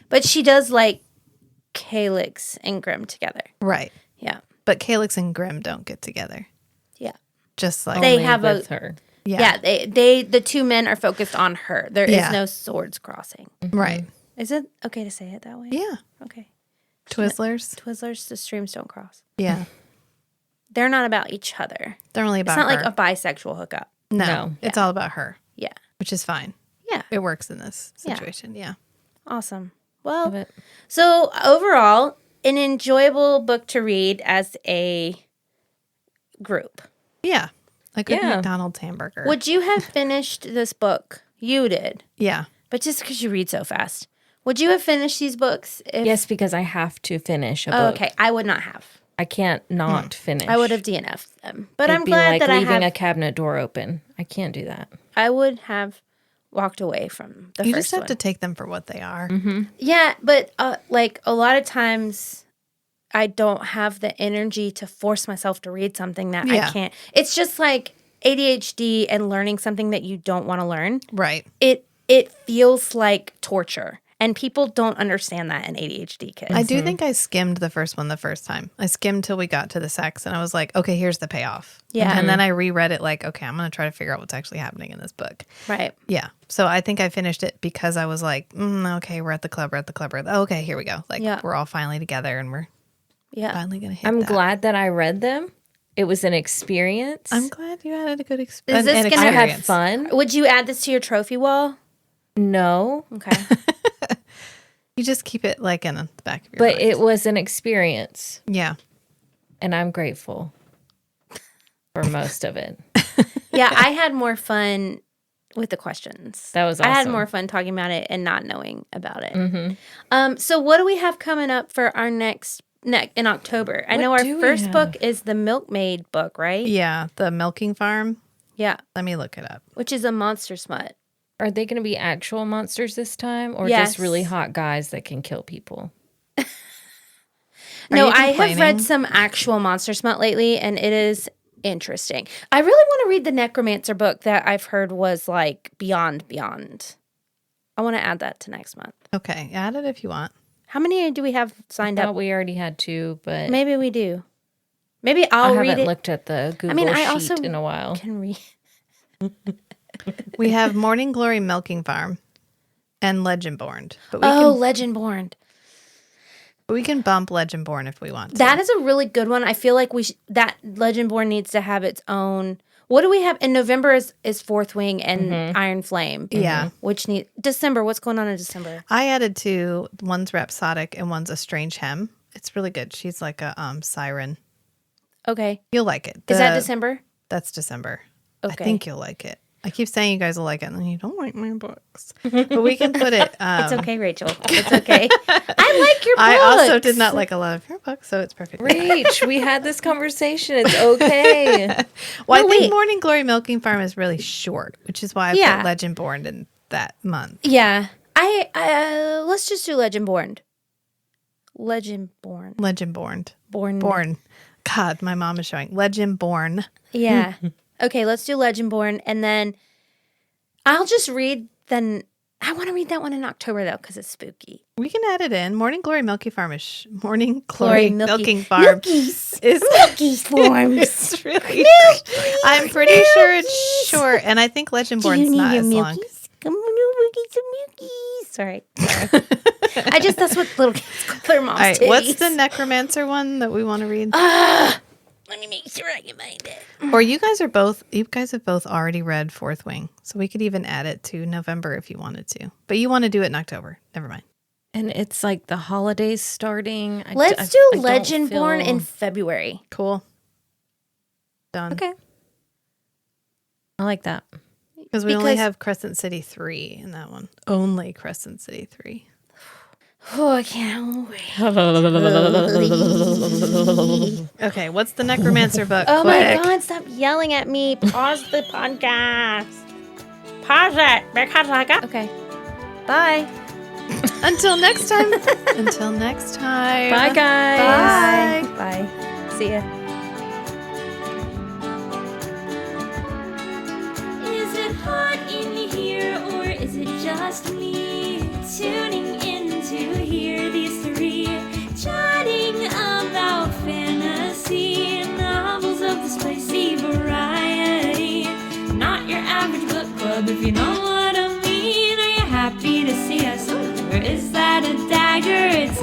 [SPEAKER 2] But she does like Calyx and Grimm together.
[SPEAKER 1] Right.
[SPEAKER 2] Yeah.
[SPEAKER 1] But Calyx and Grimm don't get together.
[SPEAKER 2] Yeah.
[SPEAKER 1] Just like,
[SPEAKER 2] They
[SPEAKER 3] Only
[SPEAKER 2] have
[SPEAKER 3] with her.
[SPEAKER 2] Yeah. The two men are focused on her. There is
[SPEAKER 1] Yeah.
[SPEAKER 2] no swords crossing.
[SPEAKER 1] right.
[SPEAKER 2] Is it okay to say it that way?
[SPEAKER 1] Yeah.
[SPEAKER 2] Okay.
[SPEAKER 1] Twizzlers.
[SPEAKER 2] Twizzlers, the streams don't cross.
[SPEAKER 1] Yeah.
[SPEAKER 2] They're not about each other.
[SPEAKER 1] They're only
[SPEAKER 2] It's
[SPEAKER 1] about
[SPEAKER 2] not
[SPEAKER 1] her.
[SPEAKER 2] like a bisexual hookup.
[SPEAKER 1] No. It's all about her,
[SPEAKER 2] Yeah.
[SPEAKER 1] which is fine.
[SPEAKER 2] Yeah.
[SPEAKER 1] It works in this
[SPEAKER 2] Yeah.
[SPEAKER 1] situation. Yeah.
[SPEAKER 2] Awesome. Well,
[SPEAKER 3] Love it.
[SPEAKER 2] so overall, an enjoyable book to read as a group.
[SPEAKER 1] Yeah. A good
[SPEAKER 3] Yeah.
[SPEAKER 1] McDonald's hamburger.
[SPEAKER 2] Would you have finished this book? You did.
[SPEAKER 1] yeah.
[SPEAKER 2] But just because you read so fast. Would you have finished these books? If,
[SPEAKER 3] Yes, because I have to finish a
[SPEAKER 2] Oh,
[SPEAKER 3] book.
[SPEAKER 2] okay. I would not have.
[SPEAKER 3] I can't not finish.
[SPEAKER 2] I would have DNF'd them. But
[SPEAKER 3] It'd
[SPEAKER 2] I'm
[SPEAKER 3] be
[SPEAKER 2] glad
[SPEAKER 3] like
[SPEAKER 2] that I
[SPEAKER 3] leaving
[SPEAKER 2] have.
[SPEAKER 3] a cabinet door open. I can't do that.
[SPEAKER 2] I would have walked away from the
[SPEAKER 1] You
[SPEAKER 2] first
[SPEAKER 1] just have
[SPEAKER 2] one.
[SPEAKER 1] to take them for what they are.
[SPEAKER 2] Yeah, but like a lot of times I don't have the energy to force myself to read something that
[SPEAKER 1] Yeah.
[SPEAKER 2] I can't. It's just like ADHD and learning something that you don't want to learn.
[SPEAKER 1] Right.
[SPEAKER 2] It feels like torture. And people don't understand that in ADHD kids.
[SPEAKER 1] I do think I skimmed the first one the first time. I skimmed till we got to the sex and I was like, okay, here's the payoff.
[SPEAKER 2] Yeah.
[SPEAKER 1] And then I reread it like, okay, I'm going to try to figure out what's actually happening in this book.
[SPEAKER 2] Right.
[SPEAKER 1] Yeah. So I think I finished it because I was like, okay, we're at the club. Okay, here we go. Like,
[SPEAKER 2] Yeah.
[SPEAKER 1] we're all finally together and we're
[SPEAKER 2] Yeah.
[SPEAKER 1] finally going to hit
[SPEAKER 3] I'm
[SPEAKER 1] that.
[SPEAKER 3] glad that I read them. It was an experience.
[SPEAKER 1] I'm glad you had a good
[SPEAKER 2] Is
[SPEAKER 1] experience.
[SPEAKER 2] this gonna-
[SPEAKER 3] I had fun.
[SPEAKER 2] Would you add this to your trophy wall?
[SPEAKER 3] No,
[SPEAKER 2] Okay.
[SPEAKER 1] You just keep it like in the back of your
[SPEAKER 3] but
[SPEAKER 1] mind.
[SPEAKER 3] it was an experience,
[SPEAKER 1] Yeah.
[SPEAKER 3] and I'm grateful for most of it.
[SPEAKER 2] Yeah, I had more fun with the questions.
[SPEAKER 3] That was
[SPEAKER 2] I had
[SPEAKER 3] awesome.
[SPEAKER 2] more fun talking about it and not knowing about it. So what do we have coming up for our next in October? I know
[SPEAKER 3] What
[SPEAKER 2] our
[SPEAKER 3] do we
[SPEAKER 2] first book
[SPEAKER 3] have?
[SPEAKER 2] is the Milkmaid book, right?
[SPEAKER 1] Yeah. The milking farm.
[SPEAKER 2] Yeah,
[SPEAKER 1] Let me look it up.
[SPEAKER 2] which is a monster smut.
[SPEAKER 3] Are they going to be actual monsters this time, or
[SPEAKER 2] Yes.
[SPEAKER 3] just really hot guys that can kill people?
[SPEAKER 2] No,
[SPEAKER 1] you
[SPEAKER 2] I have
[SPEAKER 1] complaining?
[SPEAKER 2] read some actual monster smut lately, and it is interesting. I really want to read the Necromancer book that I've heard was like beyond. I want to add that to next month.
[SPEAKER 1] Okay. Add it if you want.
[SPEAKER 2] How many do we have signed
[SPEAKER 3] I
[SPEAKER 2] up?
[SPEAKER 3] thought we already had two, but
[SPEAKER 2] Maybe we do. Maybe
[SPEAKER 3] I
[SPEAKER 2] I'll
[SPEAKER 3] haven't
[SPEAKER 2] read it.
[SPEAKER 3] looked at the Google
[SPEAKER 2] mean, I
[SPEAKER 3] sheet
[SPEAKER 2] also
[SPEAKER 3] in a while.
[SPEAKER 2] Can read.
[SPEAKER 1] We have Morning Glory Milking Farm and Legendborn. But
[SPEAKER 2] Legendborn.
[SPEAKER 1] we can bump Legendborn if we want to.
[SPEAKER 2] That is a really good one. I feel like that Legendborn needs to have its own. What do we have in November? Is Fourth Wing and Iron Flame?
[SPEAKER 1] Yeah.
[SPEAKER 2] Which need December? What's going on in December?
[SPEAKER 1] I added two. One's Rhapsodic and one's A Strange Hem. It's really good. She's like a siren.
[SPEAKER 2] Okay,
[SPEAKER 1] You'll like it.
[SPEAKER 2] is that December?
[SPEAKER 1] That's December.
[SPEAKER 2] Okay.
[SPEAKER 1] I think you'll like it. I keep saying you guys will like it, and then you don't like my books. But we can put it.
[SPEAKER 2] It's okay, Rachel. It's okay. I like your books.
[SPEAKER 1] I also did not like a lot of your books, so it's perfect.
[SPEAKER 3] Rach, we had this conversation. It's okay.
[SPEAKER 1] Well,
[SPEAKER 2] No,
[SPEAKER 1] I think
[SPEAKER 2] wait.
[SPEAKER 1] Morning Glory Milking Farm is really short, which is why I
[SPEAKER 2] Yeah.
[SPEAKER 1] put Legend Born in that month.
[SPEAKER 2] Yeah. Let's just do Legend Born. Legend Born.
[SPEAKER 1] Legend Born.
[SPEAKER 2] Born.
[SPEAKER 1] Born. God, my mom is showing. Legend Born.
[SPEAKER 2] Yeah. Okay, let's do Legend Born, and then I'll just read. Then I want to read that one in October though, because it's spooky.
[SPEAKER 1] We can add it in. Morning Glory Milking Farm is Morning Glory Milking Farm
[SPEAKER 2] Milkies.
[SPEAKER 1] is
[SPEAKER 2] Milkies forms.
[SPEAKER 1] it's really. I'm pretty sure it's short, and I think Legend Born's not as long.
[SPEAKER 2] Come on, get some milkies. Sorry. That's what little kids call their mom's
[SPEAKER 1] All right,
[SPEAKER 2] titties.
[SPEAKER 1] what's the Necromancer one that we want to read?
[SPEAKER 2] Let me make sure I can find it.
[SPEAKER 1] Or you guys have both already read Fourth Wing, so we could even add it to November if you wanted to. But you want to do it in October. Never mind.
[SPEAKER 3] And it's like the holidays starting.
[SPEAKER 2] Let's do Legend Born in February.
[SPEAKER 1] Cool. Done.
[SPEAKER 3] Okay. I like that.
[SPEAKER 1] Because we only
[SPEAKER 2] Because-
[SPEAKER 1] have Crescent City 3 in that one. Only Crescent City 3.
[SPEAKER 2] Oh, I can't wait.
[SPEAKER 1] Okay, what's the Necromancer book?
[SPEAKER 2] Oh my
[SPEAKER 1] Quick.
[SPEAKER 2] God, stop yelling at me. Pause the podcast. Pause it because I got. Okay. Bye.
[SPEAKER 1] Until next time. Until next time.
[SPEAKER 3] Bye, guys.
[SPEAKER 2] Bye. Bye. See ya.
[SPEAKER 4] Is it hot in here or is it just me tuning in to hear these three chatting about fantasy novels of the spicy variety? Not your average book club, if you know what I mean. Are you happy to see us? Or is that a dagger? It's